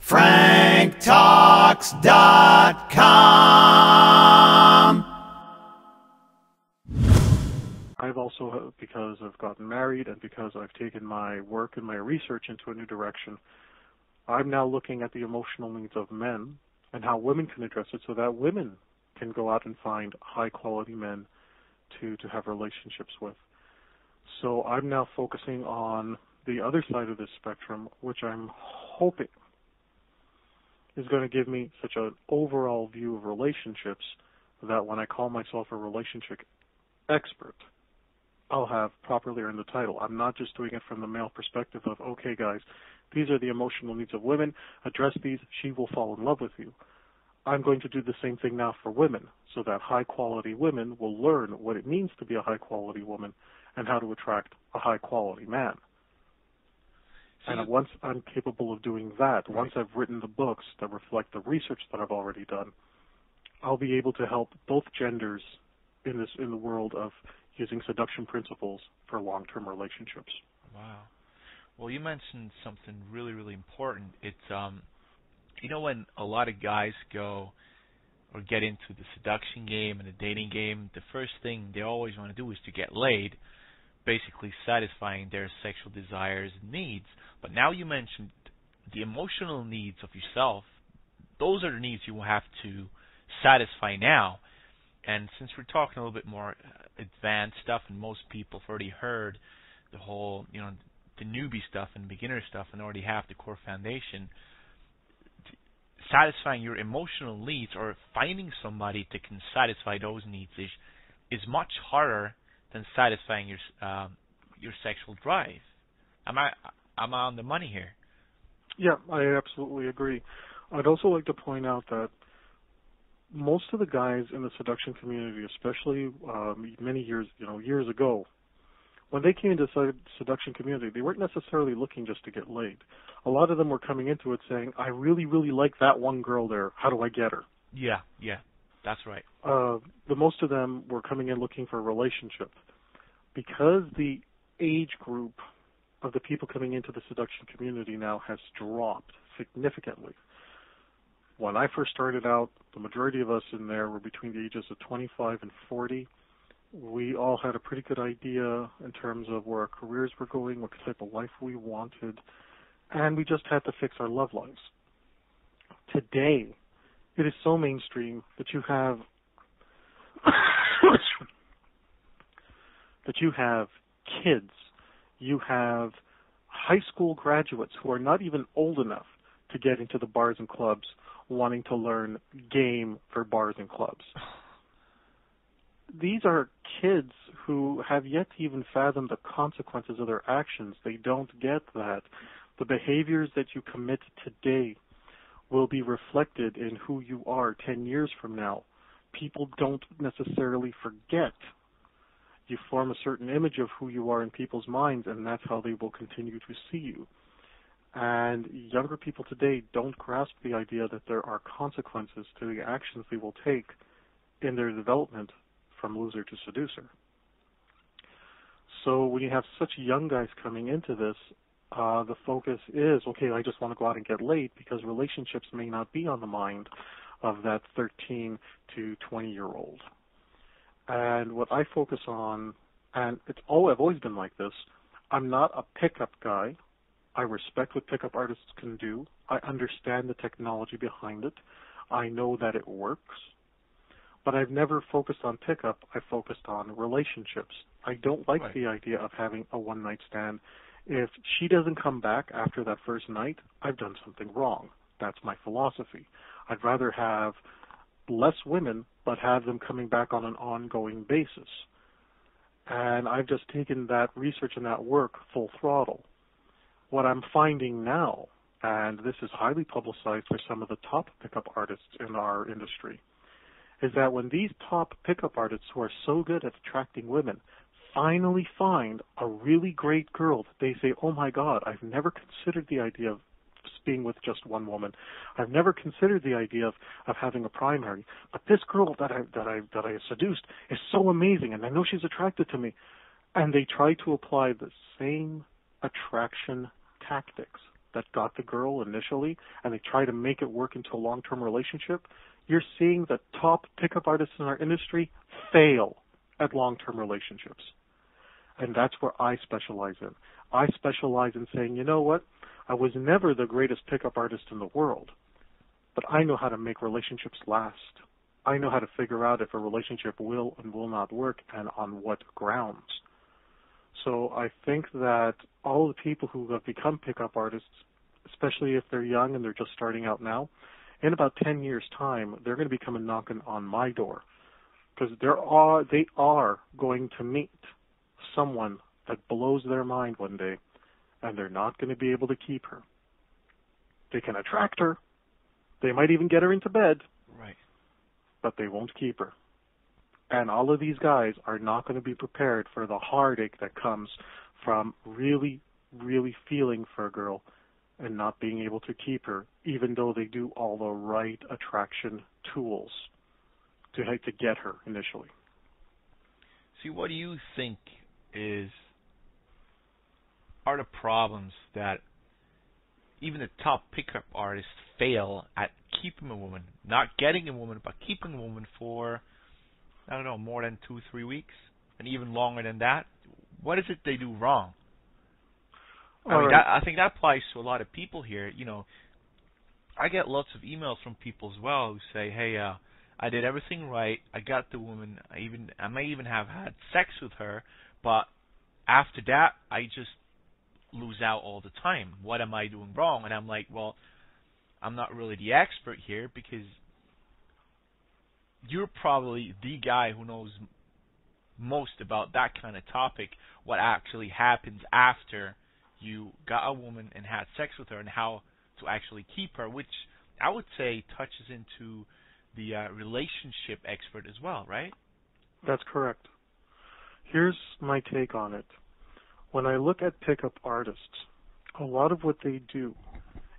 franktalks.com. I've also, because I've gotten married and because I've taken my work and my research into a new direction, I'm now looking at the emotional needs of men and how women can address it so that women can go out and find high-quality men to have relationships with. So I'm now focusing on the other side of this spectrum, which I'm hoping is going to give me such an overall view of relationships that when I call myself a relationship expert, I'll have properly earned the title. I'm not just doing it from the male perspective of, okay, guys, these are the emotional needs of women. Address these. She will fall in love with you. I'm going to do the same thing now for women so that high-quality women will learn what it means to be a high-quality woman and how to attract a high-quality man. And once I'm capable of doing that, once I've written the books that reflect the research that I've already done, I'll be able to help both genders in the world of using seduction principles for long-term relationships. Wow. Well, you mentioned something really, really important. It's, when a lot of guys go or get into the seduction game and the dating game, the first thing they always want to do is to get laid, basically satisfying their sexual desires and needs. But now you mentioned the emotional needs of yourself. Those are the needs you will have to satisfy now. And since we're talking a little bit more advanced stuff, and most people have already heard the whole, the newbie stuff and beginner stuff and already have the core foundation, satisfying your emotional needs or finding somebody that can satisfy those needs is much harder than satisfying your sexual drive. Am I on the money here? Yeah, I absolutely agree. I'd also like to point out that most of the guys in the seduction community, especially many years ago, when they came into the seduction community, they weren't necessarily looking just to get laid. A lot of them were coming into it saying, I really, really like that one girl there. How do I get her? Yeah, that's right. The most of them were coming in looking for a relationship. Because the age group of the people coming into the seduction community now has dropped significantly. When I first started out, the majority of us in there were between the ages of 25 and 40. We all had a pretty good idea in terms of where our careers were going, what type of life we wanted, and we just had to fix our love lives. Today, it is so mainstream that you have kids, you have high school graduates who are not even old enough to get into the bars and clubs wanting to learn game for bars and clubs. These are kids who have yet to even fathom the consequences of their actions. They don't get that. The behaviors that you commit today will be reflected in who you are 10 years from now. People don't necessarily forget. You form a certain image of who you are in people's minds, and that's how they will continue to see you. And younger people today don't grasp the idea that there are consequences to the actions they will take in their development from loser to seducer. So when you have such young guys coming into this, the focus is, okay, I just want to go out and get laid, because relationships may not be on the mind of that 13 to 20-year-old. And what I focus on, and I've always been like this, I'm not a pickup guy. I respect what pickup artists can do. I understand the technology behind it. I know that it works. But I've never focused on pickup. I focused on relationships. I don't like the idea of having a one-night stand. If she doesn't come back after that first night, I've done something wrong. That's my philosophy. I'd rather have less women, but have them coming back on an ongoing basis. And I've just taken that research and that work full throttle. What I'm finding now, and this is highly publicized by some of the top pickup artists in our industry, is that when these top pickup artists who are so good at attracting women finally find a really great girl, they say, oh my God, I've never considered the idea of being with just one woman. I've never considered the idea of having a primary. But this girl that I seduced is so amazing, and I know she's attracted to me. And they try to apply the same attraction tactics that got the girl initially and they try to make it work into a long-term relationship, you're seeing the top pickup artists in our industry fail at long-term relationships. And that's where I specialize in. I specialize in saying, you know what? I was never the greatest pickup artist in the world, but I know how to make relationships last. I know how to figure out if a relationship will and will not work and on what grounds. So I think that all the people who have become pickup artists, especially if they're young and they're just starting out now, in about 10 years' time, they're going to be coming knocking on my door because they are going to meet someone that blows their mind one day, and they're not going to be able to keep her. They can attract her. They might even get her into bed. Right. But they won't keep her. And all of these guys are not going to be prepared for the heartache that comes from really, really feeling for a girl and not being able to keep her, even though they do all the right attraction tools to get her initially. See, what do you think are the problems that even the top pickup artists fail at keeping a woman, not getting a woman, but keeping a woman for, I don't know, more than 2-3 weeks, and even longer than that? What is it they do wrong? I think that applies to a lot of people here. You know, I get lots of emails from people as well who say, "Hey, I did everything right. I got the woman. I may even have had sex with her, but after that, I just lose out all the time. What am I doing wrong?" And I'm like, well, I'm not really the expert here because you're probably the guy who knows most about that kind of topic, what actually happens after you got a woman and had sex with her and how to actually keep her, which I would say touches into the relationship expert as well, right? That's correct. Here's my take on it. When I look at pickup artists, a lot of what they do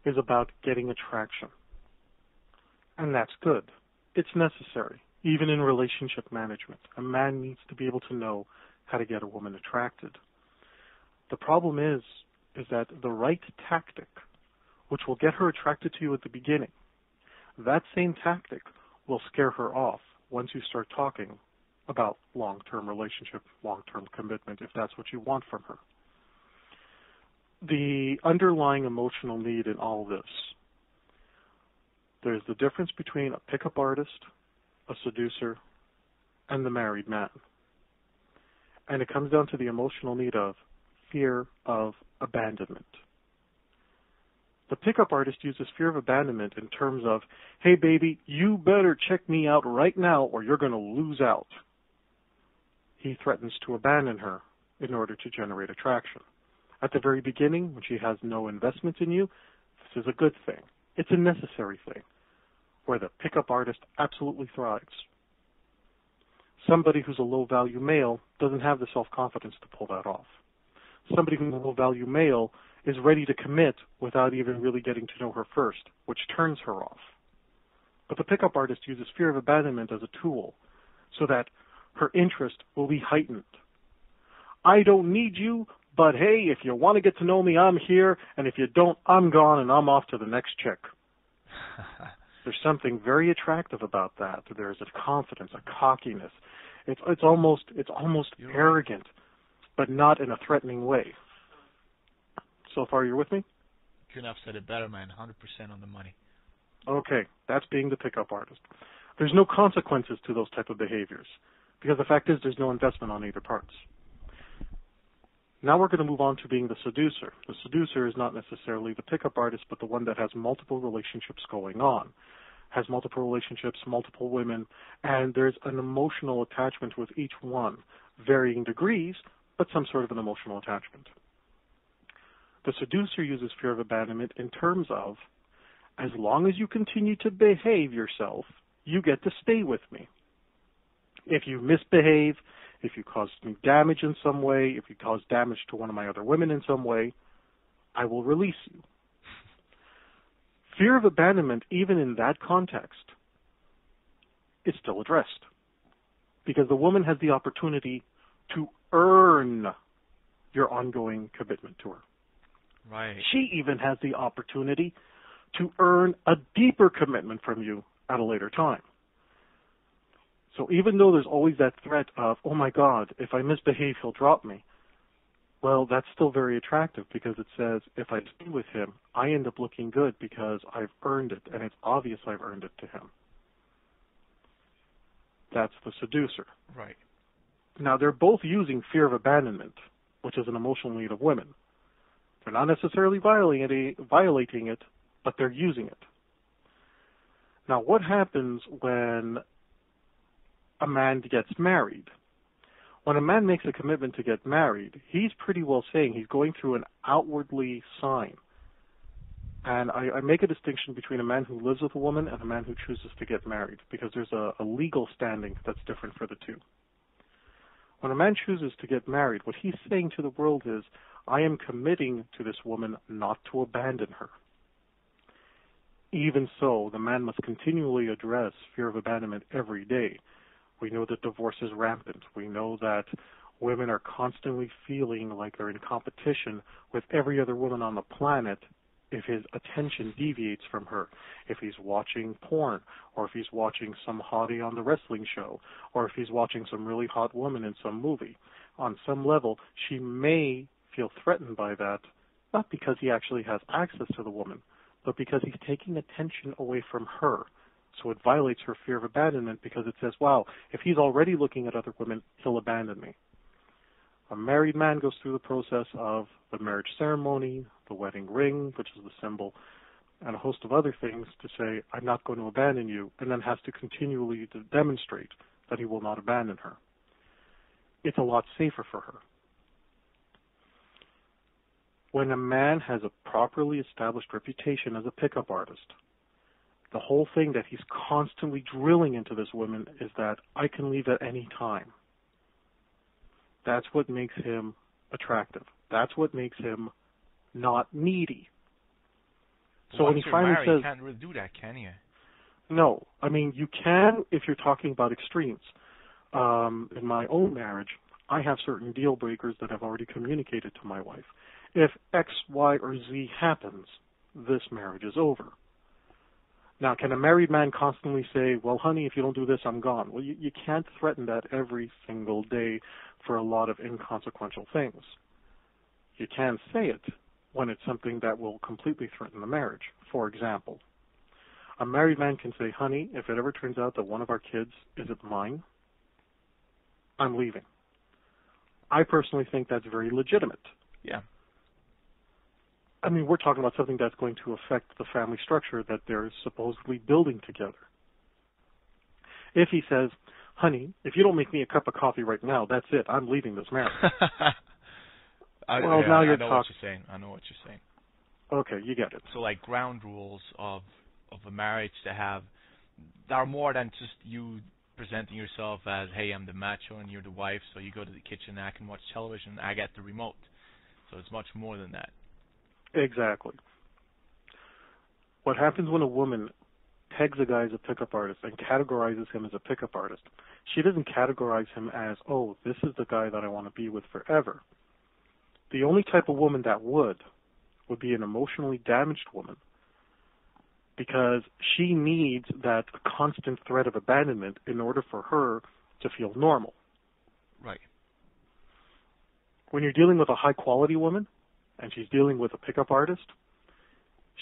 is about getting attraction. And that's good. It's necessary. Even in relationship management, a man needs to be able to know how to get a woman attracted. The problem is that the right tactic, which will get her attracted to you at the beginning, that same tactic will scare her off once you start talking about long-term relationship, long-term commitment, if that's what you want from her. The underlying emotional need in all this, there's the difference between a pickup artist, a seducer, and the married man. And it comes down to the emotional need of fear of abandonment. The pickup artist uses fear of abandonment in terms of, hey baby, you better check me out right now or you're going to lose out. He threatens to abandon her in order to generate attraction. At the very beginning, when she has no investment in you, this is a good thing. It's a necessary thing, where the pickup artist absolutely thrives. Somebody who's a low-value male doesn't have the self-confidence to pull that off. Somebody who's a low-value male is ready to commit without even really getting to know her first, which turns her off. But the pickup artist uses fear of abandonment as a tool so that her interest will be heightened. I don't need you, but hey, if you want to get to know me, I'm here, and if you don't, I'm gone and I'm off to the next chick. There's something very attractive about that. There's a confidence, a cockiness. It's almost arrogant, but not in a threatening way. So far, you're with me? Couldn't have said it better, man. 100% on the money. Okay, that's being the pickup artist. There's no consequences to those type of behaviors because the fact is there's no investment on either parts. Now we're going to move on to being the seducer. The seducer is not necessarily the pickup artist, but the one that has multiple relationships going on, has multiple relationships, multiple women, and there's an emotional attachment with each one, varying degrees, but some sort of an emotional attachment. The seducer uses fear of abandonment in terms of, as long as you continue to behave yourself, you get to stay with me. If you misbehave, if you cause me damage in some way, if you cause damage to one of my other women in some way, I will release you. Fear of abandonment, even in that context, is still addressed because the woman has the opportunity to earn your ongoing commitment to her. Right. She even has the opportunity to earn a deeper commitment from you at a later time. So even though there's always that threat of, oh my God, if I misbehave, he'll drop me, well, that's still very attractive because it says if I stay with him, I end up looking good because I've earned it, and it's obvious I've earned it to him. That's the seducer. Right. Now, they're both using fear of abandonment, which is an emotional need of women. They're not necessarily violating it, but they're using it. Now, what happens when a man gets married? When a man makes a commitment to get married, he's pretty well saying he's going through an outwardly sign. And I make a distinction between a man who lives with a woman and a man who chooses to get married, because there's a legal standing that's different for the two. When a man chooses to get married, what he's saying to the world is, I am committing to this woman not to abandon her. Even so, the man must continually address fear of abandonment every day. We know that divorce is rampant. We know that women are constantly feeling like they're in competition with every other woman on the planet if his attention deviates from her. If he's watching porn, or if he's watching some hottie on the wrestling show, or if he's watching some really hot woman in some movie. On some level, she may feel threatened by that, not because he actually has access to the woman, but because he's taking attention away from her. So it violates her fear of abandonment because it says, wow, if he's already looking at other women, he'll abandon me. A married man goes through the process of the marriage ceremony, the wedding ring, which is the symbol, and a host of other things to say, I'm not going to abandon you, and then has to continually demonstrate that he will not abandon her. It's a lot safer for her. When a man has a properly established reputation as a pickup artist, the whole thing that he's constantly drilling into this woman is that I can leave at any time. That's what makes him attractive. That's what makes him not needy. So once when he finally married, says, you can't really do that, can you? No, I mean, you can if you're talking about extremes. In my own marriage, I have certain deal breakers that I've already communicated to my wife. If X, Y, or Z happens, this marriage is over. Now, can a married man constantly say, well, honey, if you don't do this, I'm gone? Well, you can't threaten that every single day for a lot of inconsequential things. You can say it when it's something that will completely threaten the marriage. For example, a married man can say, honey, if it ever turns out that one of our kids isn't mine, I'm leaving. I personally think that's very legitimate. Yeah. I mean, we're talking about something that's going to affect the family structure that they're supposedly building together. If he says, honey, if you don't make me a cup of coffee right now, that's it. I'm leaving this marriage. I know what you're saying. I know what you're saying. Okay, you get it. So like ground rules of a marriage to have that are more than just you presenting yourself as, hey, I'm the macho and you're the wife, so you go to the kitchen, I can watch television, I get the remote. So it's much more than that. Exactly. What happens when a woman pegs a guy as a pickup artist and categorizes him as a pickup artist? She doesn't categorize him as, oh, this is the guy that I want to be with forever. The only type of woman that would be an emotionally damaged woman, because she needs that constant threat of abandonment in order for her to feel normal. Right. When you're dealing with a high-quality woman, and she's dealing with a pickup artist,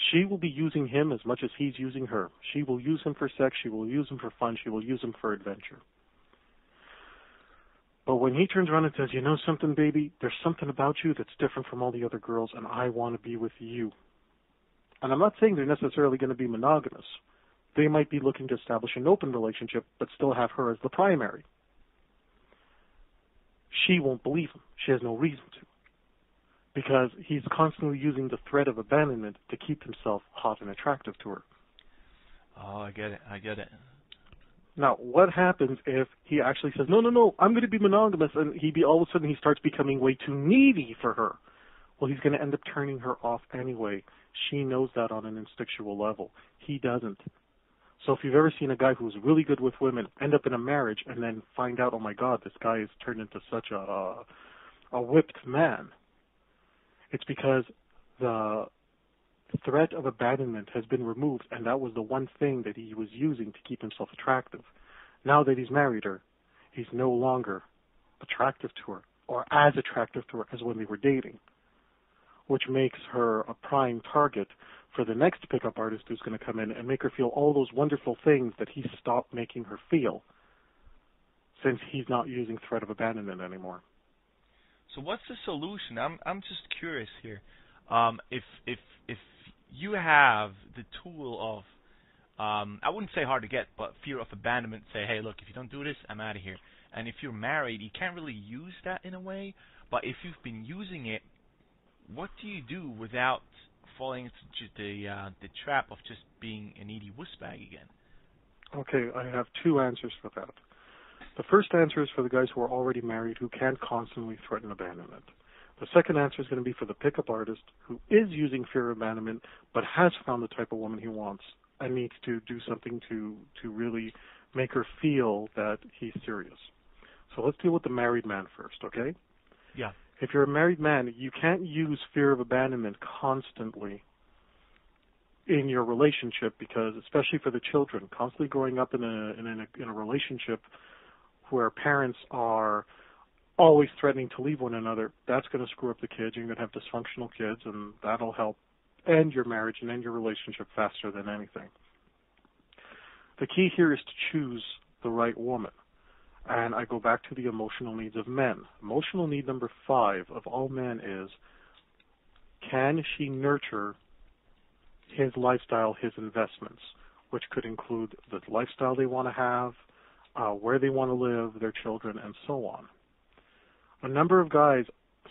she will be using him as much as he's using her. She will use him for sex, she will use him for fun, she will use him for adventure. But when he turns around and says, you know something, baby, there's something about you that's different from all the other girls, and I want to be with you. And I'm not saying they're necessarily going to be monogamous. They might be looking to establish an open relationship, but still have her as the primary. She won't believe him. She has no reason to. Because he's constantly using the threat of abandonment to keep himself hot and attractive to her. Oh, I get it. Now, what happens if he actually says, no, I'm going to be monogamous, and all of a sudden he starts becoming way too needy for her? Well, he's going to end up turning her off anyway. She knows that on an instinctual level. He doesn't. So if you've ever seen a guy who's really good with women end up in a marriage and then find out, oh my God, this guy has turned into such a whipped man, it's because the threat of abandonment has been removed, and that was the one thing that he was using to keep himself attractive. Now that he's married her, he's no longer attractive to her, or as attractive to her as when they were dating, which makes her a prime target for the next pickup artist who's going to come in and make her feel all those wonderful things that he stopped making her feel, since he's not using threat of abandonment anymore. So what's the solution? I'm just curious here. If you have the tool of I wouldn't say hard to get, but fear of abandonment, say, hey, look, if you don't do this, I'm out of here. And if you're married, you can't really use that in a way. But if you've been using it, what do you do without falling into the trap of just being a needy wussbag again? Okay, I have two answers for that. The first answer is for the guys who are already married who can't constantly threaten abandonment. The second answer is going to be for the pickup artist who is using fear of abandonment but has found the type of woman he wants and needs to do something to really make her feel that he's serious. So let's deal with the married man first, okay? Yeah. If you're a married man, you can't use fear of abandonment constantly in your relationship, because especially for the children, constantly growing up in a relationship where parents are always threatening to leave one another, that's going to screw up the kids. You're going to have dysfunctional kids, and that'll help end your marriage and end your relationship faster than anything. The key here is to choose the right woman. And I go back to the emotional needs of men. Emotional need number 5 of all men is, can she nurture his lifestyle, his investments, which could include the lifestyle they want to have, where they want to live, their children, and so on. A number of guys,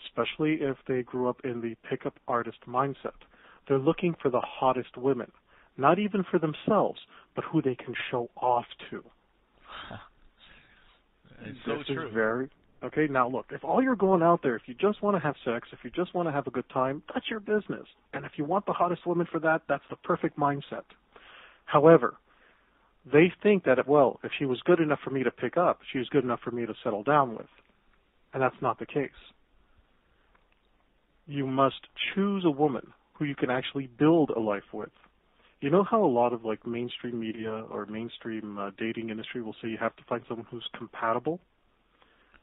especially if they grew up in the pickup artist mindset, they're looking for the hottest women, not even for themselves, but who they can show off to. It's so true. Is very okay. Now look, if all you're going out there, if you just want to have sex, if you just want to have a good time, that's your business. And if you want the hottest woman for that, that's the perfect mindset. However, they think that, well, if she was good enough for me to pick up, she was good enough for me to settle down with. And that's not the case. You must choose a woman who you can actually build a life with. You know how a lot of like mainstream media or mainstream dating industry will say you have to find someone who's compatible?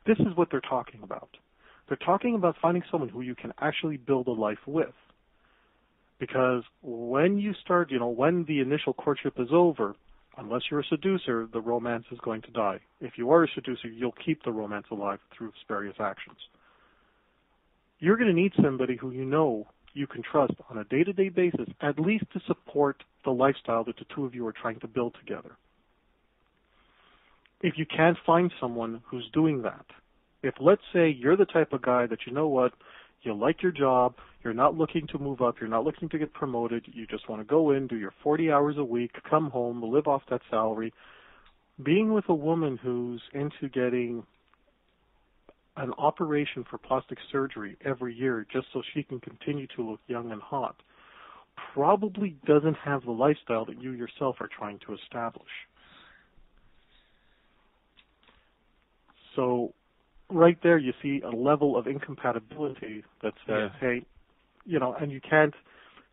This is what they're talking about. They're talking about finding someone who you can actually build a life with. Because when you start, when the initial courtship is over, unless you're a seducer, the romance is going to die. If you are a seducer, you'll keep the romance alive through various actions. You're going to need somebody who you can trust on a day-to-day basis, at least to support the lifestyle that the two of you are trying to build together. If you can't find someone who's doing that, if let's say you're the type of guy that you like your job, you're not looking to move up, you're not looking to get promoted, you just want to go in, do your 40 hours a week, come home, live off that salary, being with a woman who's into getting an operation for plastic surgery every year just so she can continue to look young and hot probably doesn't have the lifestyle that you yourself are trying to establish. So right there you see a level of incompatibility that says, hey, and you can't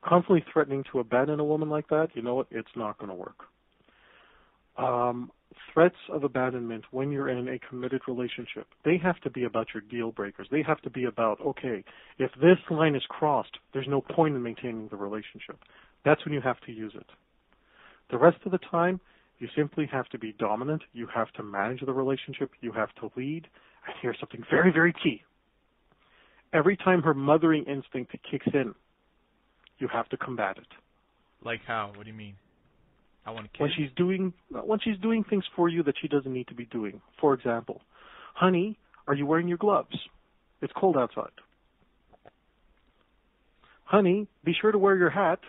constantly threatening to abandon a woman like that, it's not going to work. Threats of abandonment when you're in a committed relationship, they have to be about your deal breakers. They have to be about, okay, if this line is crossed, there's no point in maintaining the relationship. That's when you have to use it. The rest of the time, you simply have to be dominant. You have to manage the relationship. You have to lead. And here's something very, very key. Every time her mothering instinct kicks in, you have to combat it. Like how? What do you mean? I want to kiss? When she's doing things for you that she doesn't need to be doing. For example, honey, are you wearing your gloves? It's cold outside. Honey, be sure to wear your hat.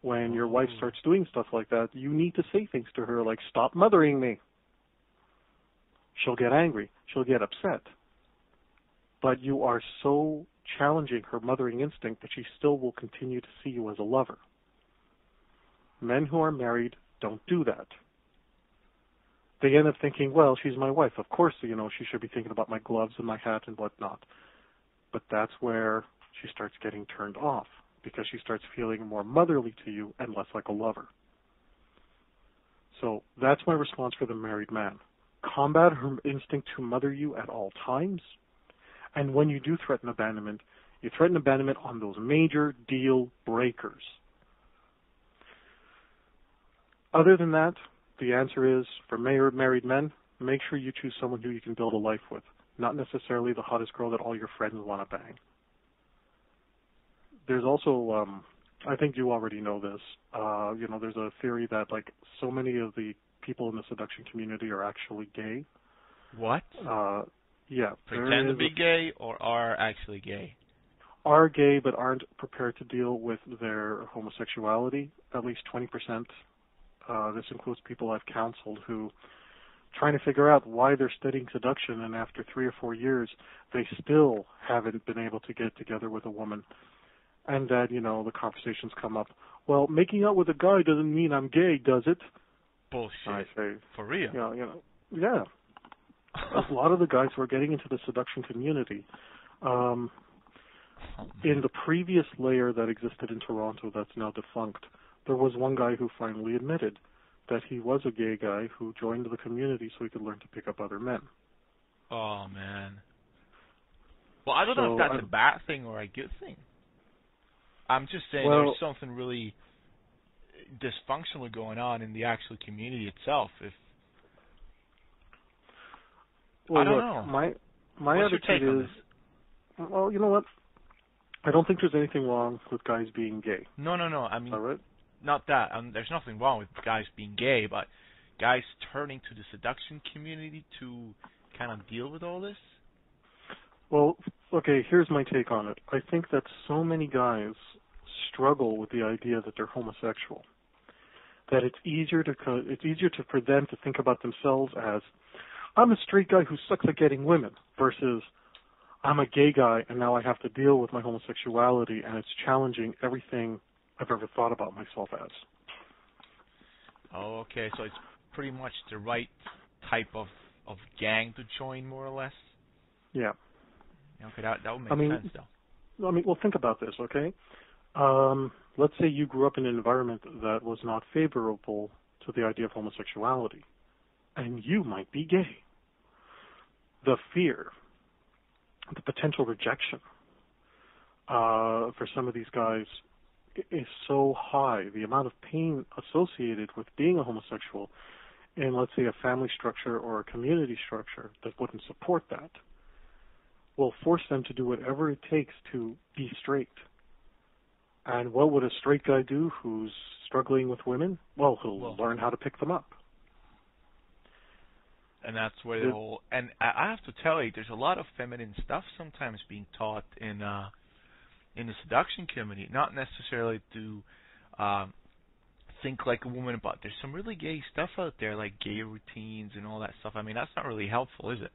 When your wife starts doing stuff like that, you need to say things to her like, stop mothering me. She'll get angry. She'll get upset. But you are so challenging her mothering instinct that she still will continue to see you as a lover. Men who are married don't do that. They end up thinking, well, she's my wife. Of course, she should be thinking about my gloves and my hat and whatnot. But that's where she starts getting turned off because she starts feeling more motherly to you and less like a lover. So that's my response for the married man. Combat her instinct to mother you at all times. And when you do threaten abandonment, you threaten abandonment on those major deal breakers. Other than that, the answer is, for married men, make sure you choose someone who you can build a life with, not necessarily the hottest girl that all your friends want to bang. There's also, I think you already know this, there's a theory that, like, so many of the people in the seduction community are actually gay. What? Yeah. Pretend to be gay or are actually gay? Are gay but aren't prepared to deal with their homosexuality. At least 20%. This includes people I've counseled who trying to figure out why they're studying seduction, and after 3 or 4 years, they still haven't been able to get together with a woman. And that, the conversations come up. Well, making out with a guy doesn't mean I'm gay, does it? Bullshit. I say, for real? Yeah. A lot of the guys who are getting into the seduction community, in the previous layer that existed in Toronto that's now defunct, there was one guy who finally admitted that he was a gay guy who joined the community so he could learn to pick up other men. Oh, man. Well, I don't know if that's a bad thing or a good thing. I'm just saying there's something really dysfunctional going on in the actual community itself. I don't know. My What's your take on attitude is, well, you know what? I don't think there's anything wrong with guys being gay. No. I mean, all right? Not that. There's nothing wrong with guys being gay, but guys turning to the seduction community to kind of deal with all this? Well, okay, here's my take on it. I think that so many guys struggle with the idea that they're homosexual, that it's easier for them to think about themselves as, I'm a straight guy who sucks at getting women, versus I'm a gay guy and now I have to deal with my homosexuality and it's challenging everything I've ever thought about myself as. Oh, okay, so it's pretty much the right type of gang to join, more or less? Yeah. Okay, that would make sense, though. I mean, well, think about this, okay? Let's say you grew up in an environment that was not favorable to the idea of homosexuality, and you might be gay. The fear, the potential rejection for some of these guys is so high. The amount of pain associated with being a homosexual in, let's say, a family structure or a community structure that wouldn't support that will force them to do whatever it takes to be straight. And what would a straight guy do who's struggling with women? Well, he'll learn how to pick them up. And that's where the whole... And I have to tell you, there's a lot of feminine stuff sometimes being taught in the seduction community. Not necessarily to think like a woman, but there's some really gay stuff out there, like gay routines and all that stuff. I mean, that's not really helpful, is it?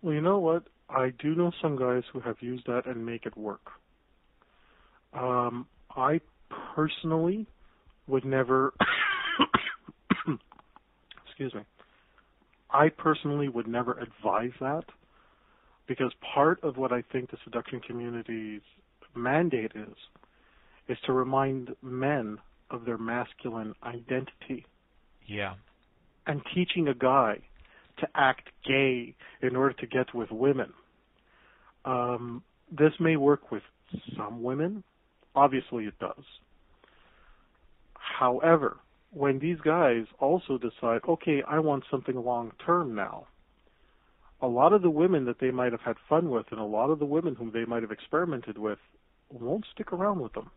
Well, you know what? I do know some guys who have used that and make it work. I personally would never... Excuse me. I personally would never advise that, because part of what I think the seduction community's mandate is to remind men of their masculine identity. Yeah. And teaching a guy to act gay in order to get with women. This may work with some women. Obviously it does. However, when these guys also decide, okay, I want something long-term now, a lot of the women that they might have had fun with and a lot of the women whom they might have experimented with won't stick around with them.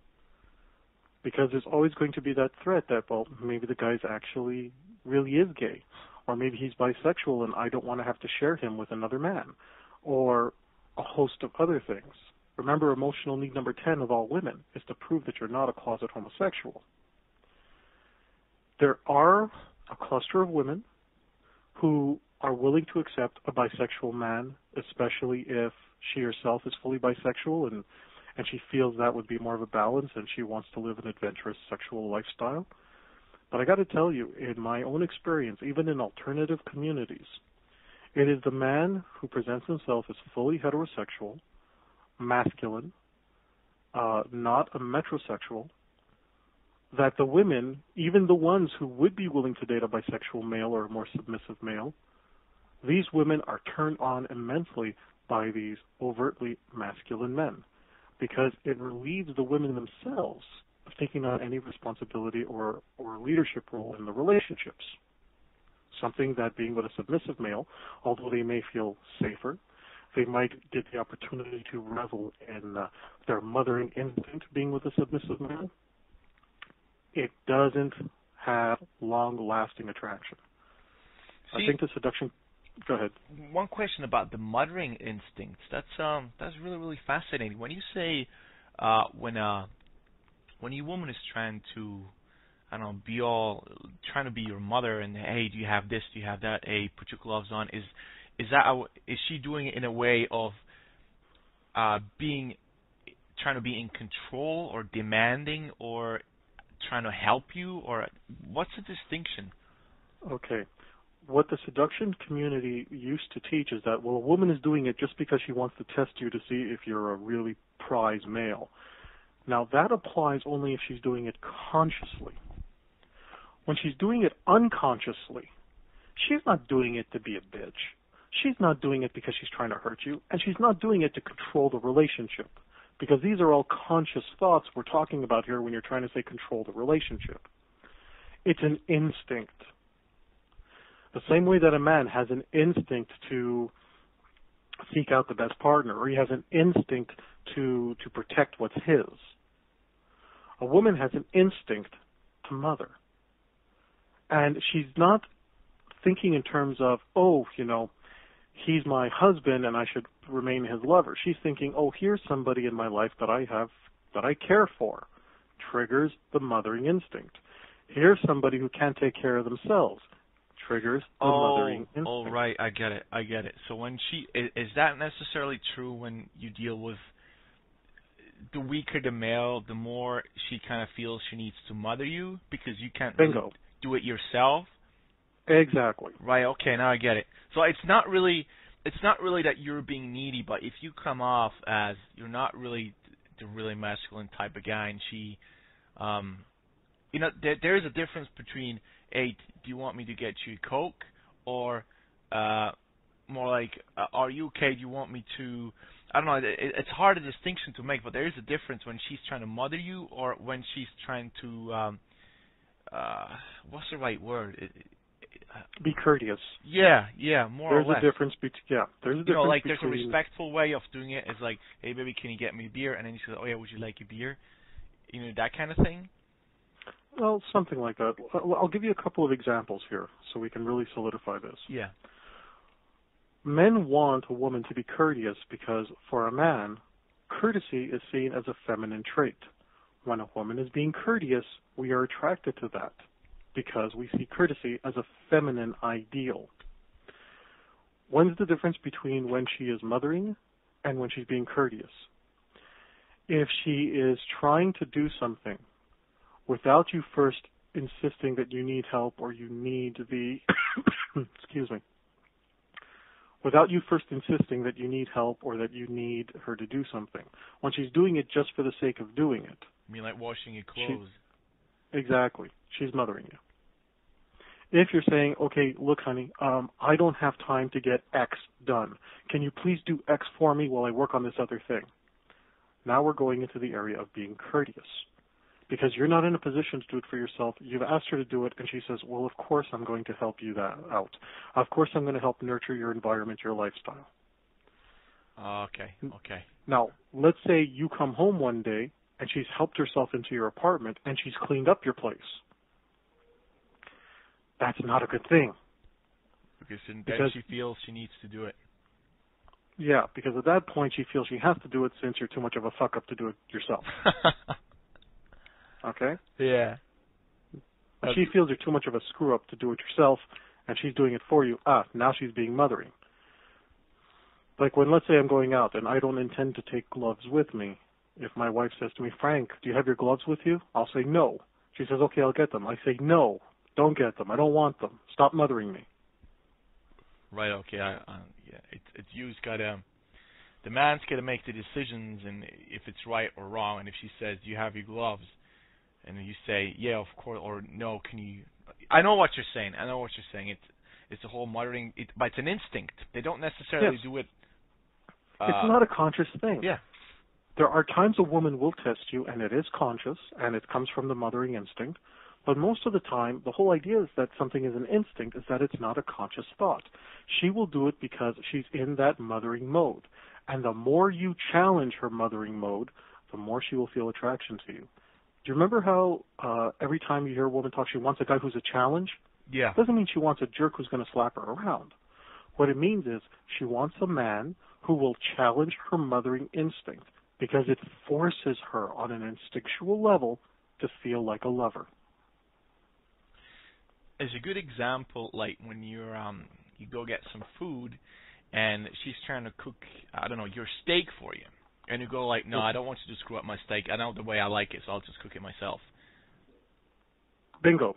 Because there's always going to be that threat that, well, maybe the guy's actually really is gay. Or maybe he's bisexual and I don't want to have to share him with another man. Or a host of other things. Remember, emotional need number 10 of all women is to prove that you're not a closet homosexual. There are a cluster of women who are willing to accept a bisexual man, especially if she herself is fully bisexual and she feels that would be more of a balance and she wants to live an adventurous sexual lifestyle. But I got to tell you, in my own experience, even in alternative communities, it is the man who presents himself as fully heterosexual, masculine, not a metrosexual, that the women, even the ones who would be willing to date a bisexual male or a more submissive male, these women are turned on immensely by these overtly masculine men because it relieves the women themselves of taking on any responsibility or leadership role in the relationships. Something that being with a submissive male, although they may feel safer, they might get the opportunity to revel in their mothering instinct being with a submissive male. It doesn't have long-lasting attraction. See, I think the seduction. Go ahead. One question about the mothering instincts. That's really, really fascinating. When you say when a woman is trying to, I don't know, trying to be your mother, and hey, do you have this? Do you have that? Hey, put your gloves on. Is she doing it in a way of trying to be in control or demanding or trying to help you, or what's the distinction? Okay. What the seduction community used to teach is that, well, a woman is doing it just because she wants to test you to see if you're a really prize male. Now, that applies only if she's doing it consciously. When she's doing it unconsciously, she's not doing it to be a bitch. She's not doing it because she's trying to hurt you, and she's not doing it to control the relationship, because these are all conscious thoughts we're talking about here when you're trying to say control the relationship. It's an instinct. The same way that a man has an instinct to seek out the best partner, or he has an instinct to protect what's his. A woman has an instinct to mother. And she's not thinking in terms of, oh, he's my husband and I should remain his lover. She's thinking, oh, here's somebody in my life that I care for. Triggers the mothering instinct. Here's somebody who can't take care of themselves. Triggers the mothering instinct. Oh, right, I get it. So when is that necessarily true when you deal with the weaker the male, the more she kind of feels she needs to mother you because you can't really do it yourself? Exactly. Right, okay, now I get it. So it's not really that you're being needy, but if you come off as you're not really the really masculine type of guy, and she, there is a difference between, hey, do you want me to get you Coke, or more like, are you okay? Do you want me to? I don't know. It's hard a distinction to make, but there is a difference when she's trying to mother you, or when she's trying to, what's the right word? Be courteous. Yeah, more or less. There's a difference between. There's a respectful way of doing it. It's like, hey, baby, can you get me beer? And then you say, oh yeah, would you like a beer? That kind of thing. Well, something like that. I'll give you a couple of examples here so we can really solidify this. Yeah. Men want a woman to be courteous because, for a man, courtesy is seen as a feminine trait. When a woman is being courteous, we are attracted to that because we see courtesy as a feminine ideal. When's the difference between when she is mothering and when she's being courteous? If she is trying to do something without you first insisting that you need help or you need the, without you first insisting that you need help or that you need her to do something, when she's doing it just for the sake of doing it. You mean like washing your clothes? Exactly. She's mothering you. If you're saying, okay, look, honey, I don't have time to get X done. Can you please do X for me while I work on this other thing? Now we're going into the area of being courteous. Because you're not in a position to do it for yourself. You've asked her to do it, and she says, well, of course I'm going to help you out. Of course I'm going to help nurture your environment, your lifestyle. Okay. Now, let's say you come home one day, and she's helped herself into your apartment, and she's cleaned up your place. That's not a good thing. Because then she feels she needs to do it. Yeah, because at that point she feels she has to do it since you're too much of a fuck-up to do it yourself. Okay? Yeah. She feels you're too much of a screw-up to do it yourself, and she's doing it for you. Now she's being mothering. Like when, let's say I'm going out, and I don't intend to take gloves with me. If my wife says to me, Frank, do you have your gloves with you? I'll say no. She says, okay, I'll get them. I say no, don't get them. I don't want them. Stop mothering me. Right, okay. Yeah, it's you's got to The man's got to make the decisions, and if it's right or wrong. And if she says, "Do you have your gloves?" and you say, "Yeah, of course," or "No, can you?" I know what you're saying. It's a whole mothering, but it's an instinct. They don't necessarily do it. It's not a conscious thing. Yeah. There are times a woman will test you, and it is conscious, and it comes from the mothering instinct. But most of the time, the whole idea is that something is an instinct, is that it's not a conscious thought. She will do it because she's in that mothering mode. And the more you challenge her mothering mode, the more she will feel attraction to you. Do you remember how every time you hear a woman talk, she wants a guy who's a challenge? Yeah. Doesn't mean she wants a jerk who's going to slap her around. What it means is she wants a man who will challenge her mothering instinct because it forces her on an instinctual level to feel like a lover. As a good example, like when you're you go get some food and she's trying to cook, I don't know, your steak for you. And you go like, "No, I don't want you to screw up my steak. I know the way I like it, so I'll just cook it myself." Bingo.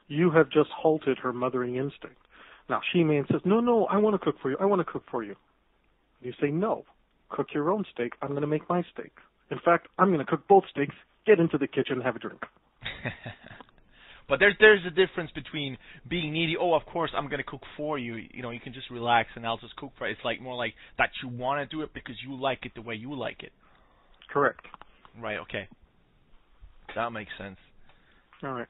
You have just halted her mothering instinct. Now, she may insist, no, I want to cook for you. I want to cook for you. You say, "No, cook your own steak. I'm going to make my steak. In fact, I'm going to cook both steaks. Get into the kitchen and have a drink." But there's a difference between being needy. "Oh, of course, I'm going to cook for you. You know, you can just relax and I'll just cook for you." It's like more like that you want to do it because you like it the way you like it. Correct. Right, okay. That makes sense. All right.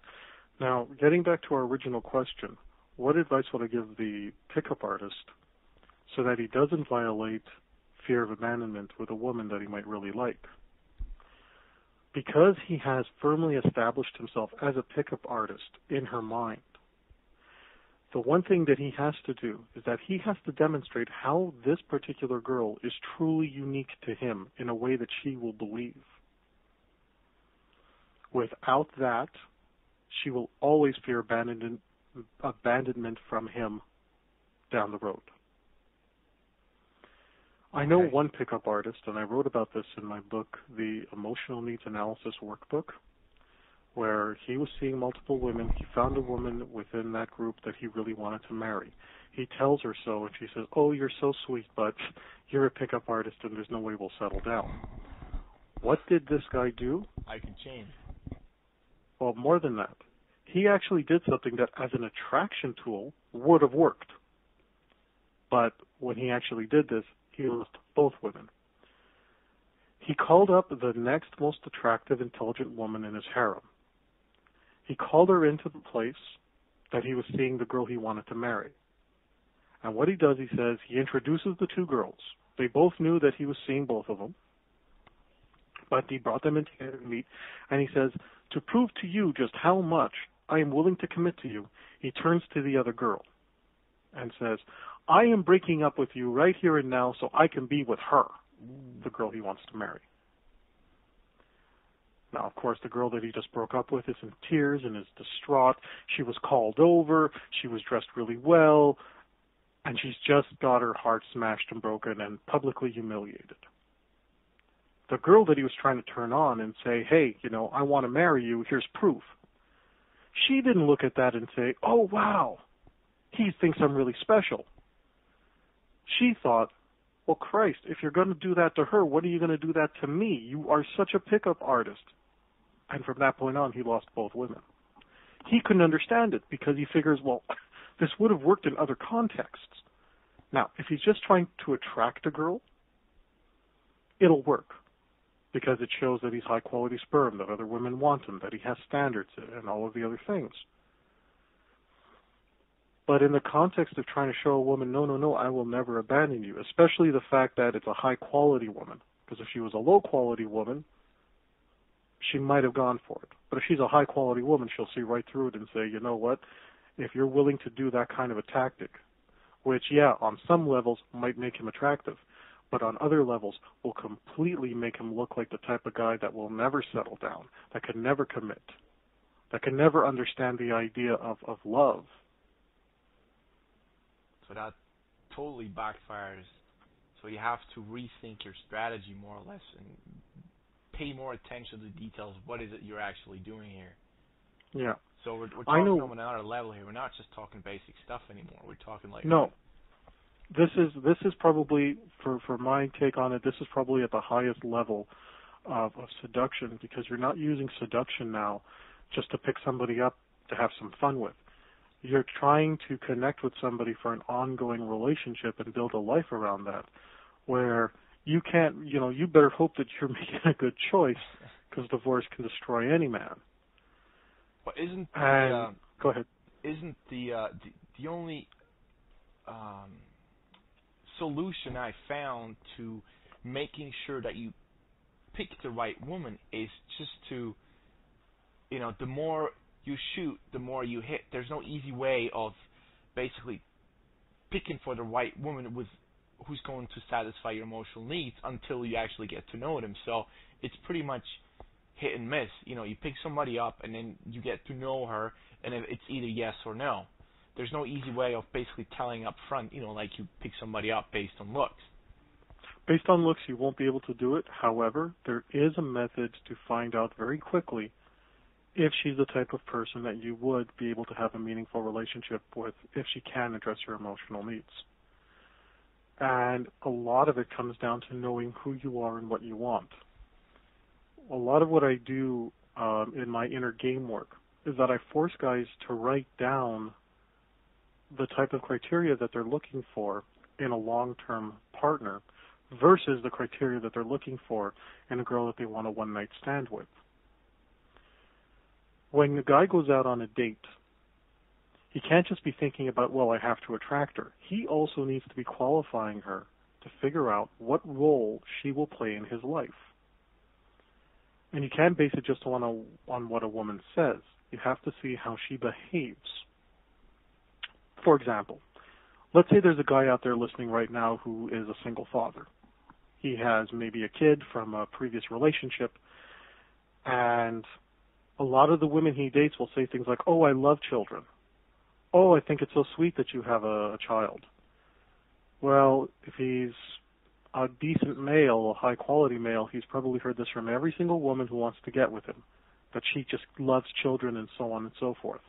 Now, getting back to our original question, what advice would I give the pickup artist so that he doesn't violate fear of abandonment with a woman that he might really like? Because he has firmly established himself as a pickup artist in her mind, the one thing that he has to do is that he has to demonstrate how this particular girl is truly unique to him in a way that she will believe. Without that, she will always fear abandonment from him down the road. I know one pickup artist, and I wrote about this in my book, The Emotional Needs Analysis Workbook, where he was seeing multiple women. He found a woman within that group that he really wanted to marry. He tells her so, and she says, "Oh, you're so sweet, but you're a pickup artist, and there's no way we'll settle down." What did this guy do? I can change. Well, more than that. He actually did something that, as an attraction tool, would have worked. But when he actually did this, he lost both women. He called up the next most attractive, intelligent woman in his harem. He called her into the place that he was seeing the girl he wanted to marry. And what he does, he says, he introduces the two girls. They both knew that he was seeing both of them. But he brought them in together to meet, and he says, "To prove to you just how much I am willing to commit to you," he turns to the other girl and says, "I am breaking up with you right here and now so I can be with her," the girl he wants to marry. Now, of course, the girl that he just broke up with is in tears and is distraught. She was called over. She was dressed really well. And she's just got her heart smashed and broken and publicly humiliated. The girl that he was trying to turn on and say, "Hey, I want to marry you. Here's proof." She didn't look at that and say, "Oh, wow, he thinks I'm really special." She thought, "Well, Christ, if you're going to do that to her, what are you going to do that to me? You are such a pickup artist." And from that point on, he lost both women. He couldn't understand it because he figures, well, this would have worked in other contexts. Now, if he's just trying to attract a girl, it'll work because it shows that he's high-quality sperm, that other women want him, that he has standards, and all of the other things. But in the context of trying to show a woman, no, I will never abandon you, especially the fact that it's a high-quality woman, because if she was a low-quality woman, she might have gone for it. But if she's a high-quality woman, she'll see right through it and say, "You know what, if you're willing to do that kind of a tactic," which, yeah, on some levels might make him attractive, but on other levels will completely make him look like the type of guy that will never settle down, that can never commit, that can never understand the idea of love. So that totally backfires. So you have to rethink your strategy more or less and pay more attention to the details. What is it you're actually doing here? Yeah. So we're talking on another level here. We're not just talking basic stuff anymore. We're talking like... No. This is probably, for my take on it, this is probably at the highest level of seduction, because you're not using seduction now just to pick somebody up to have some fun with. You're trying to connect with somebody for an ongoing relationship and build a life around that, where you can't, you better hope that you're making a good choice, because divorce can destroy any man. But isn't go ahead. Isn't the only solution I found to making sure that you pick the right woman is just to, the more you shoot, the more you hit. There's no easy way of basically picking for the right woman who's going to satisfy your emotional needs until you actually get to know them. So it's pretty much hit and miss. You pick somebody up and then you get to know her, and it's either yes or no. There's no easy way of basically telling up front, like you pick somebody up based on looks. Based on looks, you won't be able to do it. However, there is a method to find out very quickly if she's the type of person that you would be able to have a meaningful relationship with, if she can address your emotional needs. And a lot of it comes down to knowing who you are and what you want. A lot of what I do in my inner game work is that I force guys to write down the type of criteria that they're looking for in a long-term partner versus the criteria that they're looking for in a girl that they want a one-night stand with. When the guy goes out on a date, he can't just be thinking about, well, I have to attract her. He also needs to be qualifying her to figure out what role she will play in his life. And you can't base it just on what a woman says. You have to see how she behaves. For example, let's say there's a guy out there listening right now who is a single father. He has maybe a kid from a previous relationship, and a lot of the women he dates will say things like, oh, I love children. Oh, I think it's so sweet that you have a child. Well, if he's a decent male, a high-quality male, he's probably heard this from every single woman who wants to get with him, that she just loves children and so on and so forth.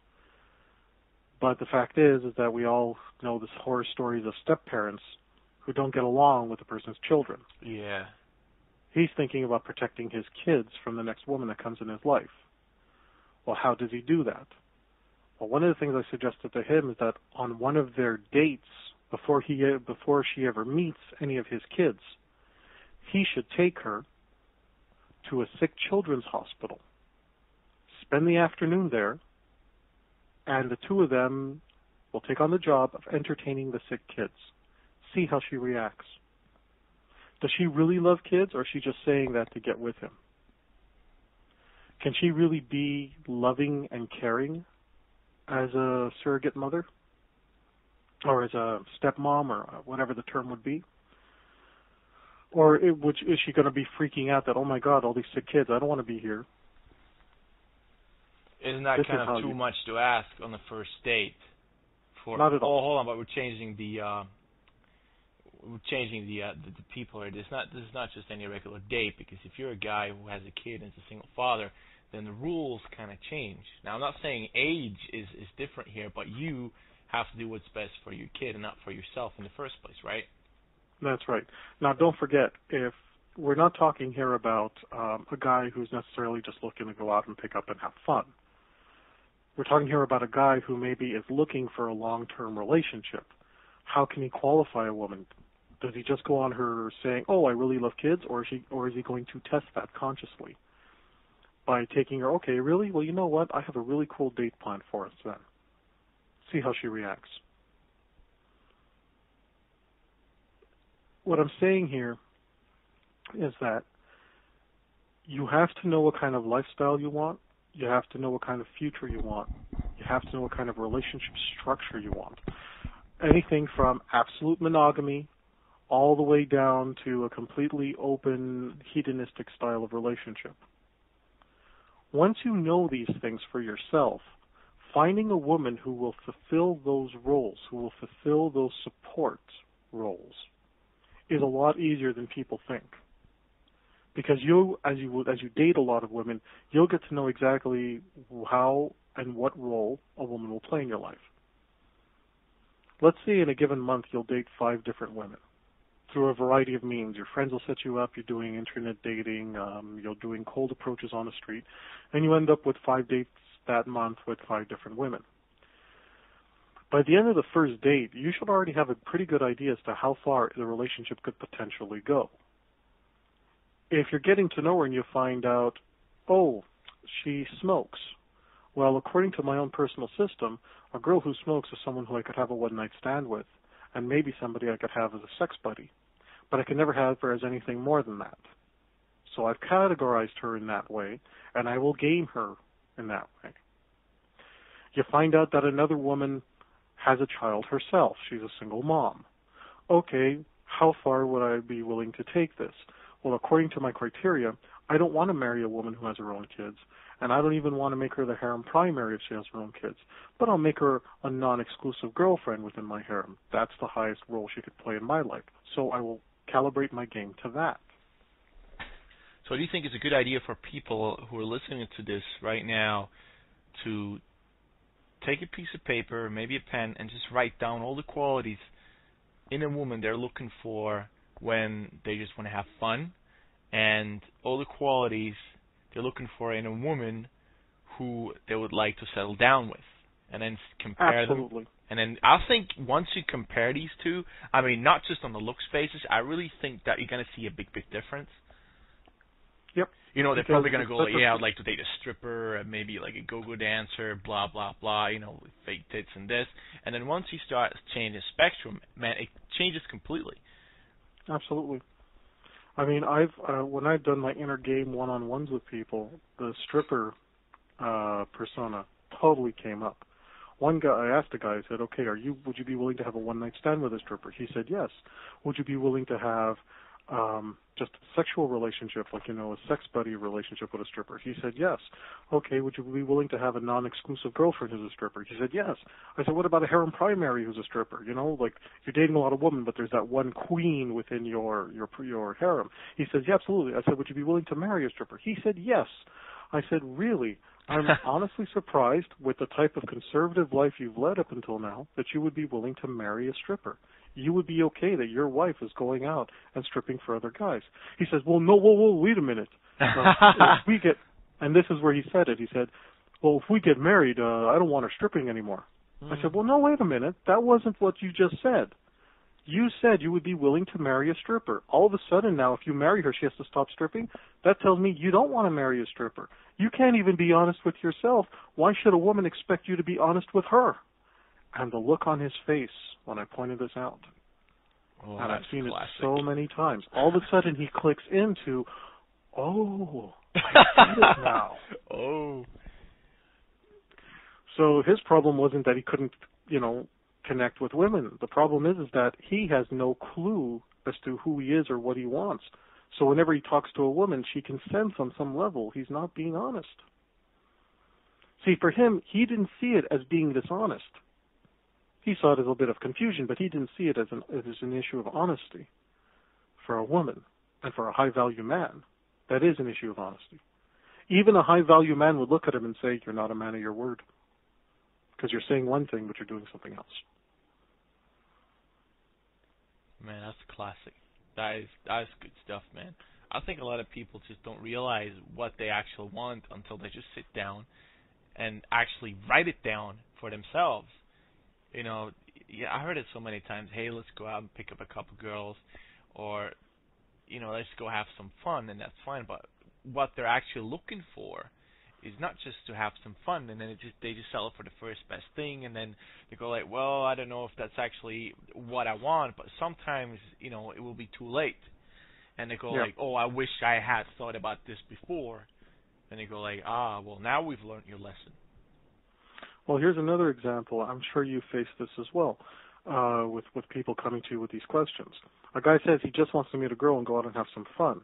But the fact is that we all know this horror stories of step-parents who don't get along with the person's children. Yeah. He's thinking about protecting his kids from the next woman that comes in his life. Well, how does he do that? Well, one of the things I suggested to him is that on one of their dates, before she ever meets any of his kids, he should take her to a sick children's hospital, spend the afternoon there, and the two of them will take on the job of entertaining the sick kids. See how she reacts. Does she really love kids, or is she just saying that to get with him? Can she really be loving and caring as a surrogate mother, or as a stepmom, or whatever the term would be? Or is she going to be freaking out that, oh my God, all these sick kids, I don't want to be here? Isn't that kind of too much to ask on the first date? Not at all. Oh, hold on, but we're changing the people here. This is not just any regular date, because if you're a guy who has a kid and is a single father, then the rules kind of change. Now, I'm not saying age is different here, but you have to do what's best for your kid and not for yourself in the first place, right? That's right. Now, don't forget, if we're not talking here about a guy who's necessarily just looking to go out and pick up and have fun. We're talking here about a guy who maybe is looking for a long-term relationship. How can he qualify a woman? Does he just go on her saying, oh, I really love kids, or is he going to test that consciously by taking her, okay, really? Well, you know what? I have a really cool date planned for us then. See how she reacts. What I'm saying here is that you have to know what kind of lifestyle you want. You have to know what kind of future you want. You have to know what kind of relationship structure you want. Anything from absolute monogamy all the way down to a completely open, hedonistic style of relationship. Once you know these things for yourself, finding a woman who will fulfill those roles, who will fulfill those support roles, is a lot easier than people think. Because as you date a lot of women, you'll get to know exactly how and what role a woman will play in your life. let's say in a given month you'll date 5 different women through a variety of means. Your friends will set you up, you're doing internet dating, you're doing cold approaches on the street, and you end up with 5 dates that month with 5 different women. By the end of the first date, you should already have a pretty good idea as to how far the relationship could potentially go. If you're getting to know her and you find out, oh, she smokes. Well, according to my own personal system, a girl who smokes is someone who I could have a one-night stand with, and maybe somebody I could have as a sex buddy. But I can never have her as anything more than that. So I've categorized her in that way, and I will game her in that way. You find out that another woman has a child herself. She's a single mom. Okay, how far would I be willing to take this? Well, according to my criteria, I don't want to marry a woman who has her own kids, and I don't even want to make her the harem primary if she has her own kids. But I'll make her a non-exclusive girlfriend within my harem. That's the highest role she could play in my life. So I will calibrate my game to that. So do you think it's a good idea for people who are listening to this right now to take a piece of paper, maybe a pen, and just write down all the qualities in a woman they're looking for when they just want to have fun, and all the qualities they're looking for in a woman who they would like to settle down with, and then compare Absolutely. them. And then I think once you compare these two, I mean, not just on the looks basis, I really think that you're going to see a big difference. Yep. You know, they're Because probably going to go, like, yeah, I'd like to date a stripper, maybe like a go-go dancer, blah, blah, blah, you know, with fake tits and this. And then once you start changing the spectrum, man, it changes completely. Absolutely. I mean, when I've done my inner game one-on-ones with people, the stripper persona totally came up. One guy, I asked a guy, I said, okay, would you be willing to have a one-night stand with a stripper? He said, yes. Would you be willing to have just a sexual relationship, like, you know, a sex buddy relationship with a stripper? He said, yes. Okay, would you be willing to have a non-exclusive girlfriend who's a stripper? He said, yes. I said, what about a harem primary who's a stripper? You know, like, you're dating a lot of women, but there's that one queen within your harem. He said, yeah, absolutely. I said, would you be willing to marry a stripper? He said, yes. I said, really? I'm honestly surprised with the type of conservative life you've led up until now that you would be willing to marry a stripper. You would be okay that your wife is going out and stripping for other guys. He says, well, no, whoa, wait a minute. If we get, and this is where he said it, he said, well, if we get married, I don't want her stripping anymore. I said, well, no, wait a minute. That wasn't what you just said. You said you would be willing to marry a stripper. All of a sudden now, if you marry her, she has to stop stripping? That tells me you don't want to marry a stripper. You can't even be honest with yourself. Why should a woman expect you to be honest with her? And the look on his face when I pointed this out. Oh, and I've seen classic. it so many times. All of a sudden he clicks into, oh, I get it now. Oh. So his problem wasn't that he couldn't, you know, connect with women. The problem is that he has no clue as to who he is or what he wants. So whenever he talks to a woman, she can sense on some level he's not being honest. See, for him, he didn't see it as being dishonest. He saw it as a bit of confusion, but he didn't see it as an issue of honesty. For a woman, and for a high-value man, that is an issue of honesty. Even a high-value man would look at him and say, you're not a man of your word. Because you're saying one thing, but you're doing something else. Man, that's classic. That is good stuff, man. I think a lot of people just don't realize what they actually want until they just sit down and actually write it down for themselves. You know, yeah, I heard it so many times. Hey, let's go out and pick up a couple girls, or, you know, let's go have some fun, and that's fine. But what they're actually looking for is not just to have some fun, and then they just settle for the first best thing, and then they go like, well, I don't know if that's actually what I want, but sometimes, you know, it will be too late. And they go like, oh, I wish I had thought about this before. And they go like, well, now we've learned your lesson. Well, here's another example. I'm sure you face this as well with people coming to you with these questions. A guy says he just wants to meet a girl and go out and have some fun.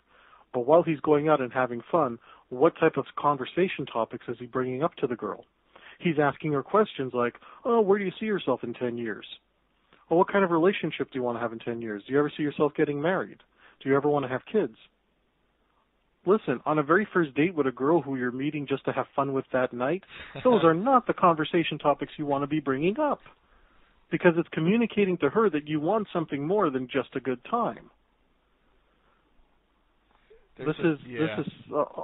But while he's going out and having fun, what type of conversation topics is he bringing up to the girl? He's asking her questions like, oh, where do you see yourself in 10 years? Oh, what kind of relationship do you want to have in 10 years? Do you ever see yourself getting married? Do you ever want to have kids? Listen, on a very first date with a girl who you're meeting just to have fun with that night, those are not the conversation topics you want to be bringing up. because it's communicating to her that you want something more than just a good time. This is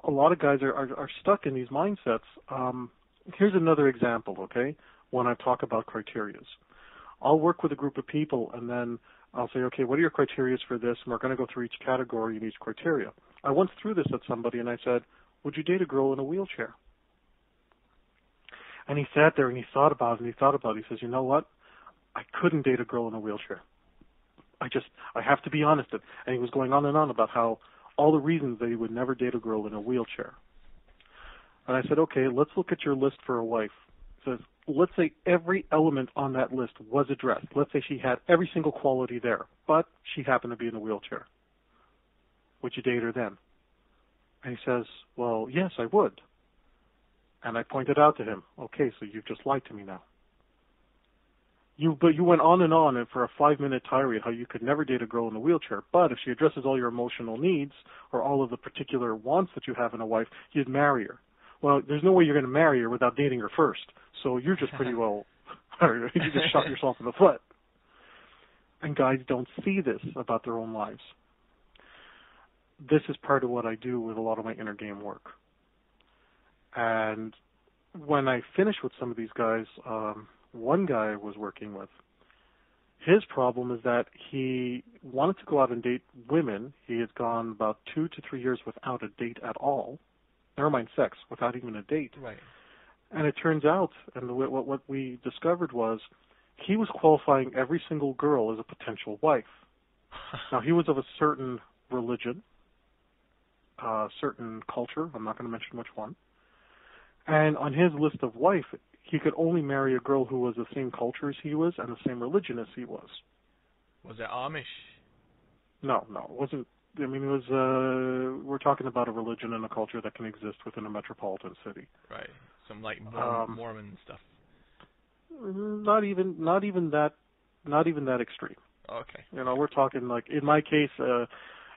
a lot of guys are stuck in these mindsets. Here's another example, okay? When I talk about criterias, I'll work with a group of people, and then I'll say, okay, what are your criterias for this? And we're going to go through each category and each criteria. I once threw this at somebody, and I said, would you date a girl in a wheelchair? And he sat there and he thought about it and he thought about it. He says, you know what? I couldn't date a girl in a wheelchair. I have to be honest. And he was going on and on about how all the reasons that he would never date a girl in a wheelchair. And I said, okay, let's look at your list for a wife. He says, let's say every element on that list was addressed. Let's say she had every single quality there, but she happened to be in a wheelchair. Would you date her then? And he says, well, yes, I would. And I pointed out to him, okay, so you've just lied to me now. But you went on and for a 5-minute tirade how you could never date a girl in a wheelchair, but if she addresses all your emotional needs or all of the particular wants that you have in a wife, you'd marry her. Well, there's no way you're going to marry her without dating her first. So you're just pretty well, you just shot yourself in the foot. And guys don't see this about their own lives. This is part of what I do with a lot of my inner game work. And when I finish with some of these guys, one guy I was working with, his problem is that he wanted to go out and date women. He had gone about 2 to 3 years without a date at all. Never mind sex, without even a date. Right. And it turns out, and what we discovered was, he was qualifying every single girl as a potential wife. Now, he was of a certain religion, certain culture. I'm not going to mention which one. And on his list of wife, he could only marry a girl who was the same culture as he was and the same religion as he was. Was it Amish? No, it wasn't. I mean, it was. We're talking about a religion and a culture that can exist within a metropolitan city. Right. Some like Mormon stuff. Not even that extreme. Okay. You know, we're talking like in my case.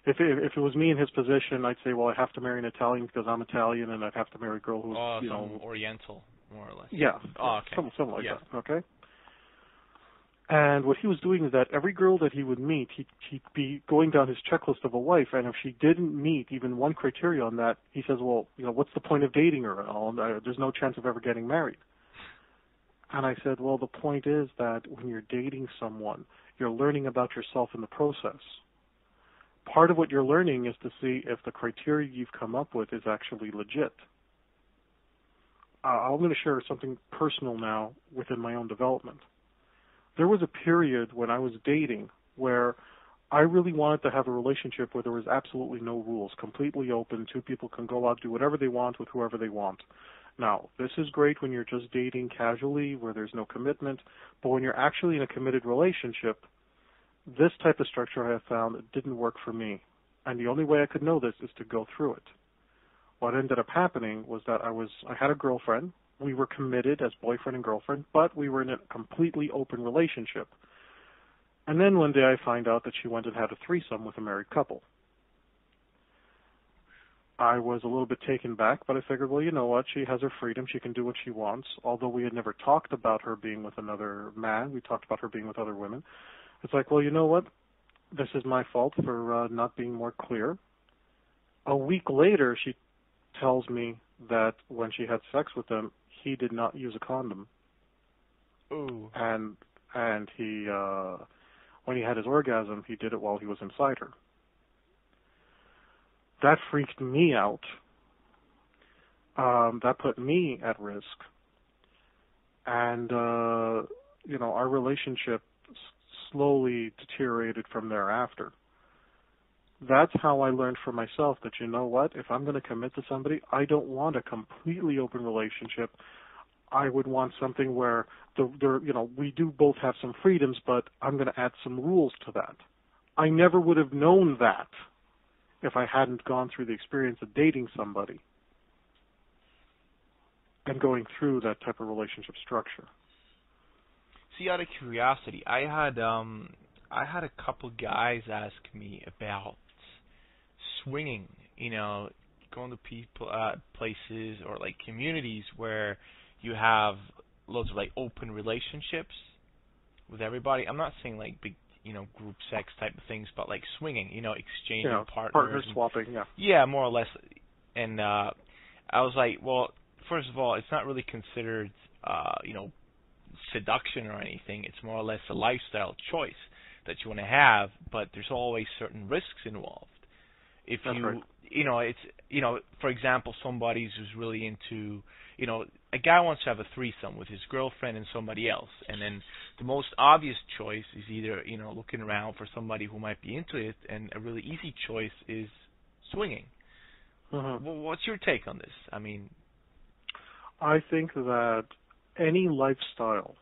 If it was me in his position, I'd say, well, I have to marry an Italian because I'm Italian, and I'd have to marry a girl who's, Oriental, more or less. Yeah. Oh, okay. Something like that. Okay. And what he was doing is that every girl that he would meet, he'd be going down his checklist of a wife, and if she didn't meet even one criteria on that, he says, well, what's the point of dating her? There's no chance of ever getting married. And I said, well, the point is that when you're dating someone, you're learning about yourself in the process. Part of what you're learning is to see if the criteria you've come up with is actually legit. I'm going to share something personal now within my own development. There was a period when I was dating where I really wanted to have a relationship where there was absolutely no rules, completely open. Two people can go out, do whatever they want with whoever they want. Now, this is great when you're just dating casually, where there's no commitment, but when you're actually in a committed relationship, this type of structure I have found didn't work for me. And the only way I could know this is to go through it. What ended up happening was that I had a girlfriend. We were committed as boyfriend and girlfriend, but we were in a completely open relationship. And then one day I find out that she went and had a threesome with a married couple. I was a little bit taken back, but I figured, well, you know what? She has her freedom. She can do what she wants. Although we had never talked about her being with another man, we talked about her being with other women. It's like, well, you know what? This is my fault for not being more clear. A week later, she tells me that when she had sex with him, he did not use a condom. Ooh. And he, when he had his orgasm, he did it while he was inside her. That freaked me out. That put me at risk. And, our relationship slowly deteriorated from thereafter. That's how I learned for myself that, you know what, if I'm going to commit to somebody, I don't want a completely open relationship. I would want something where we do both have some freedoms, but I'm going to add some rules to that. I never would have known that if I hadn't gone through the experience of dating somebody and going through that type of relationship structure. See, out of curiosity, I had a couple guys ask me about swinging, going to places or like communities where you have loads of like open relationships, with everybody. I'm not saying like big, group sex type of things, but like swinging, exchanging partners. Partner swapping, yeah. Yeah, more or less. And I was like, well, first of all, it's not really considered, seduction or anything. It's more or less a lifestyle choice that you want to have, but there's always certain risks involved. If That's you, right. For example, somebody who's really into, a guy wants to have a threesome with his girlfriend and somebody else, and then the most obvious choice is either, looking around for somebody who might be into it, and a really easy choice is swinging. Mm-hmm. Well, what's your take on this? I mean, I think that any lifestyle,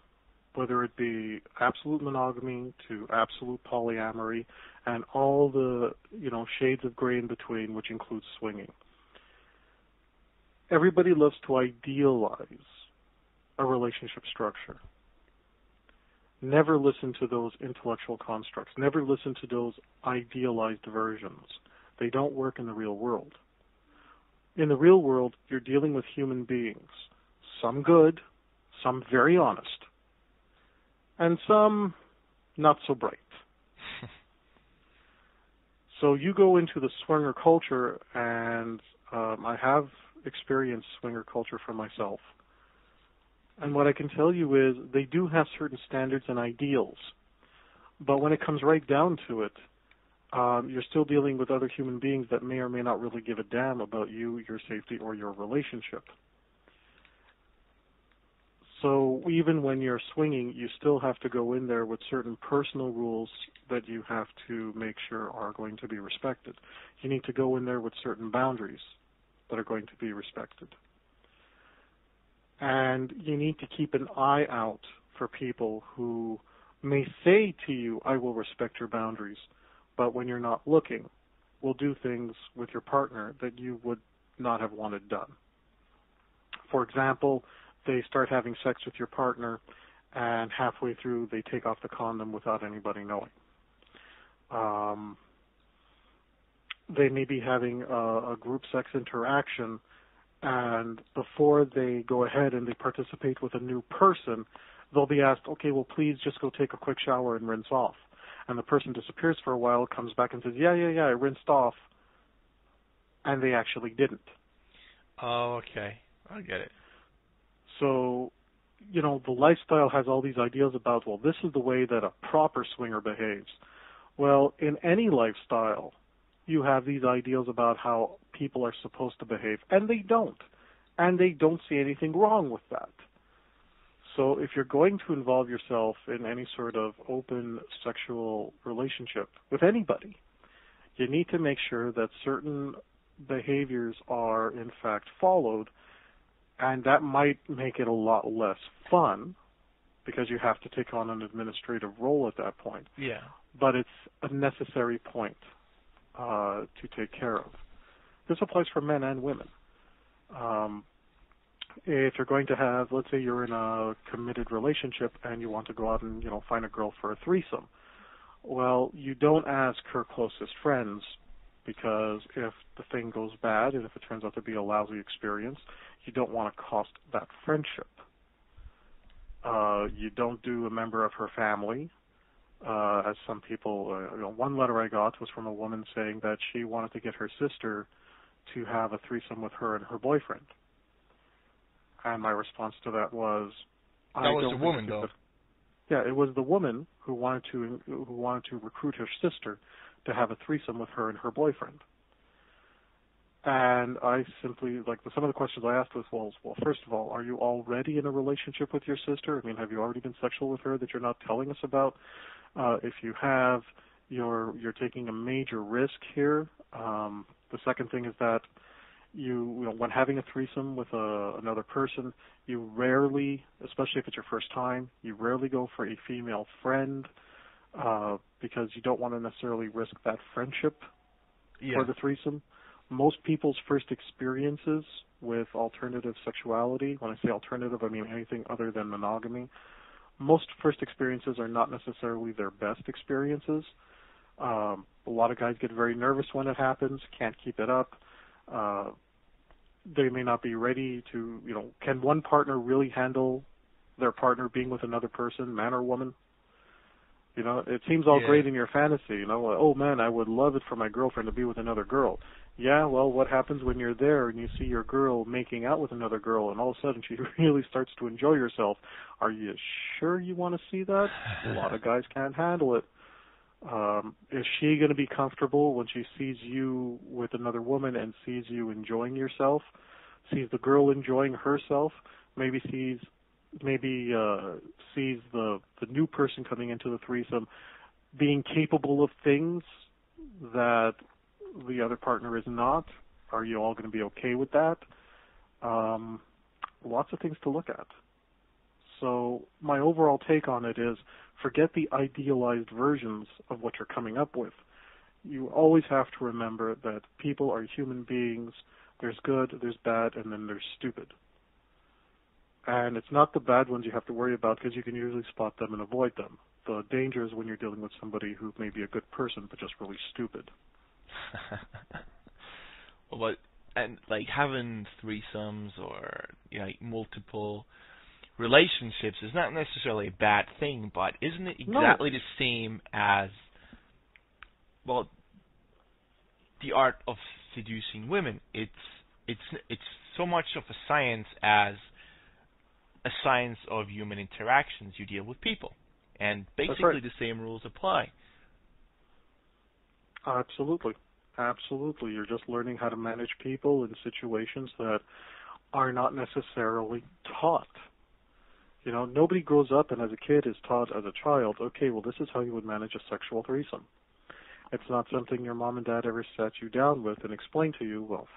whether it be absolute monogamy to absolute polyamory and all the, shades of gray in between, which includes swinging. Everybody loves to idealize a relationship structure. Never listen to those intellectual constructs. Never listen to those idealized versions. They don't work in the real world. In the real world, you're dealing with human beings. Some good, some very honest, and some not so bright. So you go into the swinger culture, and I have experienced swinger culture for myself. And what I can tell you is they do have certain standards and ideals. But when it comes right down to it, you're still dealing with other human beings that may or may not really give a damn about you, your safety, or your relationship. So even when you're swinging, you still have to go in there with certain personal rules that you have to make sure are going to be respected. You need to go in there with certain boundaries that are going to be respected. And you need to keep an eye out for people who may say to you, I will respect your boundaries, but when you're not looking, will do things with your partner that you would not have wanted done. For example, they start having sex with your partner, and halfway through they take off the condom without anybody knowing. They may be having a group sex interaction, and before they go ahead and they participate with a new person, they'll be asked, okay, well, please just go take a quick shower and rinse off. And the person disappears for a while, comes back and says, yeah, I rinsed off, and they actually didn't. Oh, okay. I get it. So, the lifestyle has all these ideas about, well, this is the way that a proper swinger behaves. Well, in any lifestyle, you have these ideals about how people are supposed to behave, and they don't. And they don't see anything wrong with that. So if you're going to involve yourself in any sort of open sexual relationship with anybody, you need to make sure that certain behaviors are, in fact, followed. And that might make it a lot less fun because you have to take on an administrative role at that point. Yeah. But it's a necessary point to take care of. This applies for men and women. If you're going to have, let's say you're in a committed relationship and you want to go out and, find a girl for a threesome, well, you don't ask her closest friends, because if the thing goes bad and if it turns out to be a lousy experience, you don't want to cost that friendship. You don't do a member of her family, as some people, one letter I got was from a woman saying that she wanted to get her sister to have a threesome with her and her boyfriend. And my response to that was, that was the woman, though. Yeah, it was the woman who wanted to recruit her sister to have a threesome with her and her boyfriend. And I simply, some of the questions I asked was, well, first of all, are you already in a relationship with your sister? I mean, have you already been sexual with her that you're not telling us about? If you have, you're taking a major risk here. The second thing is that when having a threesome with another person, you rarely, especially if it's your first time, you rarely go for a female friend because you don't want to necessarily risk that friendship for the threesome. Most people's first experiences with alternative sexuality, when I say alternative, I mean anything other than monogamy, most first experiences are not necessarily their best experiences. A lot of guys get very nervous when it happens, can't keep it up. They may not be ready to, can one partner really handle their partner being with another person, man or woman? You know, it seems all Yeah. great in your fantasy. You know, oh man, I would love it for my girlfriend to be with another girl. Yeah, well, what happens when you're there and you see your girl making out with another girl, and all of a sudden she really starts to enjoy herself? Are you sure you want to see that? A lot of guys can't handle it. Is she going to be comfortable when she sees you with another woman and sees you enjoying yourself, sees the girl enjoying herself, maybe sees the new person coming into the threesome being capable of things that the other partner is not? Are you all going to be okay with that? Lots of things to look at. So my overall take on it is, forget the idealized versions of what you're coming up with. You always have to remember that people are human beings. There's good, there's bad, and then there's stupid. And it's not the bad ones you have to worry about, because you can usually spot them and avoid them. The danger is when you're dealing with somebody who may be a good person but just really stupid. Well, and like having threesomes or like multiple relationships is not necessarily a bad thing, but isn't it exactly the same as, well, the art of seducing women? It's so much of a science as a science of human interactions. You deal with people, and basically right. The same rules apply. Absolutely. Absolutely. You're just learning how to manage people in situations that are not necessarily taught. You know, nobody grows up and as a kid is taught as a child, okay, well, this is how you would manage a sexual threesome. It's not something your mom and dad ever sat you down with and explained to you, well,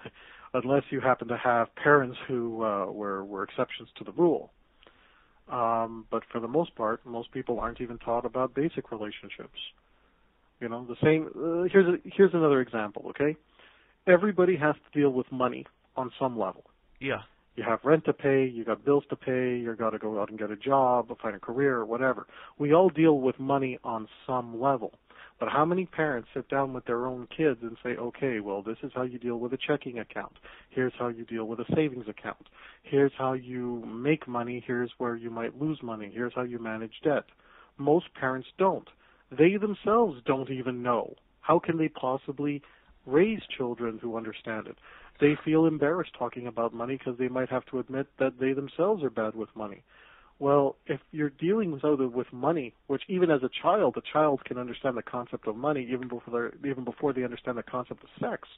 unless you happen to have parents who were exceptions to the rule. But for the most part, most people aren't even taught about basic relationships. You know, the same. Here's another example. Okay, everybody has to deal with money on some level. Yeah. You have rent to pay, you got bills to pay, you got to go out and get a job, find a career, or whatever. We all deal with money on some level. But how many parents sit down with their own kids and say, okay, well, this is how you deal with a checking account. Here's how you deal with a savings account. Here's how you make money. Here's where you might lose money. Here's how you manage debt. Most parents don't. They themselves don't even know. How can they possibly raise children who understand it? They feel embarrassed talking about money because they might have to admit that they themselves are bad with money. Well, if you're dealing with money, which even as a child can understand the concept of money even before they understand the concept of sex.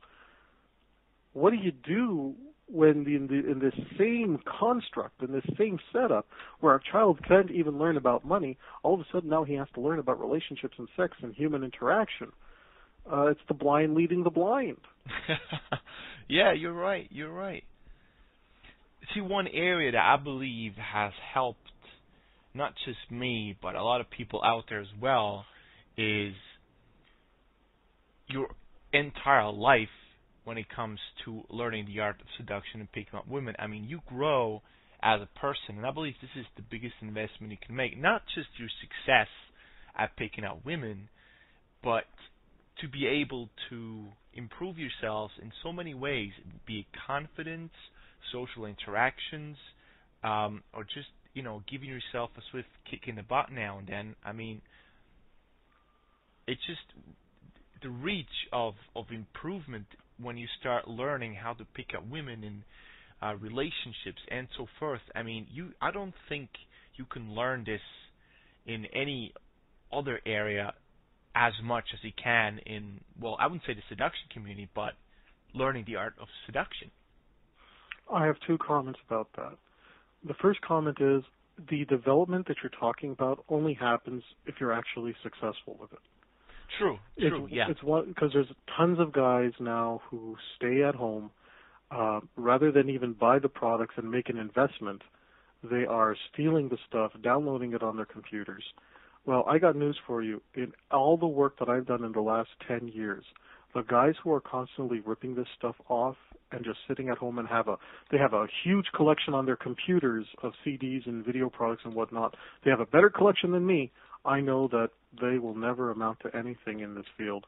What do you do when in this same construct, in this same setup, where a child can't even learn about money, all of a sudden now he has to learn about relationships and sex and human interaction? It's the blind leading the blind. Yeah, you're right. You're right. See, one area that I believe has helped not just me, but a lot of people out there as well, is your entire life when it comes to learning the art of seduction and picking up women. I mean, you grow as a person, and I believe this is the biggest investment you can make. Not just your success at picking up women, but to be able to improve yourselves in so many ways, be it confidence, social interactions, or just, giving yourself a swift kick in the butt now and then. I mean, it's just the reach of improvement when you start learning how to pick up women in relationships and so forth. I mean, I don't think you can learn this in any other area as much as you can in, well, I wouldn't say the seduction community, but learning the art of seduction. I have two comments about that. The first comment is the development that you're talking about only happens if you're actually successful with it. True, yeah. It's because there's tons of guys now who stay at home, rather than even buy the products and make an investment, they are stealing the stuff, downloading it on their computers. Well, I got news for you. In all the work that I've done in the last 10 years, the guys who are constantly ripping this stuff off and just sitting at home and they have a huge collection on their computers of CDs and video products and whatnot. They have a better collection than me. I know that they will never amount to anything in this field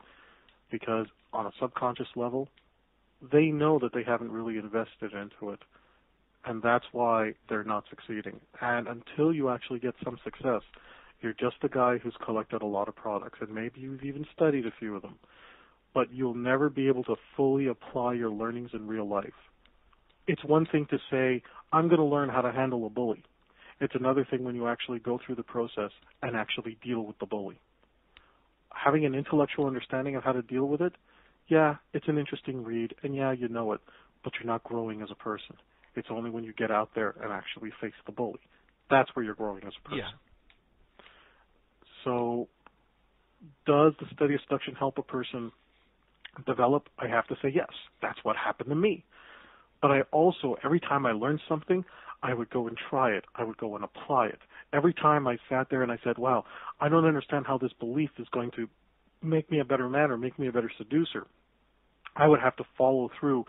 because on a subconscious level, they know that they haven't really invested into it. And that's why they're not succeeding. And until you actually get some success, You're just a guy who's collected a lot of products, and maybe you've even studied a few of them, but you'll never be able to fully apply your learnings in real life. It's one thing to say, I'm going to learn how to handle a bully. It's another thing when you actually go through the process and actually deal with the bully. Having an intellectual understanding of how to deal with it, yeah, it's an interesting read, and yeah, you know it, but you're not growing as a person. It's only when you get out there and actually face the bully. That's where you're growing as a person. Yeah. So, does the study of seduction help a person develop? I have to say yes. That's what happened to me. But I also, every time I learned something, I would go and try it. I would go and apply it. Every time I sat there and I said, wow, I don't understand how this belief is going to make me a better man or make me a better seducer, I would have to follow through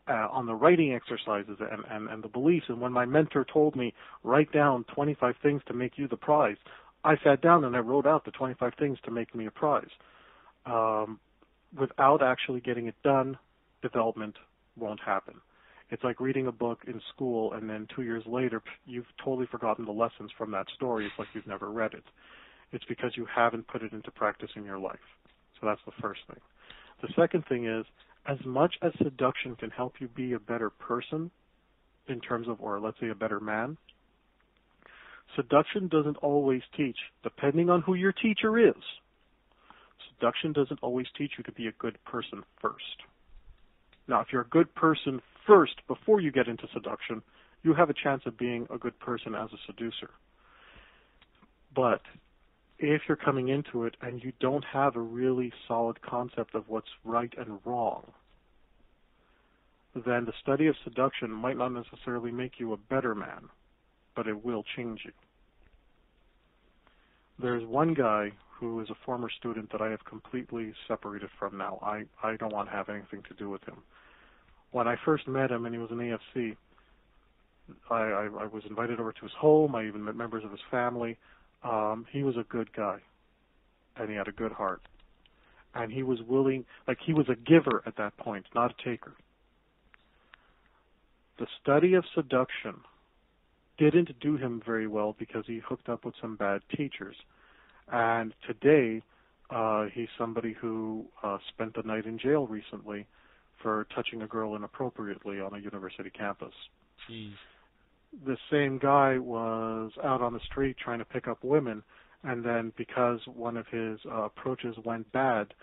on the writing exercises and the beliefs. And when my mentor told me, write down 25 things to make you the prize, I sat down and I wrote out the 25 things to make me a prize. Without actually getting it done, development won't happen. It's like reading a book in school and then 2 years later you've totally forgotten the lessons from that story. It's like you've never read it. It's because you haven't put it into practice in your life. So that's the first thing. The second thing is, as much as seduction can help you be a better person in terms of, or let's say a better man, seduction doesn't always teach, depending on who your teacher is, seduction doesn't always teach you to be a good person first. Now, if you're a good person first before you get into seduction, you have a chance of being a good person as a seducer. But if you're coming into it and you don't have a really solid concept of what's right and wrong, then the study of seduction might not necessarily make you a better man, but it will change you. There's one guy who is a former student that I have completely separated from now. I don't want to have anything to do with him. When I first met him and he was an AFC, I was invited over to his home. I even met members of his family. He was a good guy, and he had a good heart. And he was willing, like he was a giver at that point, not a taker. The study of seduction didn't do him very well because he hooked up with some bad teachers. And today, he's somebody who spent the night in jail recently for touching a girl inappropriately on a university campus. Jeez. The same guy was out on the street trying to pick up women, and then because one of his approaches went bad,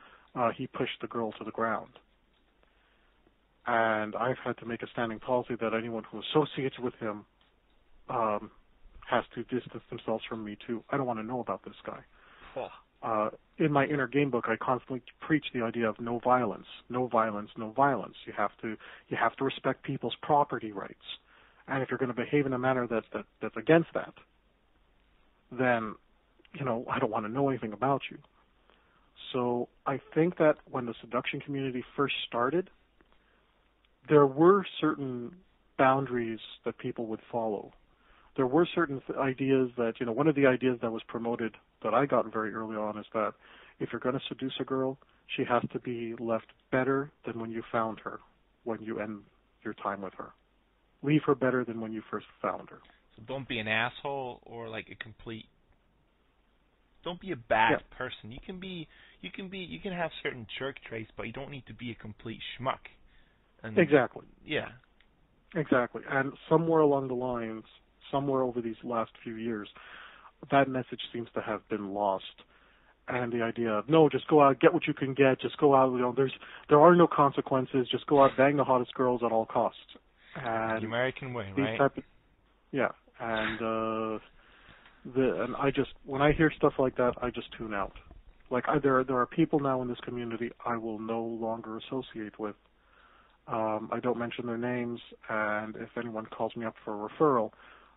he pushed the girl to the ground. And I've had to make a standing policy that anyone who associates with him has to distance themselves from me too. I don't want to know about this guy. Oh. In my inner game book, I constantly preach the idea of no violence, no violence, no violence. You have to respect people's property rights. And if you're going to behave in a manner that's against that, then, I don't want to know anything about you. So I think that when the seduction community first started, there were certain boundaries that people would follow. There were certain ideas that, one of the ideas that was promoted that I got very early on is that if you're going to seduce a girl, she has to be left better than when you found her, when you end your time with her. Leave her better than when you first found her. So don't be an asshole or like a complete. Don't be a bad person. You can have certain jerk traits, but you don't need to be a complete schmuck. And exactly. Yeah. Exactly. And somewhere along the lines, somewhere over these last few years, that message seems to have been lost. And the idea of, no, just go out, get what you can get, just go out, there are no consequences, just go out, bang the hottest girls at all costs. And the American way, these right? And I just, when I hear stuff like that, I just tune out. Like there are people now in this community I will no longer associate with. I don't mention their names, and if anyone calls me up for a referral,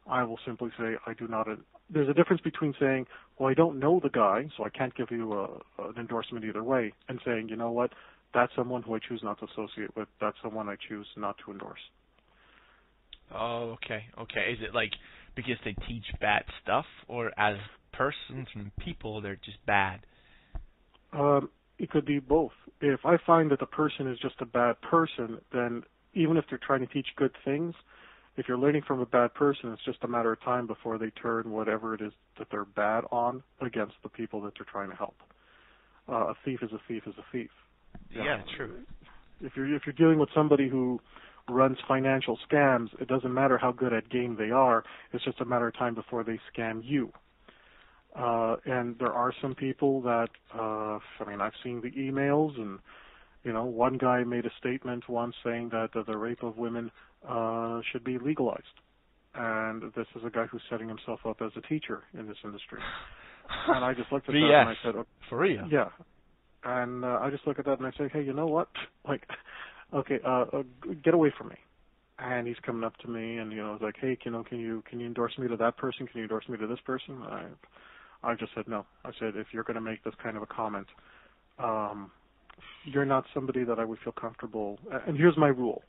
I will simply say I do not. There's a difference between saying, well, I don't know the guy, so I can't give you an endorsement either way, and saying, you know what, that's someone who I choose not to associate with. That's someone I choose not to endorse. Oh, okay. Is it like because they teach bad stuff, or as persons and people, they're just bad? It could be both. If I find that the person is just a bad person, then even if they're trying to teach good things, If you're learning from a bad person, it's just a matter of time before they turn whatever it is that they're bad on against the people that they're trying to help. A thief is a thief is a thief. Yeah, true. If you're dealing with somebody who runs financial scams, it doesn't matter how good at game they are. It's just a matter of time before they scam you. And there are some people that, I've seen the emails, and one guy made a statement once saying that the rape of women should be legalized. And this is a guy who's setting himself up as a teacher in this industry. And I just looked at that and I said, for real? Yeah. And I just look at that and I say, hey, you know what? Okay, get away from me. And he's coming up to me and he's like, hey, can you endorse me to that person? Can you endorse me to this person? I just said no. I said, if you're going to make this kind of a comment, you're not somebody that I would feel comfortable. And here's my rule.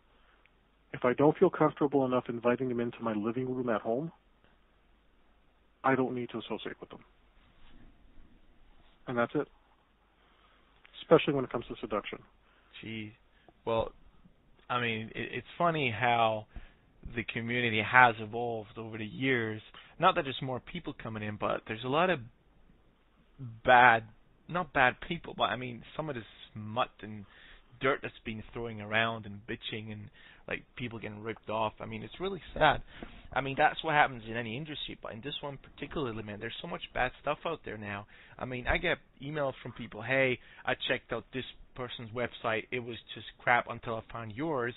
If I don't feel comfortable enough inviting them into my living room at home, I don't need to associate with them. And that's it. Especially when it comes to seduction. Gee. Well, it's funny how the community has evolved over the years. Not that there's more people coming in, but there's a lot of not bad people, but some of this smut and dirt that's been throwing around and bitching and people getting ripped off. It's really sad. That's what happens in any industry, but in this one particularly, man, there's so much bad stuff out there now. I get emails from people, hey, I checked out this person's website, it was just crap until I found yours,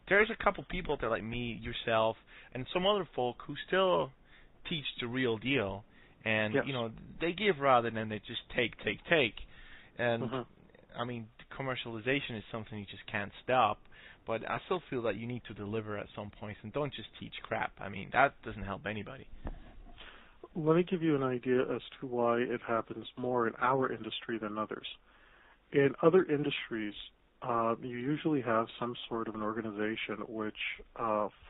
there's a couple people out there like me, yourself, and some other folk who still teach the real deal, and, yes. They give rather than they just take. And, mm-hmm. Commercialization is something you just can't stop, but I still feel that you need to deliver at some point, and don't just teach crap. That doesn't help anybody. Let me give you an idea as to why it happens more in our industry than others. In other industries, you usually have some sort of an organization which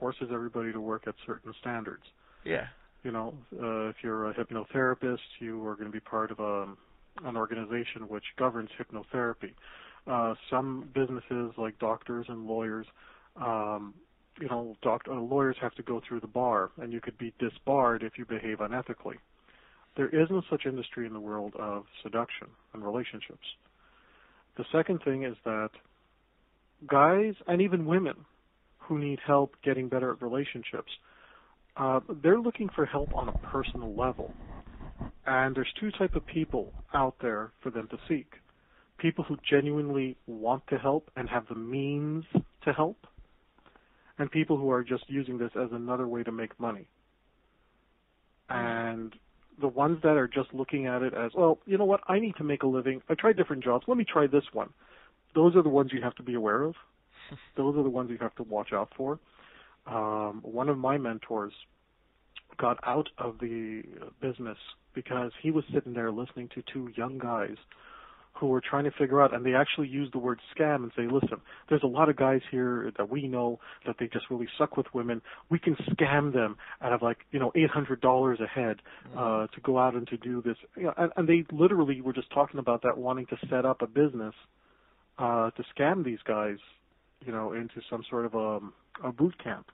forces everybody to work at certain standards. Yeah. If you're a hypnotherapist, you are going to be part of an organization which governs hypnotherapy. Some businesses, like doctors and lawyers, lawyers have to go through the bar, and you could be disbarred if you behave unethically. There is no such industry in the world of seduction and relationships. The second thing is that guys and even women who need help getting better at relationships, they're looking for help on a personal level. And there's two types of people out there for them to seek. People who genuinely want to help and have the means to help, and people who are just using this as another way to make money. And the ones that are just looking at it as, well, you know what, I need to make a living. I tried different jobs. Let me try this one. Those are the ones you have to be aware of. Those are the ones you have to watch out for. One of my mentors got out of the business because he was sitting there listening to two young guys who were trying to figure out, and they actually used the word scam and say, listen, there's a lot of guys here that we know that they just really suck with women. We can scam them out of $800 a head to go out and to do this. And they literally were just talking about that, wanting to set up a business to scam these guys, into some sort of a boot camp.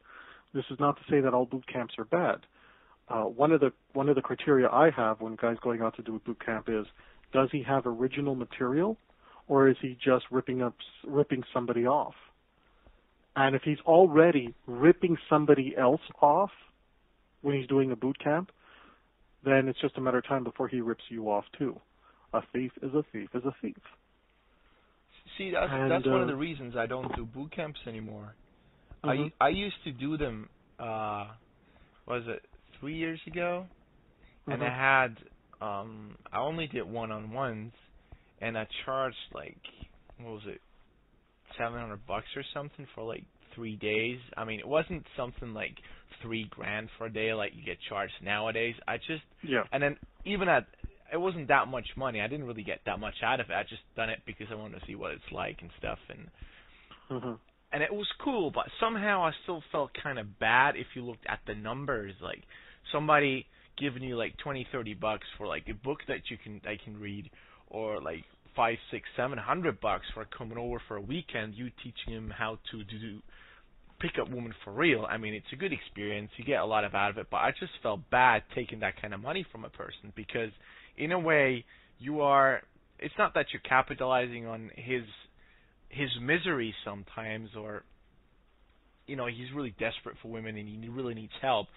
This is not to say that all boot camps are bad. One of the criteria I have when guys going out to do a boot camp is, does he have original material, or is he just ripping somebody off? And if he's already ripping somebody else off when he's doing a boot camp, then it's just a matter of time before he rips you off too. A thief is a thief is a thief. See, that's one of the reasons I don't do boot camps anymore. Mm-hmm. I used to do them, 3 years ago? Mm-hmm. And I had, I only did one-on-ones, and I charged $700 or something for 3 days. It wasn't something like $3,000 for a day like you get charged nowadays. And then even it wasn't that much money. I didn't really get that much out of it. I just done it because I wanted to see what it's like and stuff, and it was cool, but somehow I still felt kind of bad if you looked at the numbers. Somebody giving you $20-$30 for a book that I can read, or $500, $600, $700 for coming over for a weekend, you teaching him how to do pick up women for real. I mean, it's a good experience. You get a lot out of it, but I just felt bad taking that kind of money from a person because, in a way, you are. It's not that you're capitalizing on his misery sometimes, or he's really desperate for women and he really needs help.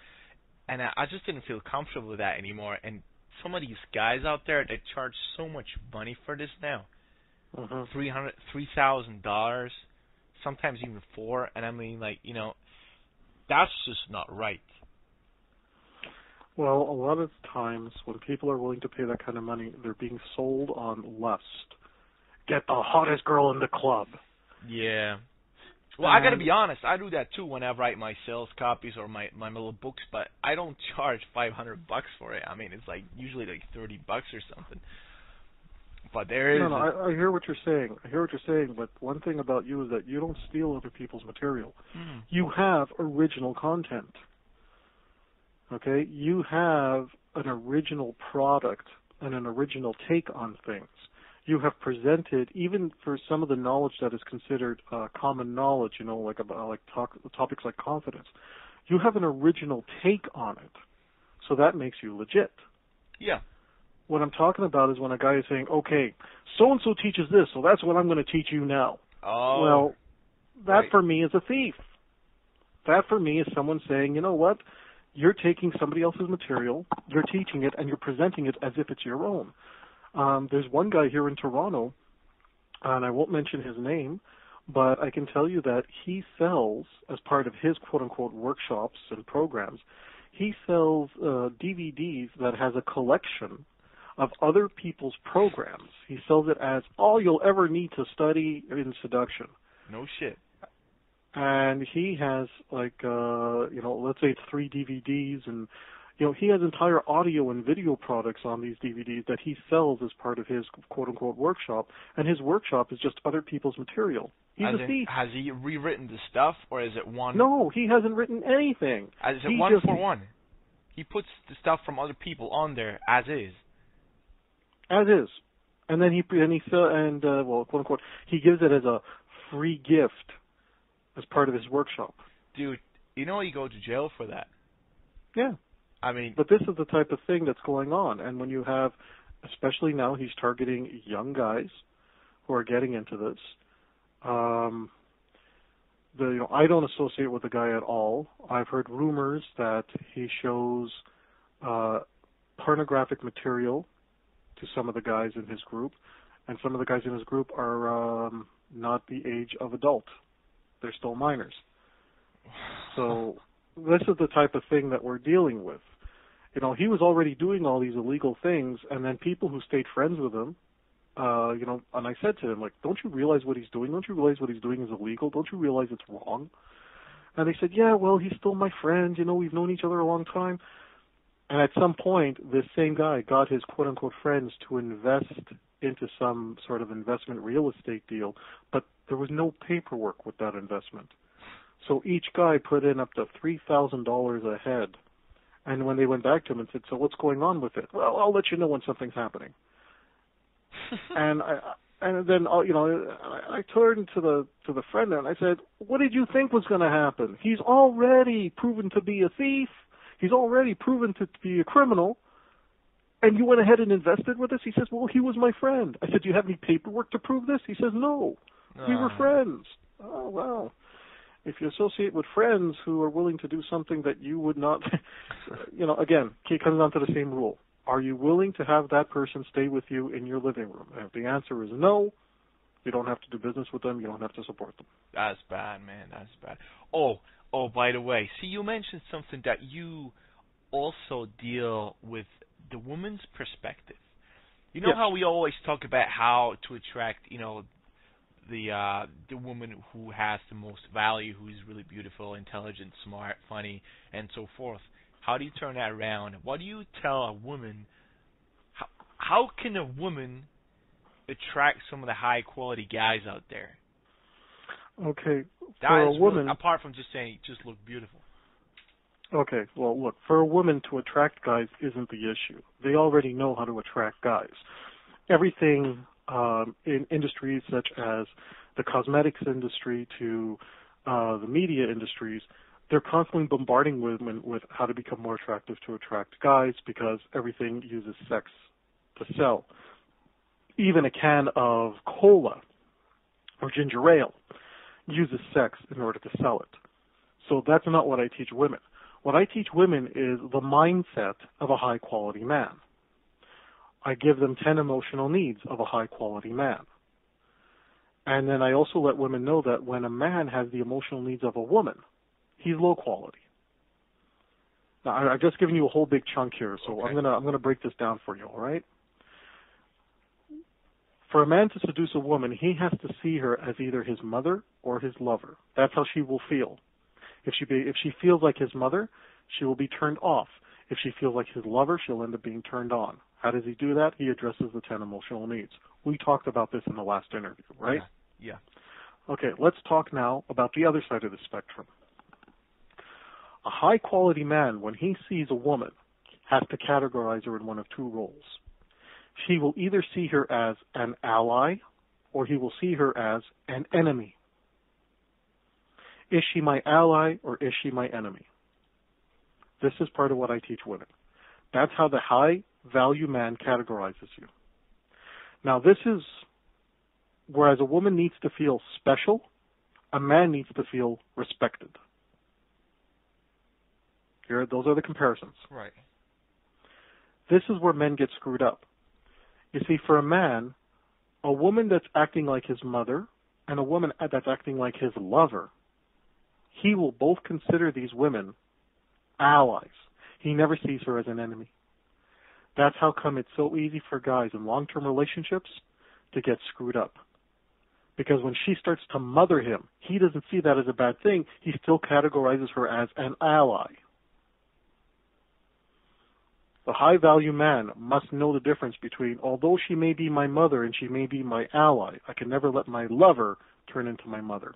And I just didn't feel comfortable with that anymore. And some of these guys out there, they charge so much money for this now. $3,000, sometimes even $4,000, and I mean, that's just not right. Well, a lot of times when people are willing to pay that kind of money, they're being sold on lust. Get the hottest girl in the club. Yeah. Well, I got to be honest. I do that too when I write my sales copies or my little books, but I don't charge $500 for it. I mean, it's usually $30 or something. But there is. No, I hear what you're saying. But one thing about you is that you don't steal other people's material. You have original content. Okay? You have an original product and an original take on things. You have presented, even for some of the knowledge that is considered common knowledge, topics like confidence, you have an original take on it. So that makes you legit. Yeah. What I'm talking about is when a guy is saying, okay, so-and-so teaches this, so that's what I'm going to teach you now. Oh. Well, that for me is a thief. That for me is someone saying, you know what, you're taking somebody else's material, you're teaching it, and you're presenting it as if it's your own. There's one guy here in Toronto, and I won't mention his name, but I can tell you that he sells, as part of his quote-unquote workshops and programs, he sells DVDs that has a collection of other people's programs. He sells it as all you'll ever need to study in seduction. No shit. And he has let's say 3 DVDs, and he has entire audio and video products on these DVDs that he sells as part of his quote-unquote workshop, and his workshop is just other people's material. He's a thief. Has he rewritten the stuff, or is it one? No, he hasn't written anything. Is it one for one? He puts the stuff from other people on there as is. As is, and then quote unquote, he gives it as a free gift as part of his workshop. Dude, you go to jail for that. Yeah. I mean, but this is the type of thing that's going on, and when you have, especially now, he's targeting young guys who are getting into this. I don't associate with the guy at all. I've heard rumors that he shows pornographic material to some of the guys in his group, and some of the guys in his group are not the age of adult. They're still minors. So this is the type of thing that we're dealing with. He was already doing all these illegal things, and then people who stayed friends with him, and I said to him, don't you realize what he's doing? Don't you realize what he's doing is illegal? Don't you realize it's wrong? And they said, yeah, well, he's still my friend. We've known each other a long time. And at some point, this same guy got his quote-unquote friends to invest into some sort of investment real estate deal, but there was no paperwork with that investment. So each guy put in up to $3,000 a head. And when they went back to him and said, so what's going on with it? Well, I'll let you know when something's happening. And then I turned to the friend and I said, what did you think was going to happen? He's already proven to be a thief. He's already proven to be a criminal, and you went ahead and invested with us? He says, well, he was my friend. I said, do you have any paperwork to prove this? He says, no. We were friends. Oh, wow. If you associate with friends who are willing to do something that you would not, again, it comes down to the same rule. Are you willing to have that person stay with you in your living room? And if the answer is no, you don't have to do business with them. You don't have to support them. That's bad, man. That's bad. Oh, by the way, see, you mentioned something that you also deal with the woman's perspective. Yes. How we always talk about how to attract, the woman who has the most value, who's really beautiful, intelligent, smart, funny, and so forth. How do you turn that around? What do you tell a woman? How can a woman attract some of the high-quality guys out there? Okay, for a woman... apart from just saying, just look beautiful. Okay, well, look, for a woman to attract guys isn't the issue. They already know how to attract guys. Everything in industries such as the cosmetics industry to the media industries, they're constantly bombarding women with how to become more attractive to attract guys because everything uses sex to sell. Even a can of cola or ginger ale uses sex in order to sell it. So that's not what I teach women. What I teach women is the mindset of a high-quality man. I give them 10 emotional needs of a high-quality man. And then I also let women know that when a man has the emotional needs of a woman, he's low quality. Now, I've just given you a whole big chunk here, so Okay. I'm gonna break this down for you, all right? For a man to seduce a woman, he has to see her as either his mother or his lover. That's how she will feel. If she feels like his mother, she will be turned off. If she feels like his lover, she'll end up being turned on. How does he do that? He addresses the 10 emotional needs. We talked about this in the last interview, right? Yeah. Okay, let's talk now about the other side of the spectrum. A high-quality man, when he sees a woman, has to categorize her in one of two roles. He will either see her as an ally, or he will see her as an enemy. Is she my ally, or is she my enemy? This is part of what I teach women. That's how the high-value man categorizes you. Now, this is, whereas a woman needs to feel special, a man needs to feel respected. Here, those are the comparisons. Right. This is where men get screwed up. You see, for a man, a woman that's acting like his mother and a woman that's acting like his lover, he will both consider these women allies. He never sees her as an enemy. That's how come it's so easy for guys in long-term relationships to get screwed up. Because when she starts to mother him, he doesn't see that as a bad thing. He still categorizes her as an ally. The high-value man must know the difference between, although she may be my mother and she may be my ally, I can never let my lover turn into my mother.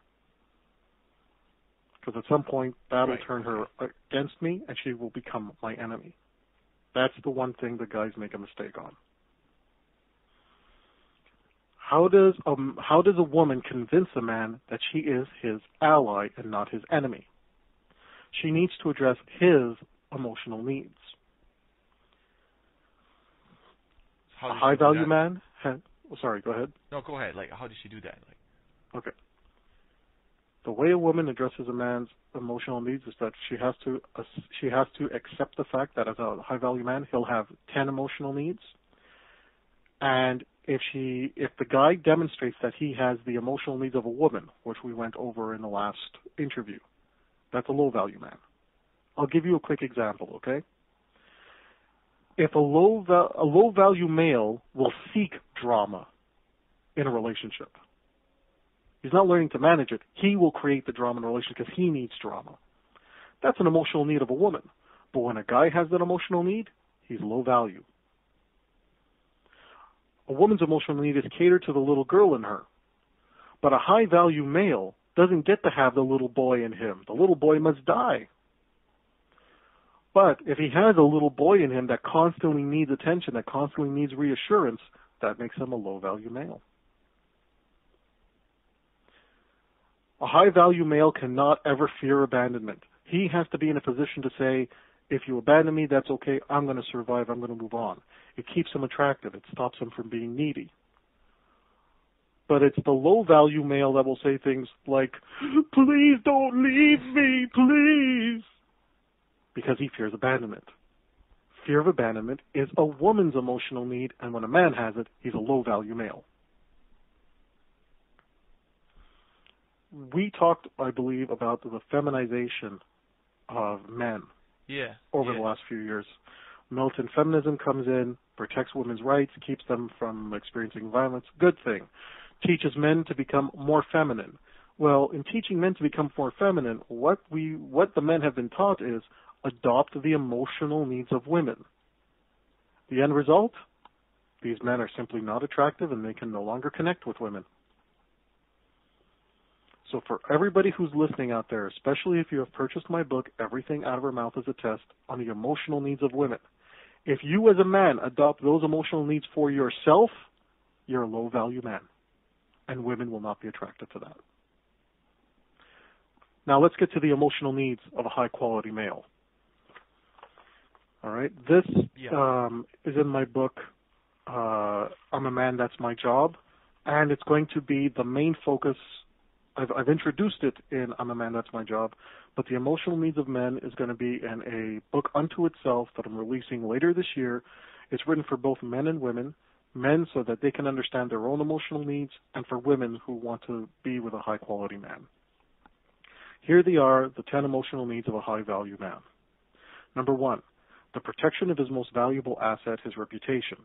Because at some point, that will turn her against me and she will become my enemy. That's the one thing the guys make a mistake on. How does a woman convince a man that she is his ally and not his enemy? She needs to address his emotional needs. A high-value man. Sorry, go ahead. No, go ahead. Like, how does she do that? Okay. The way a woman addresses a man's emotional needs is that she has to accept the fact that as a high-value man, he'll have 10 emotional needs, and if the guy demonstrates that he has the emotional needs of a woman, which we went over in the last interview, that's a low-value man. I'll give you a quick example, okay? If a low-value male will seek drama in a relationship, he's not learning to manage it. He will create the drama in a relationship because he needs drama. That's an emotional need of a woman. But when a guy has that emotional need, he's low value. A woman's emotional need is catered to the little girl in her. But a high-value male doesn't get to have the little boy in him. The little boy must die. But if he has a little boy in him that constantly needs attention, that constantly needs reassurance, that makes him a low-value male. A high-value male cannot ever fear abandonment. He has to be in a position to say, if you abandon me, that's okay, I'm going to survive, I'm going to move on. It keeps him attractive. It stops him from being needy. But it's the low-value male that will say things like, please don't leave me, please, because he fears abandonment. Fear of abandonment is a woman's emotional need, and when a man has it, he's a low-value male. We talked, I believe, about the feminization of men over the last few years. Militant feminism comes in, protects women's rights, keeps them from experiencing violence. Good thing. Teaches men to become more feminine. Well, in teaching men to become more feminine, what the men have been taught is adopt the emotional needs of women. The end result? These men are simply not attractive and they can no longer connect with women. So for everybody who's listening out there, especially if you have purchased my book, Everything Out of Her Mouth is a Test, on the emotional needs of women, if you as a man adopt those emotional needs for yourself, you're a low-value man, and women will not be attracted to that. Now let's get to the emotional needs of a high-quality male. All right, this is in my book, I'm a Man, That's My Job, and it's going to be the main focus. I've introduced it in I'm a Man, That's My Job, but the emotional needs of men is going to be in a book unto itself that I'm releasing later this year. It's written for both men and women, men so that they can understand their own emotional needs, and for women who want to be with a high-quality man. Here they are, the 10 emotional needs of a high-value man. Number 1, the protection of his most valuable asset, his reputation.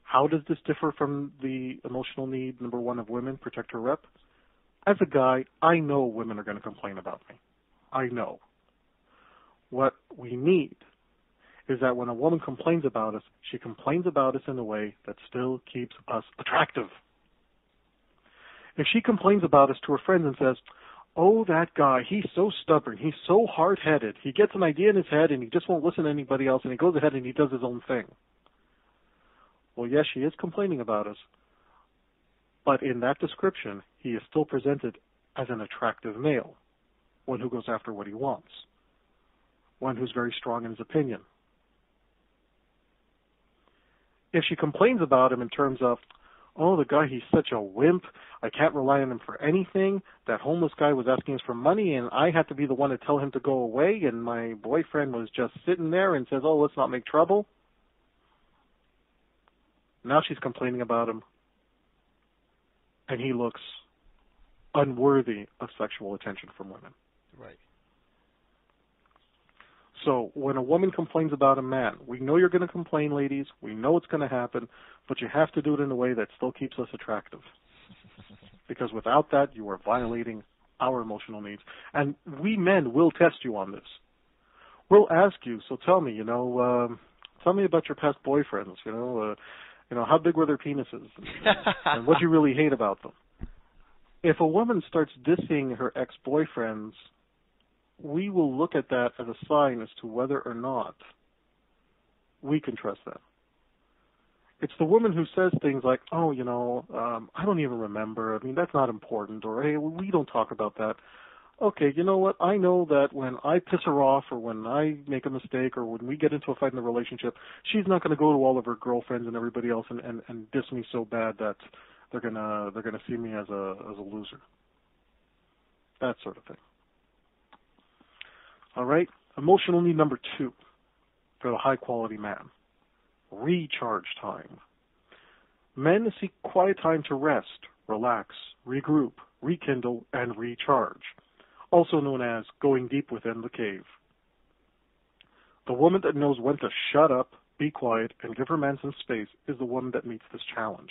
How does this differ from the emotional need, number 1, of women, protect her rep? As a guy, I know women are going to complain about me. I know. What we need is that when a woman complains about us, she complains about us in a way that still keeps us attractive. If she complains about us to her friends and says, oh, that guy, he's so stubborn, he's so hard-headed, he gets an idea in his head and he just won't listen to anybody else and he goes ahead and he does his own thing. Well, yes, she is complaining about us, but in that description, he is still presented as an attractive male, one who goes after what he wants, one who's very strong in his opinion. If she complains about him in terms of, oh, the guy, he's such a wimp, I can't rely on him for anything, that homeless guy was asking us for money and I had to be the one to tell him to go away and my boyfriend was just sitting there and says, oh, let's not make trouble. Now she's complaining about him and he looks unworthy of sexual attention from women. Right. So when a woman complains about a man, we know you're going to complain, ladies. We know it's going to happen, but you have to do it in a way that still keeps us attractive. Because without that, you are violating our emotional needs. And we men will test you on this. We'll ask you, so tell me, tell me about your past boyfriends, how big were their penises and what do you really hate about them? If a woman starts dissing her ex-boyfriends, we will look at that as a sign as to whether or not we can trust them. It's the woman who says things like, oh, I don't even remember. I mean, that's not important. Or, hey, we don't talk about that. Okay, you know what? I know that when I piss her off or when I make a mistake or when we get into a fight in the relationship, she's not going to go to all of her girlfriends and everybody else and diss me so bad that they're gonna see me as a loser. That sort of thing. All right, emotional need number 2 for the high-quality man, recharge time. Men seek quiet time to rest, relax, regroup, rekindle, and recharge, also known as going deep within the cave. The woman that knows when to shut up, be quiet, and give her man some space is the woman that meets this challenge.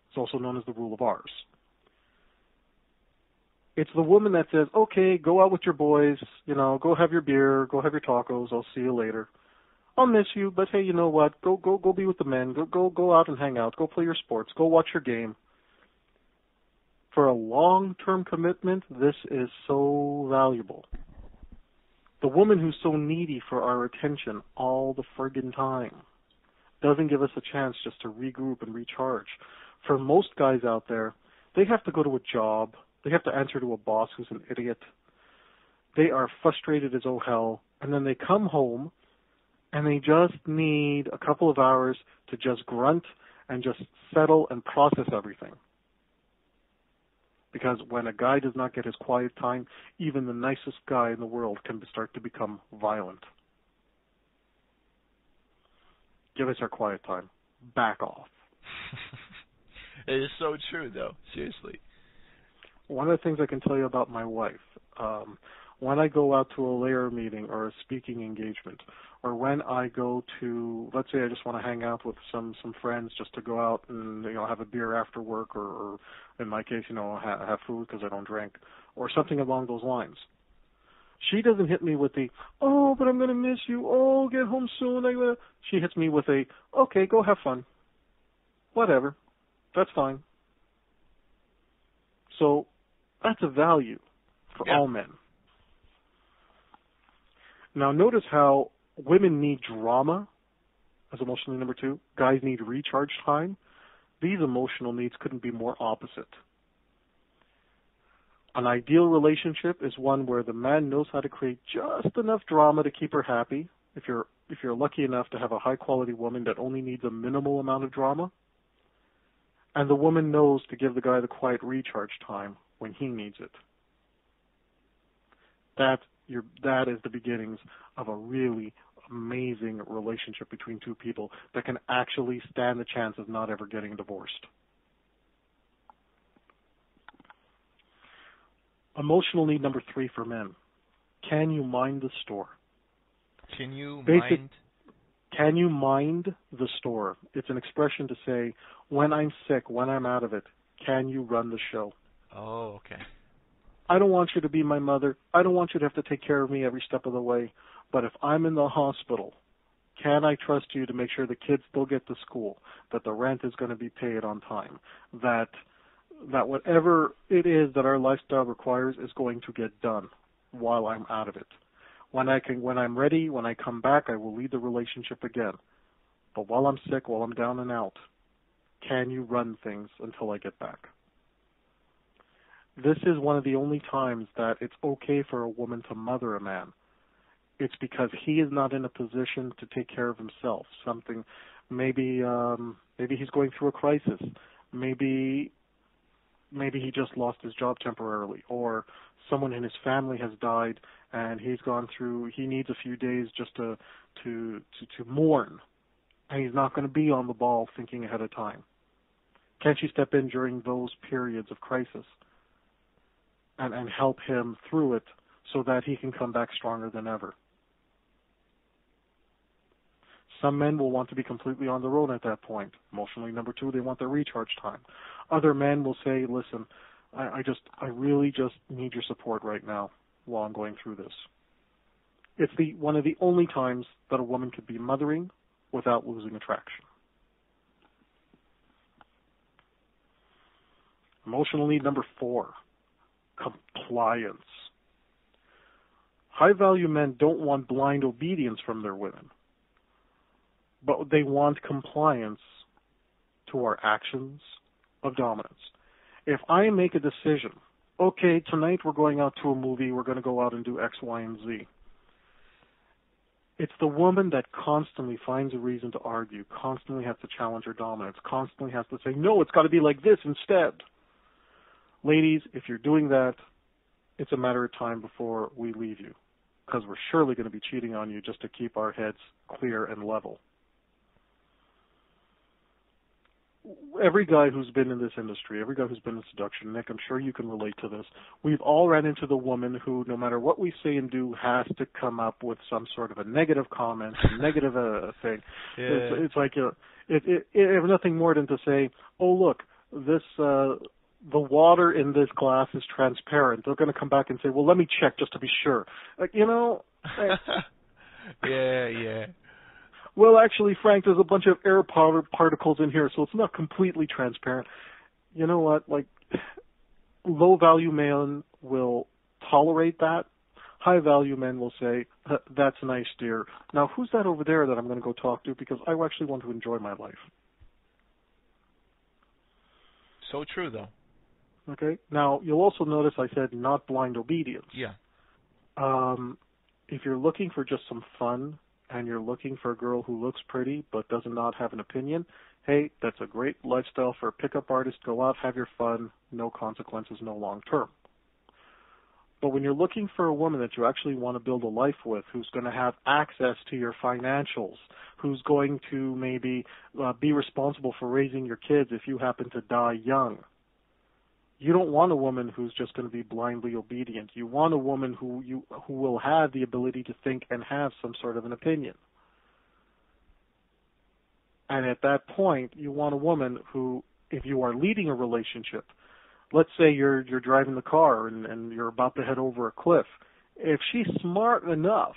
It's also known as the rule of ours. It's the woman that says, okay, go out with your boys, go have your beer, go have your tacos, I'll see you later. I'll miss you, but hey, you know what? Go be with the men. Go out and hang out. Go play your sports. Go watch your game. For a long-term commitment, this is so valuable. The woman who's so needy for our attention all the friggin' time doesn't give us a chance just to regroup and recharge. For most guys out there, they have to go to a job. They have to answer to a boss who's an idiot. They are frustrated as oh hell, and then they come home and they just need a couple of hours to just grunt and just settle and process everything. Because when a guy does not get his quiet time, even the nicest guy in the world can start to become violent. Give us our quiet time. Back off. It is so true, though. Seriously. One of the things I can tell you about my wife, when I go out to a layer meeting or a speaking engagement, or when I go to, let's say I just want to hang out with some friends just to go out and have a beer after work, or in my case, have food because I don't drink, or something along those lines. She doesn't hit me with the, oh, but I'm going to miss you, oh, get home soon. She hits me with a, okay, go have fun. Whatever. That's fine. So that's a value for all men. Now notice how women need drama as emotional need number 2. Guys need recharge time. These emotional needs couldn't be more opposite. An ideal relationship is one where the man knows how to create just enough drama to keep her happy. If you're lucky enough to have a high quality woman that only needs a minimal amount of drama, and the woman knows to give the guy the quiet recharge time when he needs it. That is the beginnings of a really amazing relationship between two people that can actually stand the chance of not ever getting divorced. Emotional need number 3 for men. Can you mind the store? Can you Can you mind the store? It's an expression to say, when I'm sick, when I'm out of it, can you run the show? Oh, okay. I don't want you to be my mother. I don't want you to have to take care of me every step of the way. But if I'm in the hospital, can I trust you to make sure the kids still get to school, that the rent is going to be paid on time, that whatever it is that our lifestyle requires is going to get done while I'm out of it. When I'm ready, when I come back, I will lead the relationship again. But while I'm sick, while I'm down and out, can you run things until I get back? This is one of the only times that it's okay for a woman to mother a man. It's because he is not in a position to take care of himself. Maybe he's going through a crisis. Maybe he just lost his job temporarily, or someone in his family has died and he needs a few days just to mourn, and he's not going to be on the ball thinking ahead of time. Can't you step in during those periods of crisis and help him through it so that he can come back stronger than ever? Some men will want to be completely on their own at that point. Emotionally, number 2, they want their recharge time. Other men will say, listen, I really just need your support right now while I'm going through this. It's one of the only times that a woman could be mothering without losing attraction. Emotional need number 4, compliance. High-value men don't want blind obedience from their women, but they want compliance to our actions of dominance. If I make a decision, okay, tonight we're going out to a movie, we're going to go out and do X, Y, and Z. It's the woman that constantly finds a reason to argue, constantly has to challenge her dominance, constantly has to say, no, it's got to be like this instead. Ladies, if you're doing that, it's a matter of time before we leave you, because we're surely going to be cheating on you just to keep our heads clear and level. Every guy who's been in this industry, every guy who's been in seduction, Nick, I'm sure you can relate to this. We've all ran into the woman who, no matter what we say and do, has to come up with some sort of a negative comment, a negative thing. Yeah. It's like it nothing more than to say, oh look, this the water in this glass is transparent. They're going to come back and say, well, let me check just to be sure. Like, Yeah. Well, actually, Frank, there's a bunch of air particles in here, so it's not completely transparent. You know what? Like, low-value men will tolerate that. High-value men will say, that's nice, dear. Now, who's that over there that I'm going to go talk to? Because I actually want to enjoy my life. So true, though. Okay. Now, you'll also notice I said not blind obedience. Yeah. If you're looking for just some fun, and you're looking for a girl who looks pretty but does not have an opinion, hey, that's a great lifestyle for a pickup artist. Go out, have your fun, no consequences, no long term. But when you're looking for a woman that you actually want to build a life with, who's going to have access to your financials, who's going to maybe be responsible for raising your kids if you happen to die young, you don't want a woman who's just going to be blindly obedient. You want a woman who will have the ability to think and have some sort of an opinion. And at that point, you want a woman who, if you are leading a relationship, let's say you're driving the car and you're about to head over a cliff. If she's smart enough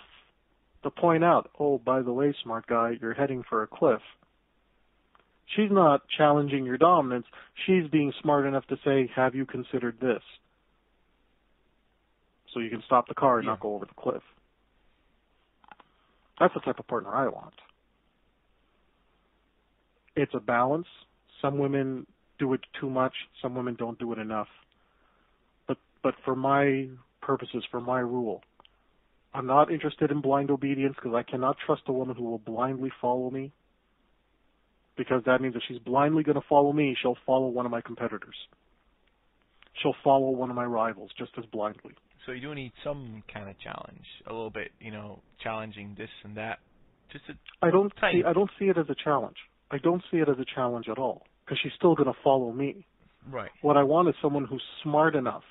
to point out, oh, by the way, smart guy, you're heading for a cliff, she's not challenging your dominance. She's being smart enough to say, have you considered this? So you can stop the car and not go over the cliff. That's the type of partner I want. It's a balance. Some women do it too much. Some women don't do it enough. But But for my purposes, for my rule, I'm not interested in blind obedience because I cannot trust a woman who will blindly follow me. Because that means if she's blindly going to follow me, she'll follow one of my competitors. She'll follow one of my rivals just as blindly. So you do need some kind of challenge, a little bit, challenging this and that. I don't see it as a challenge. I don't see it as a challenge at all because she's still going to follow me. Right. What I want is someone who's smart enough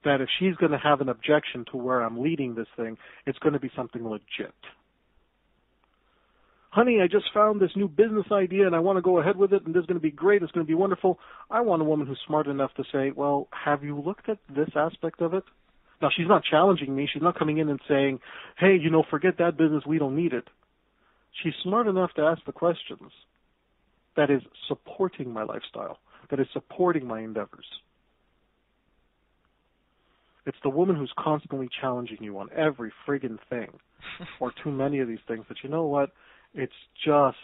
that if she's going to have an objection to where I'm leading this thing, it's going to be something legit. Honey, I just found this new business idea and I want to go ahead with it and this is going to be great, it's going to be wonderful. I want a woman who's smart enough to say, well, have you looked at this aspect of it? Now, she's not challenging me. She's not coming in and saying, hey, forget that business, we don't need it. She's smart enough to ask the questions. That is supporting my lifestyle. That is supporting my endeavors. It's the woman who's constantly challenging you on every friggin' thing, or too many of these things, that you know what, it's just,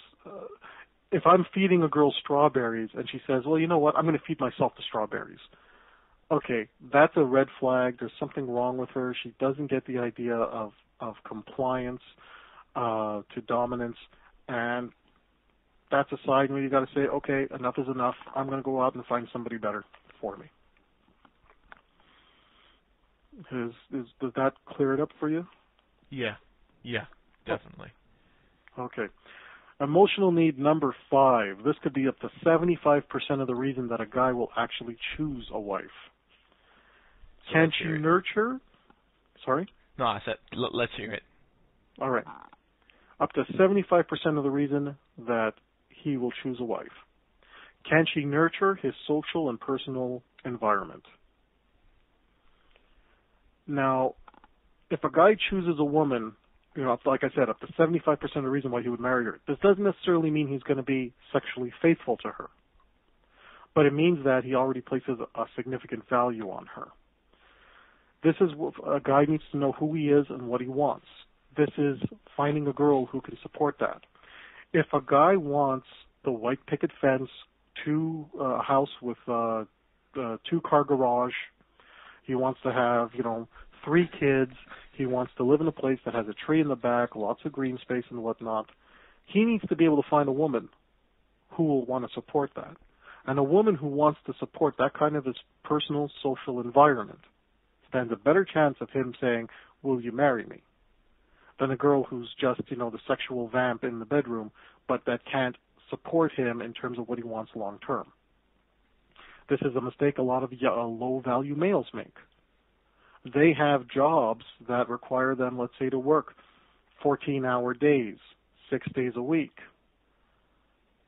if I'm feeding a girl strawberries and she says, well, you know what, I'm going to feed myself the strawberries. Okay, that's a red flag. There's something wrong with her. She doesn't get the idea of compliance to dominance, and that's a sign where you got to say, okay, enough is enough. I'm going to go out and find somebody better for me. Does that clear it up for you? Yeah, definitely. Okay. Emotional need number 5. This could be up to 75% of the reason that a guy will actually choose a wife. So Can she nurture? Sorry? No, I said let's hear it. All right. Up to 75% of the reason that he will choose a wife. Can she nurture his social and personal environment? Now, if a guy chooses a woman, like I said, up to 75% of the reason why he would marry her, this doesn't necessarily mean he's going to be sexually faithful to her. But it means that he already places a significant value on her. This is what a guy needs to know who he is and what he wants. This is finding a girl who can support that. If a guy wants the white picket fence, a house with a 2-car garage, he wants to have, 3 kids, he wants to live in a place that has a tree in the back, lots of green space and whatnot, he needs to be able to find a woman who will want to support that. And a woman who wants to support that kind of his personal, social environment stands a better chance of him saying, will you marry me, than a girl who's just, the sexual vamp in the bedroom, but that can't support him in terms of what he wants long term. This is a mistake a lot of low-value males make. They have jobs that require them, let's say, to work 14-hour days, 6 days a week.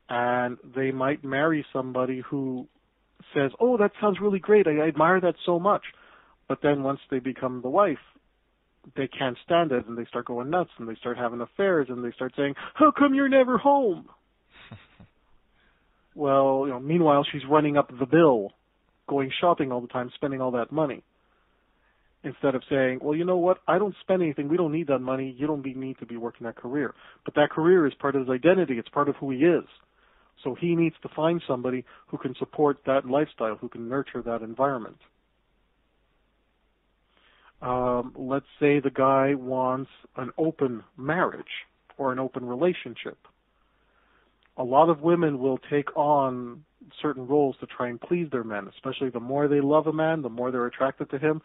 And they might marry somebody who says, oh, that sounds really great, I admire that so much. But then once they become the wife, they can't stand it, and they start going nuts, and they start having affairs, and they start saying, how come you're never home? Well, meanwhile, she's running up the bill, going shopping all the time, spending all that money. Instead of saying, well, you know what, I don't spend anything, we don't need that money, you don't need to be working that career. But that career is part of his identity, it's part of who he is. So he needs to find somebody who can support that lifestyle, who can nurture that environment. Let's say the guy wants an open marriage or an open relationship. A lot of women will take on certain roles to try and please their men, especially the more they love a man, the more they're attracted to him,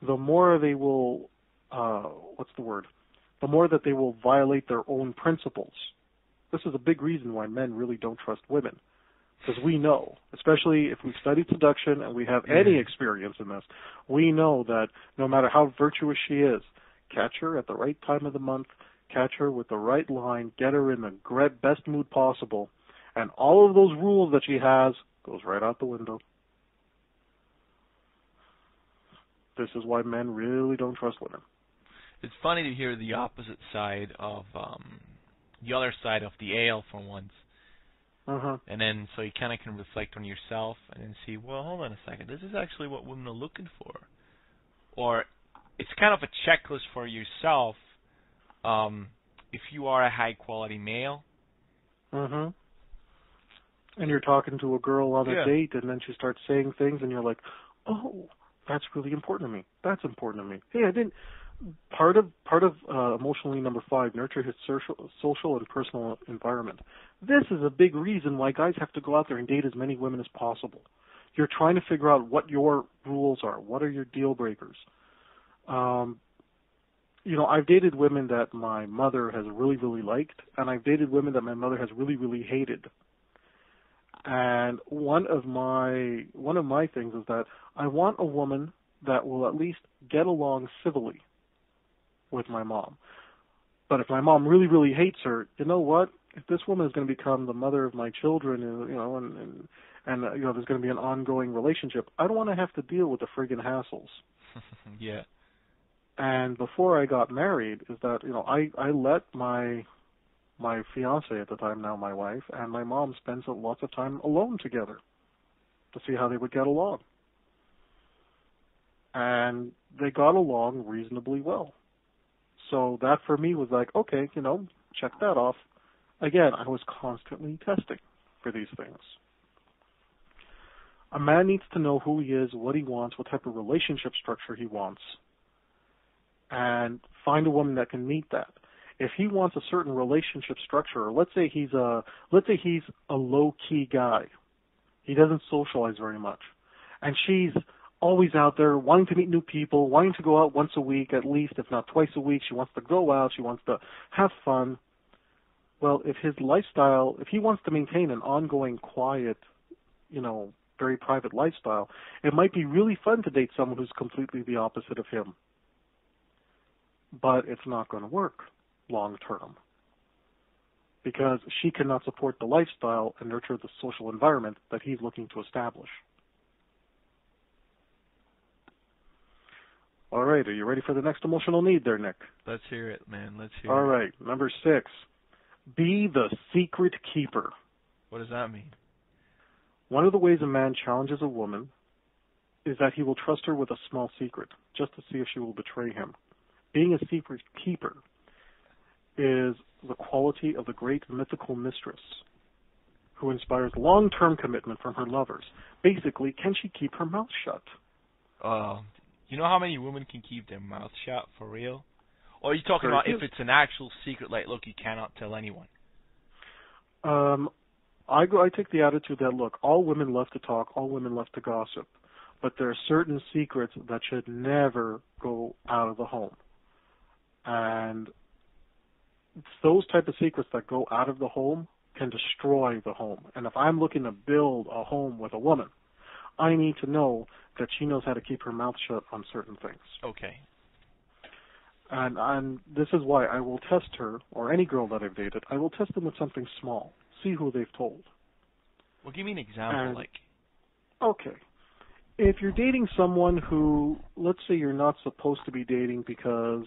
the more they will, the more that they will violate their own principles. This is a big reason why men really don't trust women. Because we know, especially if we've studied seduction and we have any experience in this, we know that no matter how virtuous she is, catch her at the right time of the month, catch her with the right line, get her in the best mood possible, and all of those rules that she has goes right out the window. This is why men really don't trust women. It's funny to hear the opposite side of, the other side of the ale for once. And then so you kind of can reflect on yourself and then see, well, hold on a second, this is actually what women are looking for. Or it's kind of a checklist for yourself if you are a high-quality male. And you're talking to a girl on a date, and then she starts saying things, and you're like, oh, That's really important to me. That's important to me. Hey, I didn't. Part of emotionally number 5, nurture his social and personal environment. This is a big reason why guys have to go out there and date as many women as possible. You're trying to figure out what your rules are. What are your deal breakers? I've dated women that my mother has really, really liked, and I've dated women that my mother has really, really hated. And one of my things is that I want a woman that will at least get along civilly with my mom. But if my mom really, really hates her, you know what? If this woman is going to become the mother of my children, and there's going to be an ongoing relationship, I don't want to have to deal with the friggin' hassles. Yeah. And before I got married, is that I let my fiance at the time, now my wife, and my mom spend lots of time alone together to see how they would get along. And they got along reasonably well. So that for me was like, okay, check that off. Again, I was constantly testing for these things. A man needs to know who he is, what he wants, what type of relationship structure he wants, and find a woman that can meet that. If he wants a certain relationship structure, or let's say he's a low-key guy, he doesn't socialize very much, and she's always out there wanting to meet new people, wanting to go out once a week at least, if not twice a week. She wants to go out, she wants to have fun. Well, if he wants to maintain an ongoing, quiet, very private lifestyle, it might be really fun to date someone who's completely the opposite of him. But it's not going to work long term, because she cannot support the lifestyle and nurture the social environment that he's looking to establish. All right, are you ready for the next emotional need there, Nick? Let's hear it, man. Let's hear All it. right, number 6, be the secret keeper. What does that mean? One of the ways a man challenges a woman is that he will trust her with a small secret, just to see if she will betray him. Being a secret keeper is the quality of the great mythical mistress who inspires long-term commitment from her lovers. Basically, can she keep her mouth shut? You know how many women can keep their mouth shut, for real? Or are you talking about if it's an actual secret, like, look, you cannot tell anyone? I take the attitude that, look, all women love to talk, all women love to gossip, but there are certain secrets that should never go out of the home. And those type of secrets that go out of the home can destroy the home. And if I'm looking to build a home with a woman, I need to know that she knows how to keep her mouth shut on certain things. Okay. And this is why I will test her, or any girl that I've dated, I will test them with something small, see who they've told. Well, give me an example, Okay. If you're dating someone who, let's say you're not supposed to be dating because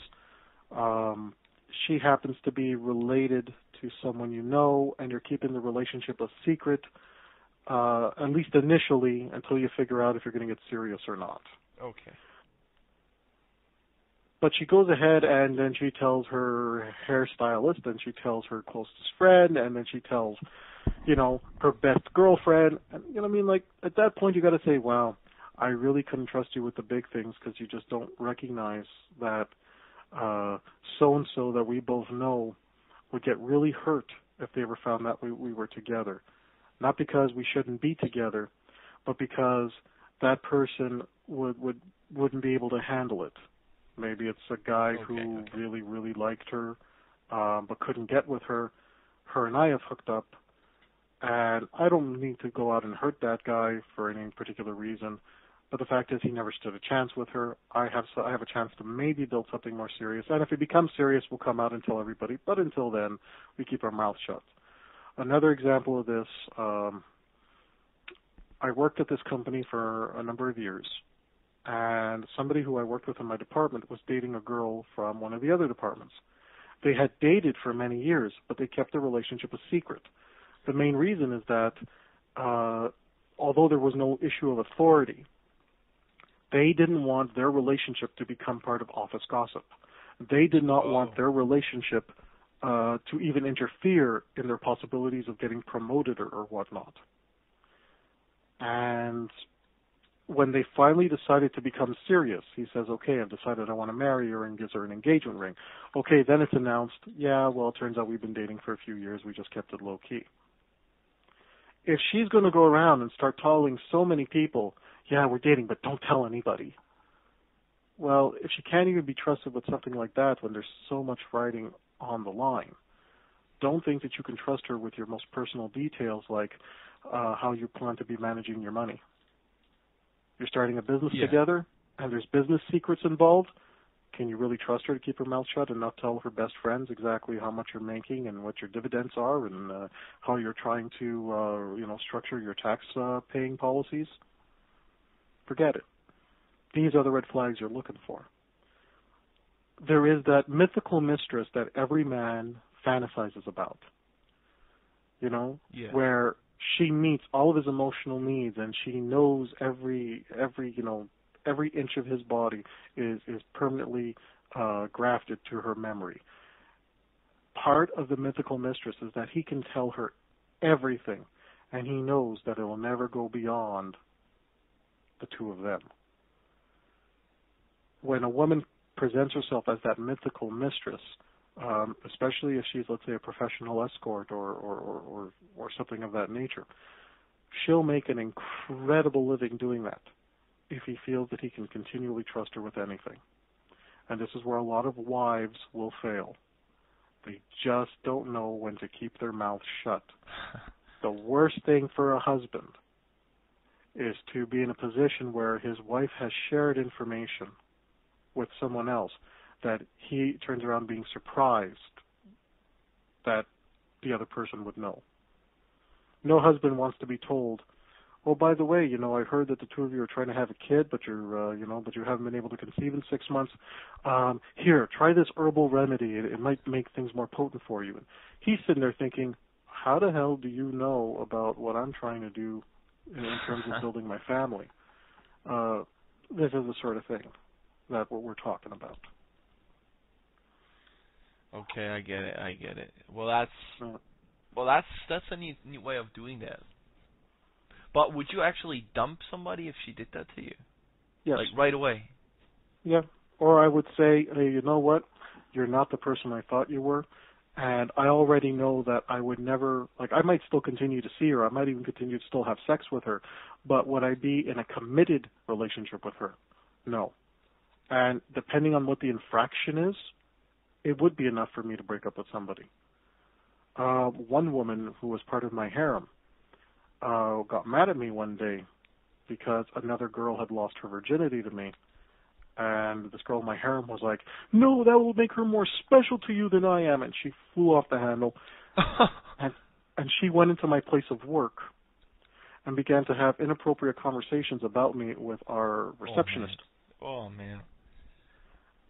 she happens to be related to someone you know, and you're keeping the relationship a secret, at least initially, until you figure out if you're going to get serious or not. Okay. But she goes ahead and then she tells her hairstylist, and she tells her closest friend, and then she tells, her best girlfriend. And, at that point you got to say, wow, I really couldn't trust you with the big things, because you just don't recognize that so-and-so that we both know would get really hurt if they ever found that we were together. Not because we shouldn't be together, but because that person wouldn't be able to handle it. Maybe it's a guy who really, really liked her, but couldn't get with her. Her and I have hooked up, and I don't need to go out and hurt that guy for any particular reason. But the fact is, he never stood a chance with her. I have a chance to maybe build something more serious. And if it becomes serious, we'll come out and tell everybody. But until then, we keep our mouth shut. Another example of this, I worked at this company for a number of years. And somebody who I worked with in my department was dating a girl from one of the other departments. They had dated for many years, but they kept their relationship a secret. The main reason is that although there was no issue of authority, they didn't want their relationship to become part of office gossip. They did not want their relationship to even interfere in their possibilities of getting promoted or whatnot. And when they finally decided to become serious, he says, okay, I've decided I want to marry her, and gives her an engagement ring. Okay, then it's announced, yeah, well, it turns out we've been dating for a few years. We just kept it low key. If she's going to go around and start telling so many people, yeah, we're dating, but don't tell anybody. Well, if she can't even be trusted with something like that when there's so much writing on the line, don't think that you can trust her with your most personal details, like how you plan to be managing your money. You're starting a business together, and there's business secrets involved. Can you really trust her to keep her mouth shut and not tell her best friends exactly how much you're making and what your dividends are and how you're trying to, structure your tax paying policies? Forget it. These are the red flags you're looking for. There is that mythical mistress that every man fantasizes about, where she meets all of his emotional needs and she knows every inch of his body is permanently grafted to her memory. Part of the mythical mistress is that he can tell her everything, and he knows that it will never go beyond the two of them. When a woman presents herself as that mythical mistress, especially if she's, let's say, a professional escort or something of that nature, she'll make an incredible living doing that if he feels that he can continually trust her with anything. And this is where a lot of wives will fail. They just don't know when to keep their mouth shut. The worst thing for a husband is to be in a position where his wife has shared information with someone else that he turns around being surprised that the other person would know. No husband wants to be told, oh, by the way, I heard that the two of you are trying to have a kid, but but you haven't been able to conceive in 6 months. Here, try this herbal remedy. It might make things more potent for you. And he's sitting there thinking, how the hell do you know about what I'm trying to do in terms of building my family? This is the sort of thing that what we're talking about. Okay, I get it. Well, that's a neat way of doing that. But would you actually dump somebody if she did that to you? Yes. Like right away? Yeah. Or I would say, hey, you know what? You're not the person I thought you were. And I already know that I would never, I might still continue to see her. I might even continue to still have sex with her. But would I be in a committed relationship with her? No. And depending on what the infraction is, it would be enough for me to break up with somebody. One woman who was part of my harem got mad at me one day because another girl had lost her virginity to me. And this girl in my harem was like, no, that will make her more special to you than I am. And she flew off the handle. and she went into my place of work and began to have inappropriate conversations about me with our receptionist. Oh, man.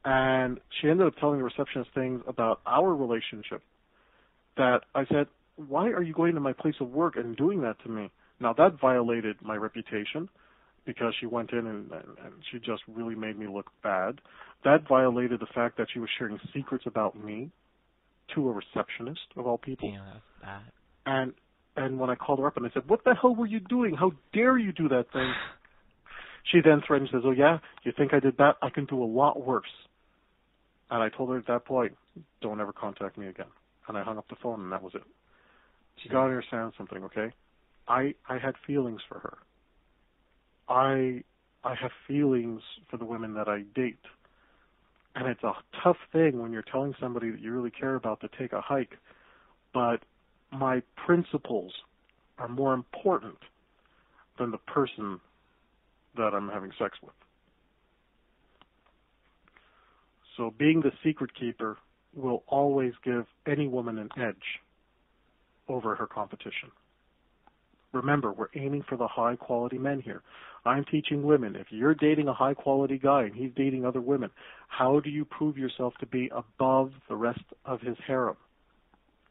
And she ended up telling the receptionist things about our relationship that I said, why are you going to my place of work and doing that to me? Now, that violated my reputation because she went in and she just really made me look bad. That violated the fact that she was sharing secrets about me to a receptionist, of all people. Yeah, that's bad. And when I called her up and I said, what the hell were you doing? How dare you do that thing? She then threatened and says, oh, yeah, you think I did that? I can do a lot worse. And I told her at that point, don't ever contact me again. And I hung up the phone, and that was it. You got to understand something, okay? I had feelings for her. I have feelings for the women that I date. And it's a tough thing when you're telling somebody that you really care about to take a hike. But my principles are more important than the person that I'm having sex with. So being the secret keeper will always give any woman an edge over her competition. Remember, we're aiming for the high-quality men here. I'm teaching women, if you're dating a high-quality guy and he's dating other women, how do you prove yourself to be above the rest of his harem?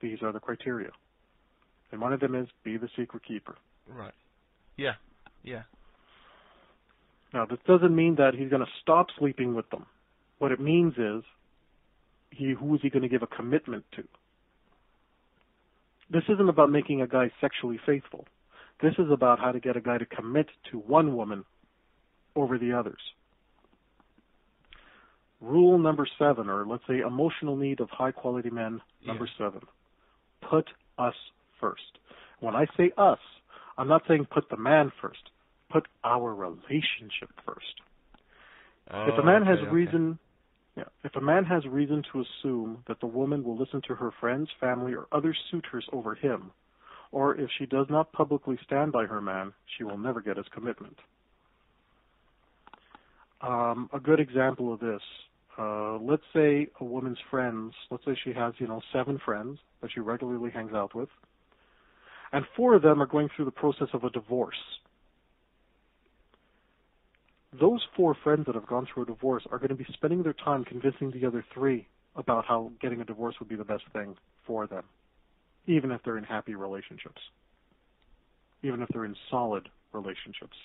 These are the criteria. And one of them is be the secret keeper. Right. Yeah. Yeah. Now, this doesn't mean that he's going to stop sleeping with them. What it means is, who is he going to give a commitment to? This isn't about making a guy sexually faithful. This is about how to get a guy to commit to one woman over the others. Rule number 7, or let's say emotional need of high-quality men, number 7. Put us first. When I say us, I'm not saying put the man first. Put our relationship first. If a man has reason to assume that the woman will listen to her friends, family, or other suitors over him, or if she does not publicly stand by her man, she will never get his commitment. A good example of this, let's say a woman's friends, let's say she has, 7 friends that she regularly hangs out with, and 4 of them are going through the process of a divorce. Those 4 friends that have gone through a divorce are going to be spending their time convincing the other 3 about how getting a divorce would be the best thing for them, even if they're in happy relationships, even if they're in solid relationships.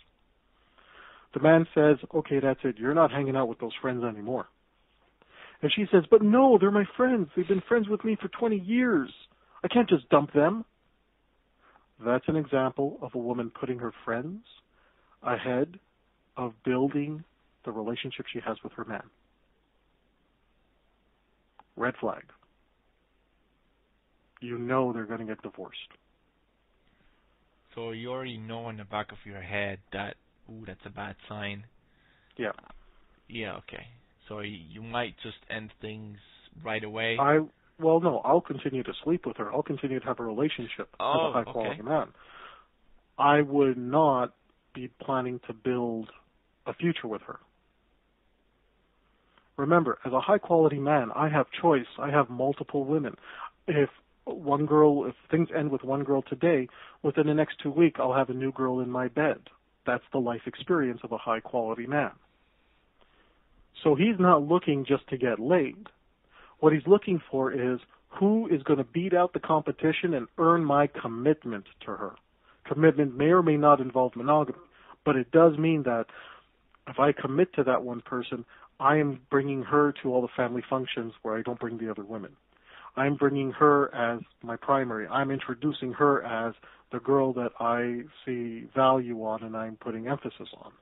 The man says, okay, that's it. You're not hanging out with those friends anymore. And she says, but no, they're my friends. They've been friends with me for 20 years. I can't just dump them. That's an example of a woman putting her friends ahead of building the relationship she has with her man. Red flag. You know they're going to get divorced. So you already know in the back of your head that, that's a bad sign. Yeah. Yeah, okay. So you might just end things right away. No, I'll continue to sleep with her. I'll continue to have a relationship as a high-quality man. I would not be planning to build a future with her. Remember, as a high-quality man, I have choice. I have multiple women. If things end with one girl today, within the next 2 weeks, I'll have a new girl in my bed. That's the life experience of a high-quality man. So he's not looking just to get laid. What he's looking for is who is going to beat out the competition and earn my commitment to her. Commitment may or may not involve monogamy, but it does mean that if I commit to that one person, I am bringing her to all the family functions where I don't bring the other women. I'm bringing her as my primary. I'm introducing her as the girl that I see value on and I'm putting emphasis on.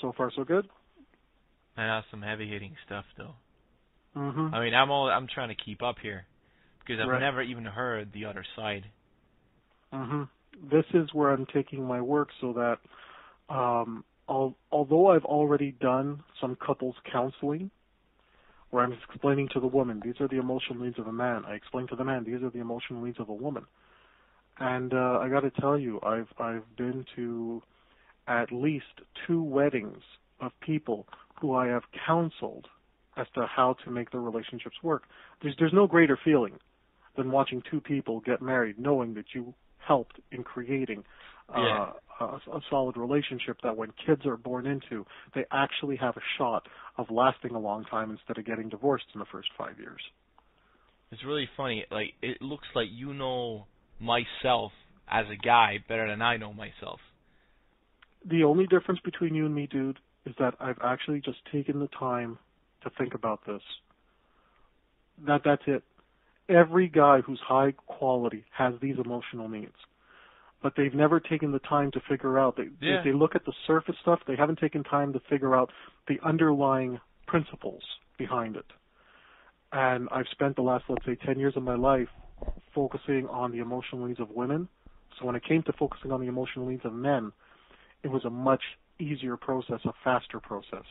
So far, so good? That's some heavy-hitting stuff, though. Mm-hmm. I mean, I'm trying to keep up here because I've never even heard the other side. Mm-hmm. This is where I'm taking my work so that although I've already done some couples counseling where I'm explaining to the woman, these are the emotional needs of a man. I explain to the man, these are the emotional needs of a woman. And I got to tell you, I've been to at least 2 weddings of people who I have counseled as to how to make their relationships work. There's no greater feeling than watching 2 people get married, knowing that you helped in creating a solid relationship that when kids are born into, they actually have a shot of lasting a long time instead of getting divorced in the first 5 years. It's really funny. Like, it looks like you know myself as a guy better than I know myself. The only difference between you and me, dude, is that I've actually just taken the time to think about this. That's it. Every guy who's high quality has these emotional needs, but they've never taken the time to figure out. They look at the surface stuff. They haven't taken time to figure out the underlying principles behind it. And I've spent the last, let's say, 10 years of my life focusing on the emotional needs of women. So when it came to focusing on the emotional needs of men, it was a much easier process, a faster process,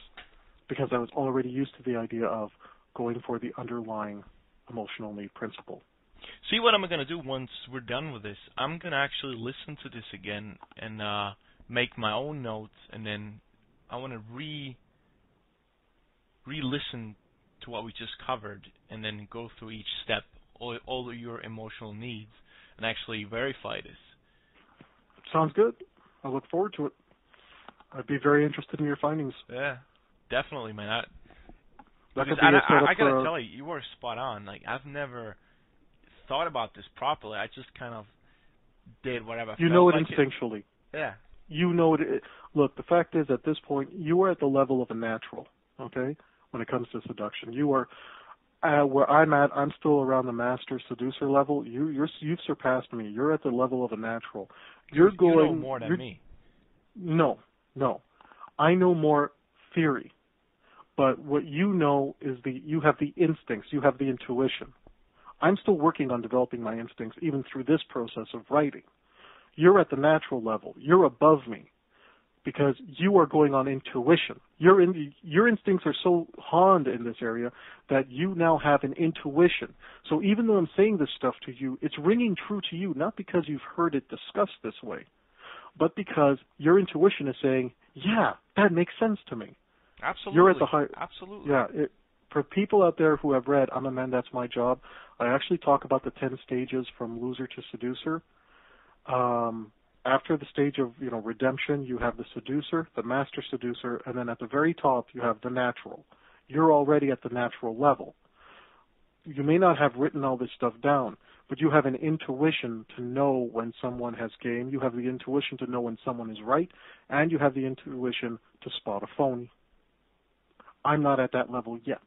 because I was already used to the idea of going for the underlying emotional need principle. See what I'm going to do once we're done with this? I'm going to actually listen to this again and make my own notes, and then I want to re-listen to what we just covered and then go through each step, all of your emotional needs, and actually verify this. Sounds good. I look forward to it. I'd be very interested in your findings. Yeah, definitely, man. I got to tell you, you were spot on. Like, I've never thought about this properly. I just kind of did whatever. You know it instinctually. Yeah. You know it. Look, the fact is, at this point, you are at the level of a natural. Okay, when it comes to seduction, you are where I'm at, I'm still around the master seducer level. You've surpassed me. You're at the level of a natural. You know more than me. No. I know more theory. But what you know is you have the instincts, you have the intuition. I'm still working on developing my instincts even through this process of writing. You're at the natural level. You're above me because you are going on intuition. Your instincts are so honed in this area that you now have an intuition. So even though I'm saying this stuff to you, it's ringing true to you, not because you've heard it discussed this way, but because your intuition is saying, yeah, that makes sense to me. Absolutely. You're at the high. Absolutely. Yeah. For people out there who have read I'm a Man, That's My Job, I actually talk about the 10 stages from loser to seducer. After the stage of redemption, you have the seducer, the master seducer, and then at the very top you have the natural. You're already at the natural level. You may not have written all this stuff down, but you have an intuition to know when someone has game. You have the intuition to know when someone is right, and you have the intuition to spot a phony. I'm not at that level yet,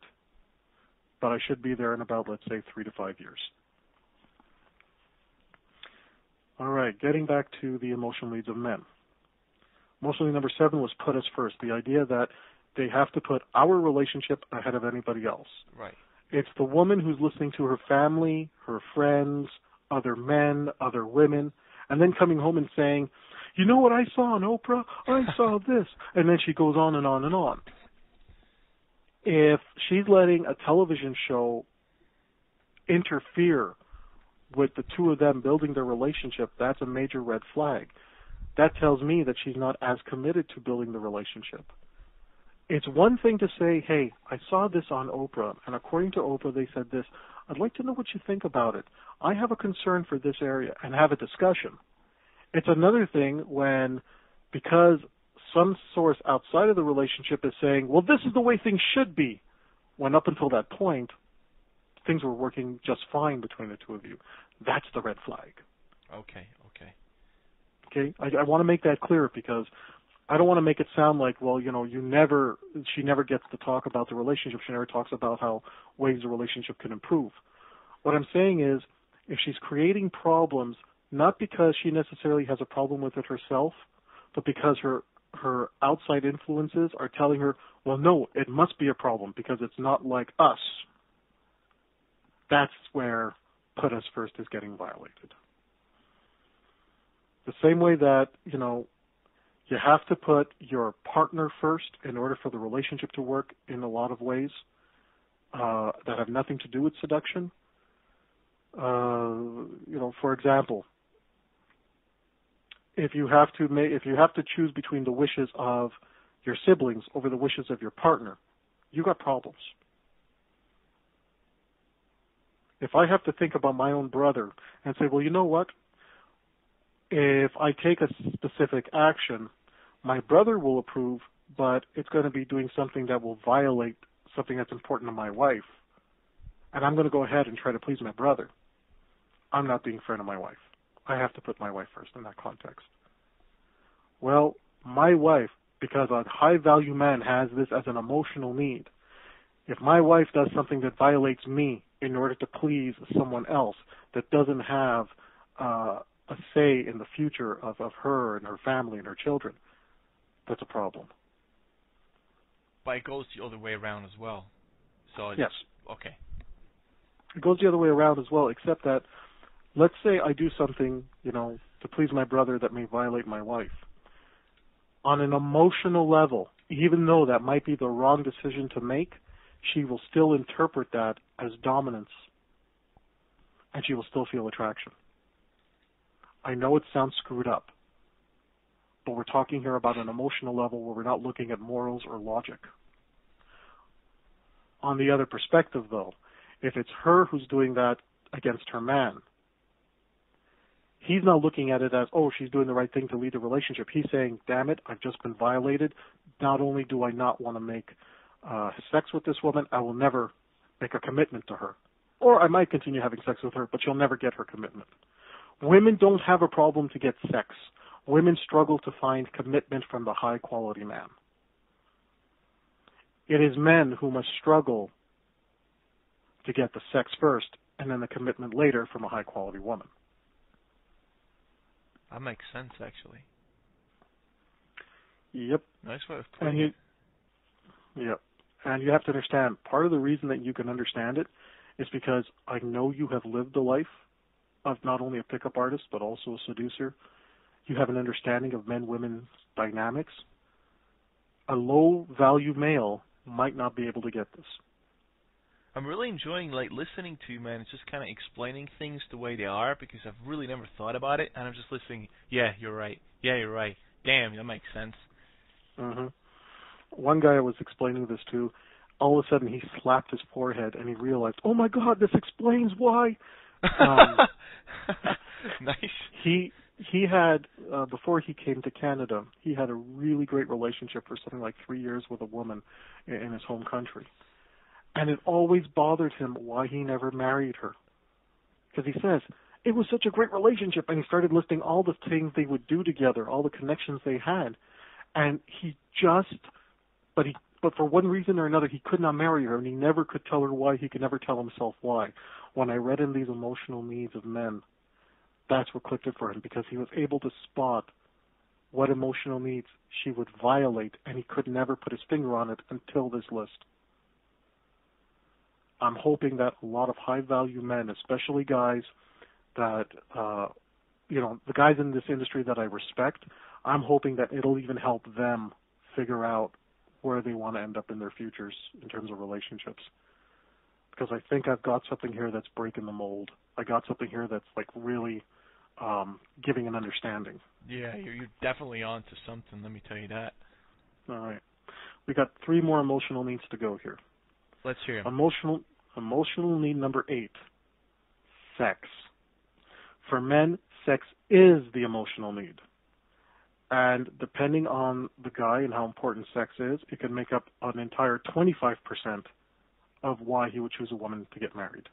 but I should be there in about, let's say, 3 to 5 years. All right, getting back to the emotional needs of men. Emotional need number 7 was put us first, the idea that they have to put our relationship ahead of anybody else. Right. It's the woman who's listening to her family, her friends, other men, other women, and then coming home and saying, you know what I saw on Oprah? I saw this. And then she goes on and on and on. If she's letting a television show interfere with the two of them building their relationship, that's a major red flag. That tells me that she's not as committed to building the relationship. It's one thing to say, hey, I saw this on Oprah, and according to Oprah they said this. I'd like to know what you think about it. I have a concern for this area, and have a discussion. It's another thing when, because some source outside of the relationship is saying, well, this is the way things should be, when up until that point, things were working just fine between the two of you. That's the red flag. Okay. Okay? I want to make that clear because I don't want to make it sound like, well, she never gets to talk about the relationship. She never talks about how ways the relationship can improve. What I'm saying is, if she's creating problems, not because she necessarily has a problem with it herself, but because her outside influences are telling her, well, no, it must be a problem because it's not like us. That's where put us first is getting violated. The same way that, you have to put your partner first in order for the relationship to work in a lot of ways that have nothing to do with seduction. For example, if you have to choose between the wishes of your siblings over the wishes of your partner, you got problems. If I have to think about my own brother and say, well, you know what? If I take a specific action, my brother will approve, but it's going to be doing something that will violate something that's important to my wife. And I'm going to go ahead and try to please my brother. I'm not being fair to my wife. I have to put my wife first in that context. Well, my wife, because a high-value man has this as an emotional need, if my wife does something that violates me in order to please someone else that doesn't have a say in the future of her and her family and her children, that's a problem. But it goes the other way around as well. So yes. Okay. It goes the other way around as well, except that let's say I do something, to please my brother that may violate my wife. On an emotional level, even though that might be the wrong decision to make, she will still interpret that as dominance, and she will still feel attraction. I know it sounds screwed up, but we're talking here about an emotional level where we're not looking at morals or logic. On the other perspective, though, if it's her who's doing that against her man, he's not looking at it as, oh, she's doing the right thing to lead the relationship. He's saying, damn it, I've just been violated. Not only do I not want to make sex with this woman, I will never make a commitment to her. Or I might continue having sex with her, but she'll never get her commitment. Women don't have a problem to get sex. Women struggle to find commitment from the high-quality man. It is men who must struggle to get the sex first and then the commitment later from a high-quality woman. That makes sense, actually. Yep. Nice way of putting it. Yep. And you have to understand, part of the reason that you can understand it is because I know you have lived a life of not only a pickup artist, but also a seducer. You have an understanding of men-women dynamics. A low-value male might not be able to get this. I'm really enjoying listening to you, man. It's just kind of explaining things the way they are, because I've really never thought about it, and I'm just listening. Yeah, you're right. Yeah, you're right. Damn, that makes sense. Mm-hmm. One guy I was explaining this to, all of a sudden he slapped his forehead and he realized, oh my God, this explains why. Nice. He had, before he came to Canada, he had a really great relationship for something like 3 years with a woman in his home country. And it always bothered him why he never married her. Because he says, it was such a great relationship, and he started listing all the things they would do together, all the connections they had. And but for one reason or another, he could not marry her, and he never could tell her why. He could never tell himself why. When I read in these emotional needs of men, that's what clicked it for him, because he was able to spot what emotional needs she would violate, and he could never put his finger on it until this list. I'm hoping that a lot of high-value men, especially guys that, the guys in this industry that I respect, I'm hoping that it'll even help them figure out where they want to end up in their futures in terms of relationships. Because I think I've got something here that's breaking the mold. I got something here that's really giving an understanding. Yeah, you're definitely on to something, let me tell you that. All right. We got 3 more emotional needs to go here. Let's hear them. Emotional need number 8, sex. For men, sex is the emotional need. And depending on the guy and how important sex is, it can make up an entire 25% of why he would choose a woman to get married.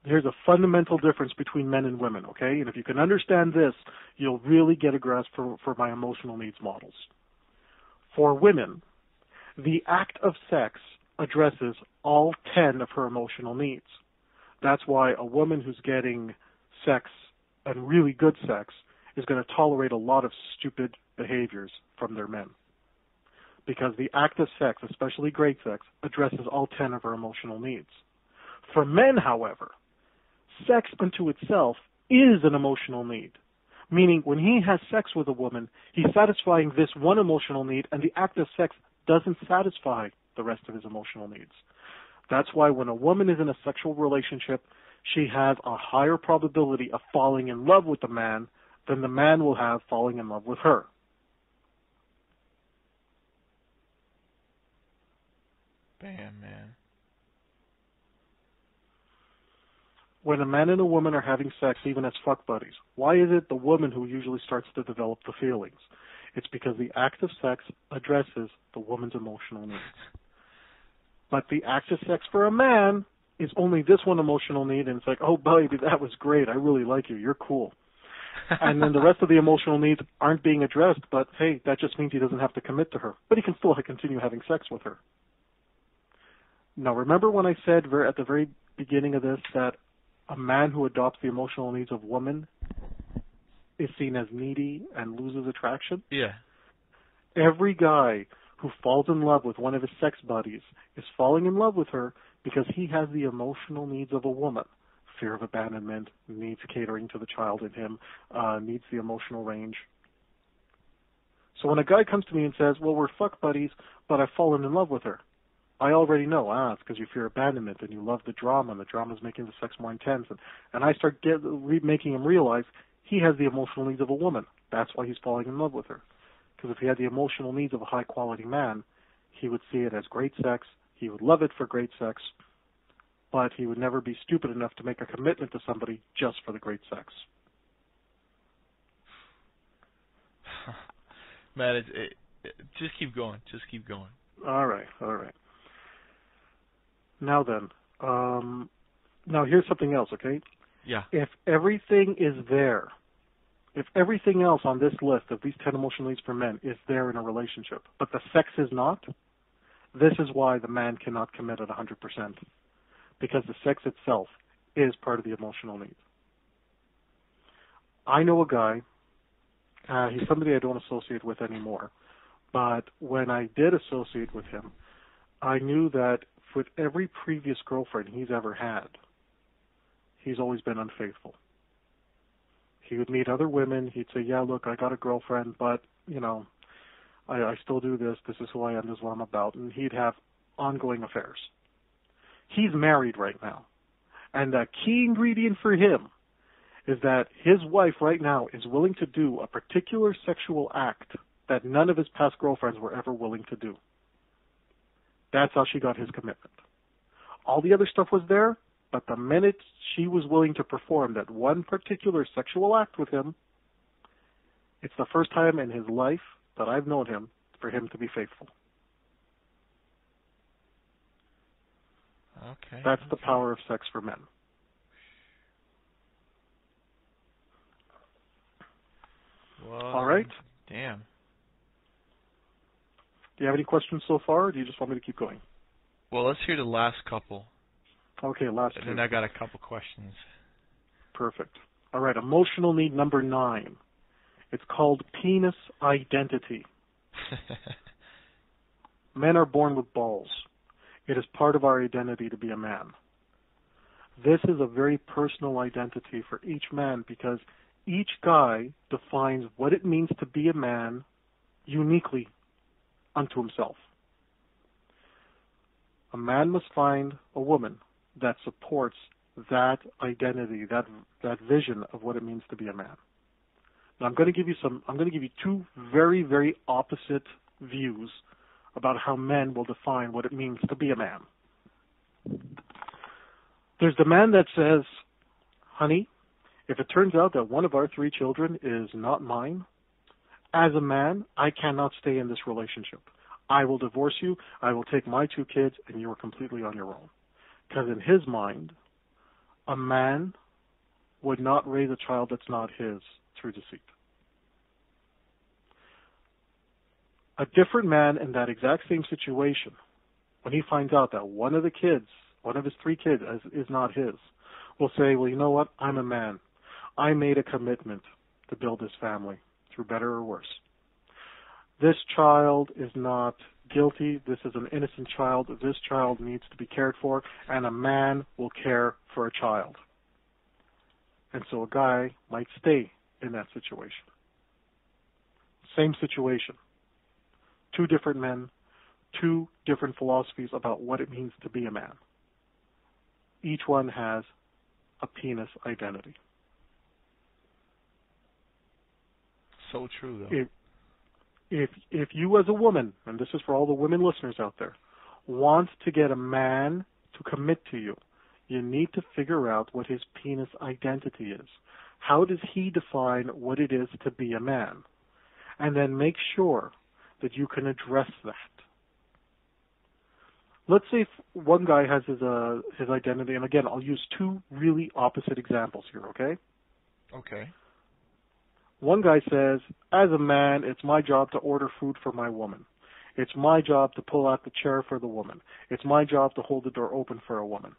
There's a fundamental difference between men and women, okay? And if you can understand this, you'll really get a grasp for my emotional needs models. For women, the act of sex addresses all 10 of her emotional needs. That's why a woman who's getting sex and really good sex is going to tolerate a lot of stupid behaviors from their men. Because the act of sex, especially great sex, addresses all 10 of her emotional needs. For men, however, sex unto itself is an emotional need. Meaning when he has sex with a woman, he's satisfying this one emotional need, and the act of sex doesn't satisfy the rest of his emotional needs. That's why when a woman is in a sexual relationship, she has a higher probability of falling in love with the man than the man will have falling in love with her. Bam, man. When a man and a woman are having sex, even as fuck buddies, why is it the woman who usually starts to develop the feelings? It's because the act of sex addresses the woman's emotional needs. But the act of sex for a man is only this one emotional need, and it's like, oh, baby, that was great. I really like you. You're cool. And then the rest of the emotional needs aren't being addressed, but, hey, that just means he doesn't have to commit to her. But he can still continue having sex with her. Now, remember when I said at the very beginning of this that a man who adopts the emotional needs of women is seen as needy and loses attraction? Yeah. Every guy who falls in love with one of his sex buddies is falling in love with her because he has the emotional needs of a woman. Fear of abandonment, needs catering to the child in him, needs the emotional range. So when a guy comes to me and says, well, we're fuck buddies, but I've fallen in love with her, I already know, it's because you fear abandonment and you love the drama, and the drama's making the sex more intense. And I start making him realize he has the emotional needs of a woman. That's why he's falling in love with her. Because if he had the emotional needs of a high-quality man, he would see it as great sex, he would love it for great sex, but he would never be stupid enough to make a commitment to somebody just for the great sex. Man, just keep going. Just keep going. All right. Now then, now here's something else, okay? Yeah. If everything is there, if everything else on this list of these 10 emotional needs for men is there in a relationship, but the sex is not, This is why the man cannot commit at 100%, because the sex itself is part of the emotional need. I know a guy, he's somebody I don't associate with anymore, but when I did associate with him, I knew that with every previous girlfriend he's ever had, he's always been unfaithful. He would meet other women, he'd say, yeah, look, I got a girlfriend, but, I still do this, this is who I am, this is what I'm about, and he'd have ongoing affairs. He's married right now, and the key ingredient for him is that his wife right now is willing to do a particular sexual act that none of his past girlfriends were ever willing to do. That's how she got his commitment. All the other stuff was there, but the minute she was willing to perform that one particular sexual act with him, it's the first time in his life that I've known him for him to be faithful. Okay. That's the power of sex for men. Well, all right. Damn. Do you have any questions so far, or do you just want me to keep going? Well, let's hear the last couple. Okay, last two. And then I got a couple questions. Perfect. All right, emotional need number 9. It's called penis identity. Men are born with balls. It is part of our identity to be a man. This is a very personal identity for each man because each guy defines what it means to be a man uniquely unto himself. A man must find a woman that supports that identity, that vision of what it means to be a man. Now I'm going to give you two very, very opposite views about how men will define what it means to be a man. There's the man that says, honey, if it turns out that one of our 3 children is not mine, as a man, I cannot stay in this relationship. I will divorce you, I will take my 2 kids, and you are completely on your own. Because in his mind, a man would not raise a child that's not his through deceit. A different man in that exact same situation, when he finds out that one of his 3 kids is not his, will say, well, you know what? I'm a man. I made a commitment to build this family, through better or worse. This child is not guilty. This is an innocent child. This child needs to be cared for, and a man will care for a child. And so a guy might stay in that situation. Same situation. 2 different men, 2 different philosophies about what it means to be a man. Each one has a penis identity. So true, though. If you as a woman, and this is for all the women listeners out there, want to get a man to commit to you, you need to figure out what his penis identity is. How does he define what it is to be a man? And then make sure that you can address that. Let's say one guy has his identity, and again, I'll use 2 really opposite examples here, okay? Okay. One guy says, as a man, it's my job to order food for my woman. It's my job to pull out the chair for the woman. It's my job to hold the door open for a woman.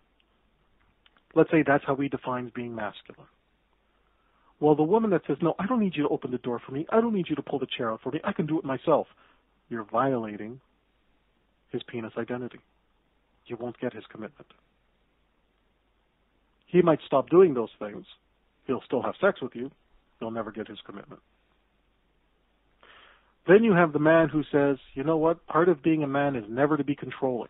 Let's say that's how he defines being masculine. Well, the woman that says, no, I don't need you to open the door for me. I don't need you to pull the chair out for me. I can do it myself. You're violating his penis identity. You won't get his commitment. He might stop doing those things. He'll still have sex with you. He'll never get his commitment. Then you have the man who says, you know what, part of being a man is never to be controlling.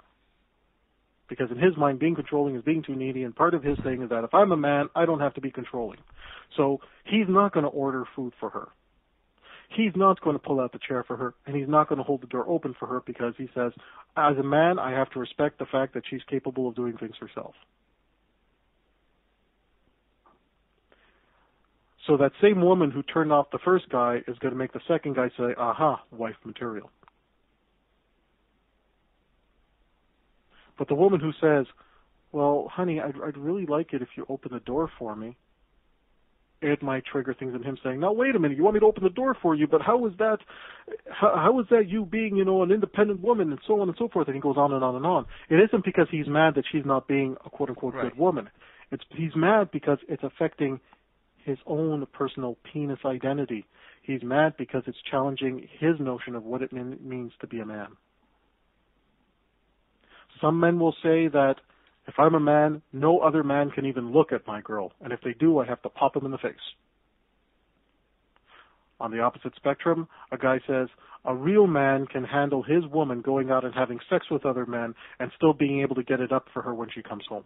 Because in his mind, being controlling is being too needy, and part of his thing is that if I'm a man, I don't have to be controlling. So he's not going to order food for her. He's not going to pull out the chair for her, and he's not going to hold the door open for her because he says, as a man, I have to respect the fact that she's capable of doing things herself. So that same woman who turned off the first guy is going to make the second guy say, aha, wife material. But the woman who says, well, honey, I'd really like it if you open the door for me, it might trigger things in him saying, now wait a minute, you want me to open the door for you, but how is that you being, an independent woman, and so on and so forth, and he goes on and on and on. It isn't because he's mad that she's not being a quote-unquote Right. good woman. He's mad because it's affecting his own personal penis identity. He's mad because it's challenging his notion of what it means to be a man. Some men will say that if I'm a man, no other man can even look at my girl, and if they do, I have to pop them in the face. On the opposite spectrum, a guy says, a real man can handle his woman going out and having sex with other men and still being able to get it up for her when she comes home.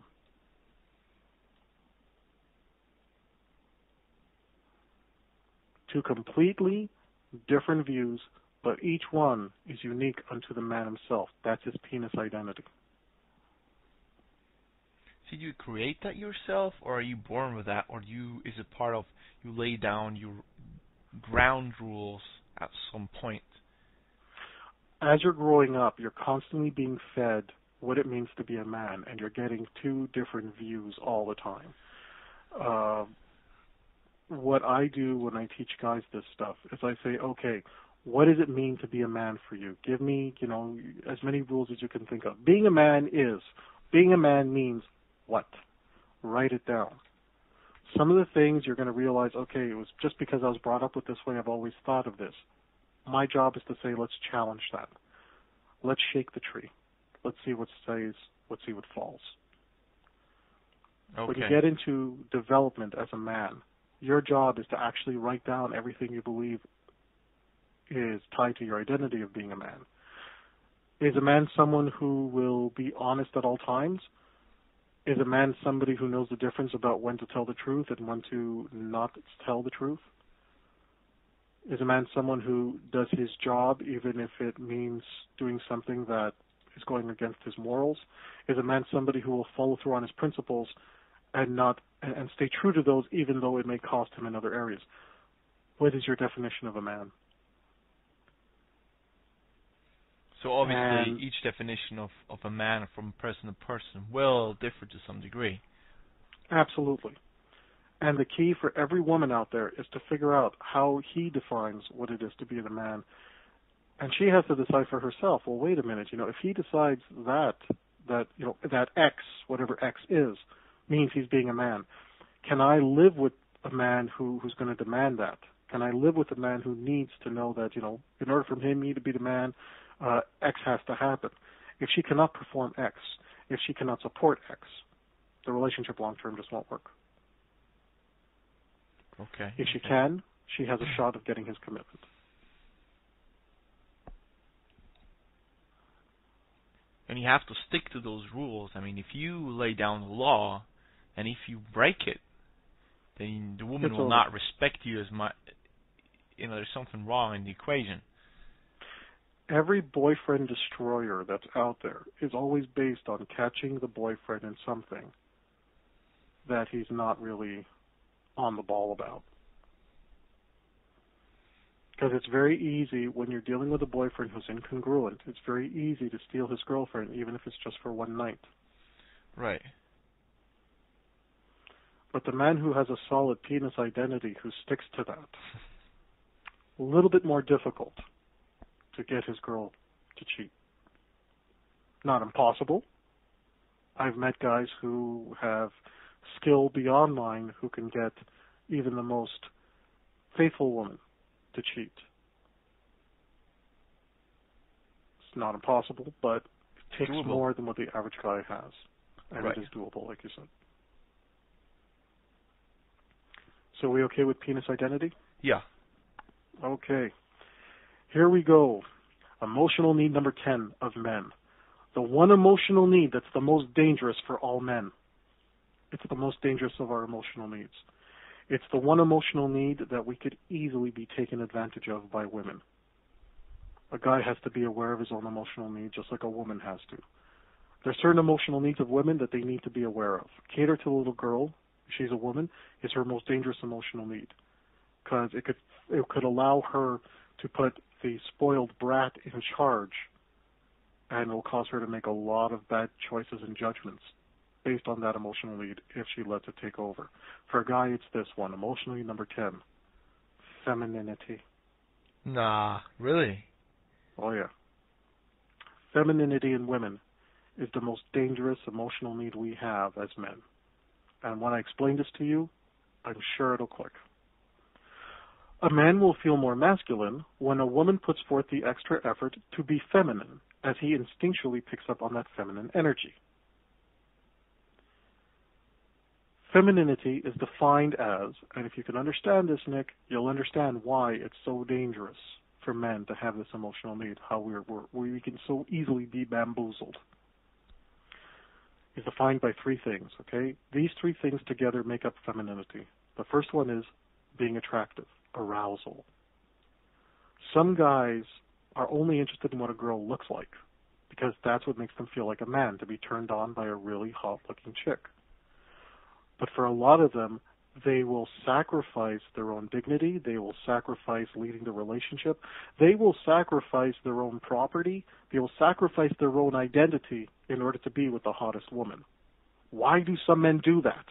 Two completely different views, but each one is unique unto the man himself. That's his penis identity. So do you create that yourself, or are you born with that, or is it part of you lay down your ground rules at some point? As you're growing up, you're constantly being fed what it means to be a man, and you're getting two different views all the time. What I do when I teach guys this stuff is I say, okay, what does it mean to be a man for you? Give me, as many rules as you can think of. Being a man means what? Write it down. Some of the things you're going to realize, okay, it was just because I was brought up with this way, I've always thought of this. My job is to say, let's challenge that. Let's shake the tree. Let's see what stays, let's see what falls. Okay. When you get into development as a man, your job is to actually write down everything you believe is tied to your identity of being a man. Is a man someone who will be honest at all times? Is a man somebody who knows the difference about when to tell the truth and when to not tell the truth? Is a man someone who does his job even if it means doing something that is going against his morals? Is a man somebody who will follow through on his principles and stay true to those even though it may cost him in other areas? What is your definition of a man? So obviously each definition of a man from person to person will differ to some degree. Absolutely. And the key for every woman out there is to figure out how he defines what it is to be the man. And she has to decide for herself, well, wait a minute, if he decides that X, whatever X is, means he's being a man, can I live with a man who's going to demand that? Can I live with a man who needs to know that, in order for me to be the man, X has to happen? If she cannot perform X, if she cannot support X, the relationship long-term just won't work. Okay. If she can, she has a shot of getting his commitment. And you have to stick to those rules. I mean, if you lay down the law, and if you break it, then the woman will not respect you as much. There's something wrong in the equation. Every boyfriend destroyer that's out there is always based on catching the boyfriend in something that he's not really on the ball about. Because it's very easy when you're dealing with a boyfriend who's incongruent, it's very easy to steal his girlfriend, even if it's just for one night. Right. But the man who has a solid penis identity, who sticks to that, a little bit more difficult to get his girl to cheat. Not impossible. I've met guys who have skill beyond mine who can get even the most faithful woman to cheat. It's not impossible, but it takes doable. more than what the average guy has. And Right. it is doable, like you said. So are we okay with penis identity? Yeah. Okay. Here we go. Emotional need number 10 of men. The one emotional need that's the most dangerous for all men. It's the most dangerous of our emotional needs. It's the one emotional need that we could easily be taken advantage of by women. A guy has to be aware of his own emotional needs just like a woman has to. There are certain emotional needs of women that they need to be aware of. Cater to the little girl, if she's a woman, is her most dangerous emotional need. Because it could allow her to put the spoiled brat in charge, and it will cause her to make a lot of bad choices and judgments. based on that emotional need if she lets it take over. For a guy, it's this one, emotional need number 10, femininity. Nah, really? Oh, yeah. Femininity in women is the most dangerous emotional need we have as men. And when I explain this to you, I'm sure it'll click. A man will feel more masculine when a woman puts forth the extra effort to be feminine, as he instinctually picks up on that feminine energy. Femininity is defined as, and if you can understand this, Nick, you'll understand why it's so dangerous for men to have this emotional need, how we can so easily be bamboozled. Is defined by three things, okay? These three things together make up femininity. The first one is being attractive, arousal. Some guys are only interested in what a girl looks like because that's what makes them feel like a man, to be turned on by a really hot-looking chick. But for a lot of them, they will sacrifice their own dignity, they will sacrifice leading the relationship, they will sacrifice their own property, they will sacrifice their own identity in order to be with the hottest woman. Why do some men do that?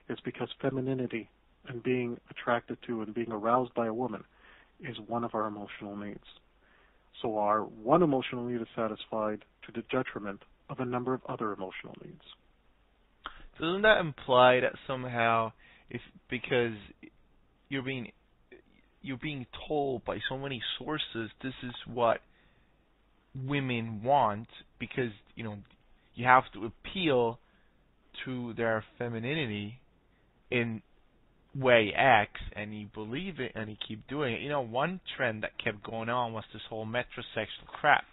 It's because femininity and being attracted to and being aroused by a woman is one of our emotional needs. So our one emotional need is satisfied to the detriment of a number of other emotional needs. Doesn't that imply that somehow, if because you're being told by so many sources this is what women want, because you have to appeal to their femininity in way X, and you believe it and you keep doing it. One trend that kept going on was this whole metrosexual crap,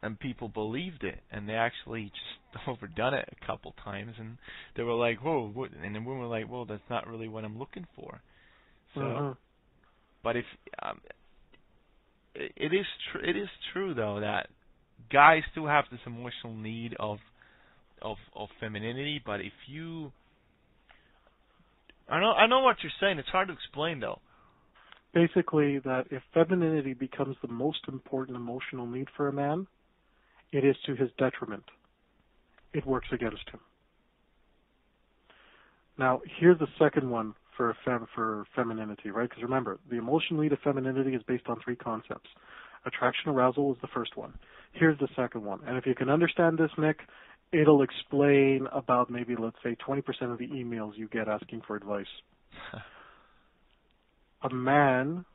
and people believed it, and they actually just overdone it a couple times, and they were like, "Whoa!" And then women were like, "Well, that's not really what I'm looking for." So, but if it is true though that guys do have this emotional need of femininity, but if you, I know what you're saying. It's hard to explain though. Basically, that if femininity becomes the most important emotional need for a man, it is to his detriment. It works against him. Now, here's the second one for femininity, right? Because remember, the emotional need of femininity is based on three concepts. Attraction, arousal is the first one. Here's the second one. And if you can understand this, Nick, it'll explain about maybe, let's say, 20% of the emails you get asking for advice. A man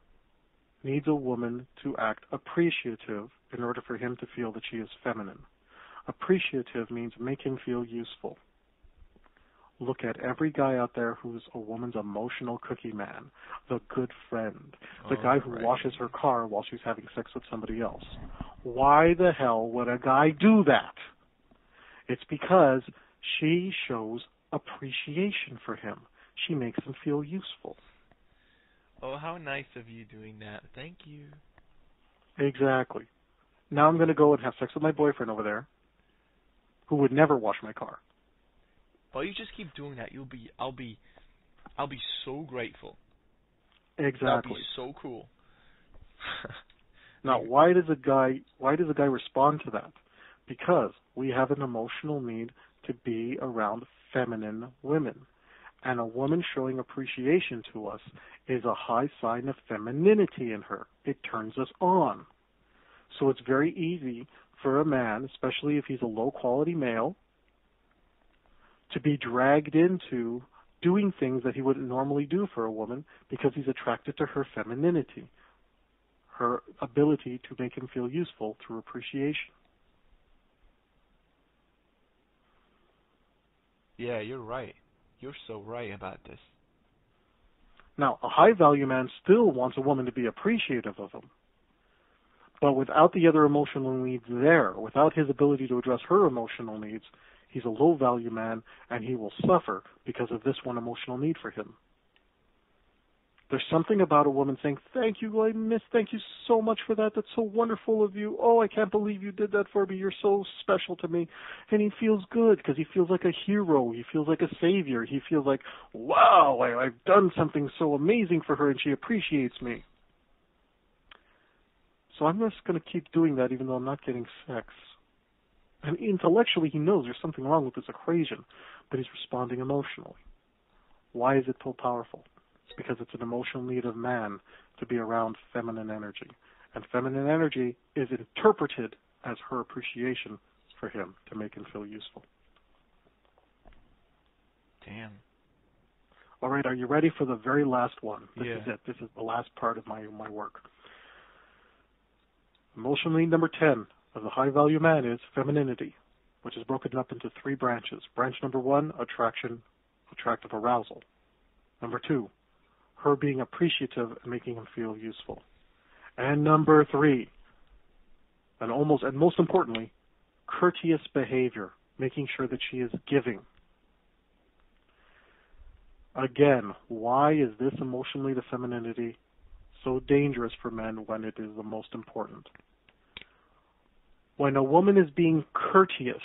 needs a woman to act appreciative in order for him to feel that she is feminine. Appreciative means make him feel useful. Look at every guy out there who's a woman's emotional cookie man, the good friend, the guy who washes her car while she's having sex with somebody else. Why the hell would a guy do that? It's because she shows appreciation for him. She makes him feel useful. Oh, how nice of you doing that. Thank you. Exactly. Now I'm going to go and have sex with my boyfriend over there, who would never wash my car. Well, you just keep doing that. I'll be so grateful. Exactly. That'll be so cool. Now, why does a guy respond to that? Because we have an emotional need to be around feminine women. And a woman showing appreciation to us is a high sign of femininity in her. It turns us on. So it's very easy for a man, especially if he's a low-quality male, to be dragged into doing things that he wouldn't normally do for a woman because he's attracted to her femininity, her ability to make him feel useful through appreciation. Yeah, you're right. You're so right about this. Now, a high-value man still wants a woman to be appreciative of him. But without the other emotional needs there, without his ability to address her emotional needs, he's a low-value man, and he will suffer because of this one emotional need for him. There's something about a woman saying, "Thank you, thank you so much for that. That's so wonderful of you. Oh, I can't believe you did that for me. You're so special to me." And he feels good because he feels like a hero. He feels like a savior. He feels like, wow, I've done something so amazing for her, and she appreciates me. So I'm just going to keep doing that even though I'm not getting sex. And intellectually he knows there's something wrong with this equation, but he's responding emotionally. Why is it so powerful? It's because it's an emotional need of man to be around feminine energy. And feminine energy is interpreted as her appreciation for him to make him feel useful. Damn. All right, are you ready for the very last one? This Yeah. is it. This is the last part of my work. Emotional need number 10 of the high-value man is femininity, which is broken up into 3 branches. Branch number 1, attraction, attractive arousal. Number 2, her being appreciative and making him feel useful. And number 3, and most importantly, courteous behavior, making sure that she is giving. Again, why is this emotionally to femininity so dangerous for men when it is the most important? When a woman is being courteous,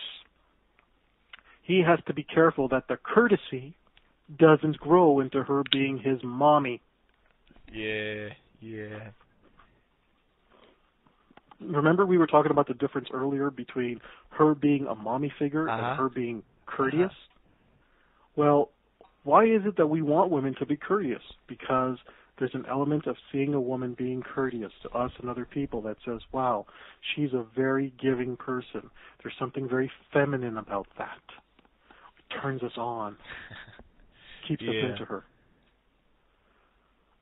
he has to be careful that the courtesy doesn't grow into her being his mommy. Yeah. Remember we were talking about the difference earlier between her being a mommy figure and her being courteous? Well, why is it that we want women to be courteous? Because there's an element of seeing a woman being courteous to us and other people that says, wow, she's a very giving person. There's something very feminine about that. It turns us on, keeps us into her.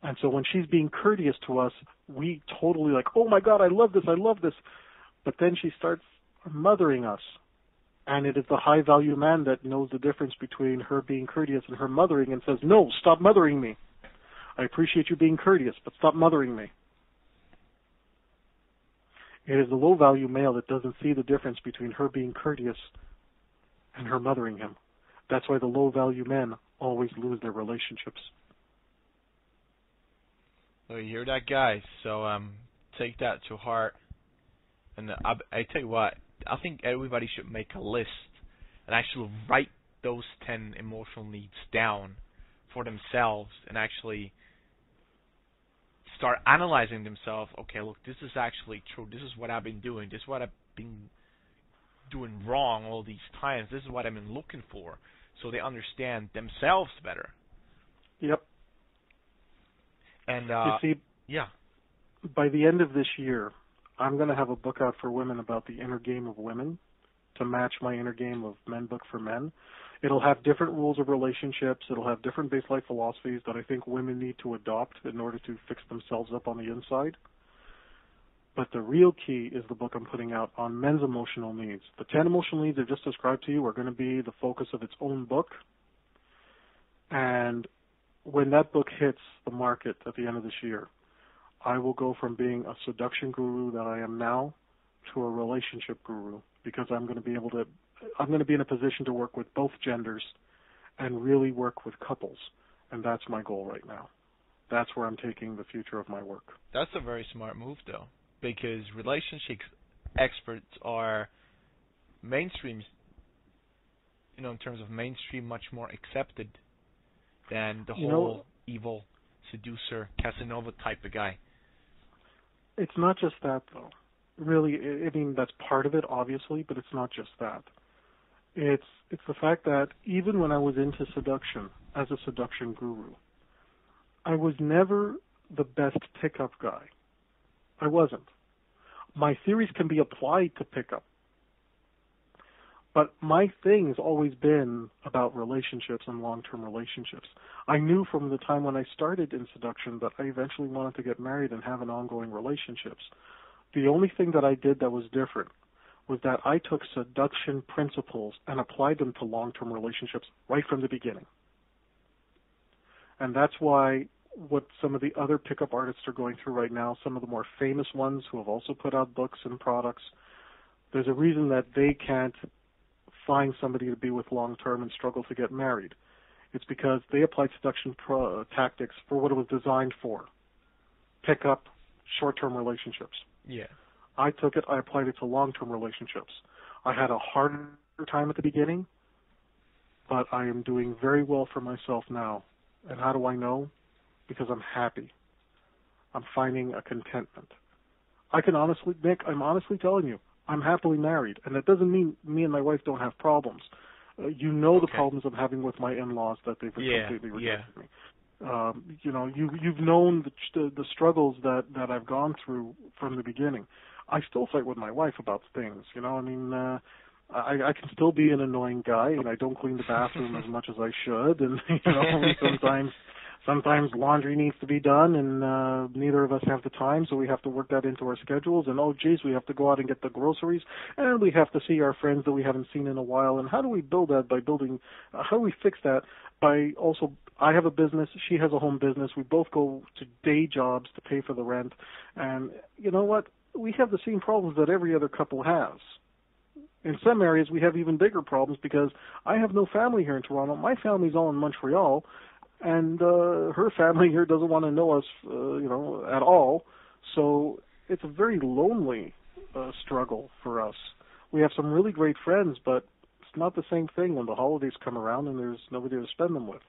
And so when she's being courteous to us, we totally like, oh my God, I love this. But then she starts mothering us. And it is the high-value man that knows the difference between her being courteous and her mothering and says, no, stop mothering me. I appreciate you being courteous, but stop mothering me. It is the low-value male that doesn't see the difference between her being courteous and her mothering him. That's why the low-value men always lose their relationships. So you hear that, guys? So take that to heart. And I tell you what, I think everybody should make a list and actually write those 10 emotional needs down for themselves and actually start analyzing themselves. Okay, look, this is actually true. This is what I've been doing. This is what I've been doing wrong all these times. This is what I've been looking for, so they understand themselves better. Yep. And you see, yeah. By the end of this year, I'm going to have a book out for women about the inner game of women to match my inner game of men book for men. It'll have different rules of relationships. It'll have different base life philosophies that I think women need to adopt in order to fix themselves up on the inside. But the real key is the book I'm putting out on men's emotional needs. The 10 emotional needs I've just described to you are going to be the focus of its own book. And when that book hits the market at the end of this year, I will go from being a seduction guru that I am now to a relationship guru, because I'm going to be in a position to work with both genders and really work with couples. And that's my goal right now. That's where I'm taking the future of my work. That's a very smart move, though, because relationship experts are mainstream, in terms of mainstream, much more accepted than the whole evil seducer, Casanova type of guy. It's not just that, though. Really, I mean, that's part of it, obviously, but it's not just that. It's the fact that even when I was into seduction, as a seduction guru, I was never the best pickup guy. I wasn't. My theories can be applied to pickup. But my thing's always been about relationships and long-term relationships. I knew from the time when I started in seduction that I eventually wanted to get married and have an ongoing relationships. The only thing that I did that was different was that I took seduction principles and applied them to long-term relationships right from the beginning. And that's why what some of the other pickup artists are going through right now, some of the more famous ones who have also put out books and products, there's a reason that they can't find somebody to be with long-term and struggle to get married. It's because they applied seduction tactics for what it was designed for. Pick up short-term relationships. Yeah. I took it, I applied it to long-term relationships. I had a harder time at the beginning, but I am doing very well for myself now. And how do I know? Because I'm happy. I'm finding a contentment. I can honestly, Nick, I'm honestly telling you, I'm happily married, and that doesn't mean me and my wife don't have problems. The problems I'm having with my in-laws, that they've completely rejected me. You've known the struggles that I've gone through from the beginning. I still fight with my wife about things. I can still be an annoying guy, and I don't clean the bathroom as much as I should, and sometimes laundry needs to be done, and neither of us have the time, so we have to work that into our schedules. And we have to go out and get the groceries, and we have to see our friends that we haven't seen in a while. And how do we build that? How do we fix that? I have a business, she has a home business. We both go to day jobs to pay for the rent, and you know what? We have the same problems that every other couple has. In some areas, we have even bigger problems because I have no family here in Toronto. My family's all in Montreal, and her family here doesn't want to know us, at all. So it's a very lonely struggle for us. We have some really great friends, but it's not the same thing when the holidays come around and there's nobody to spend them with.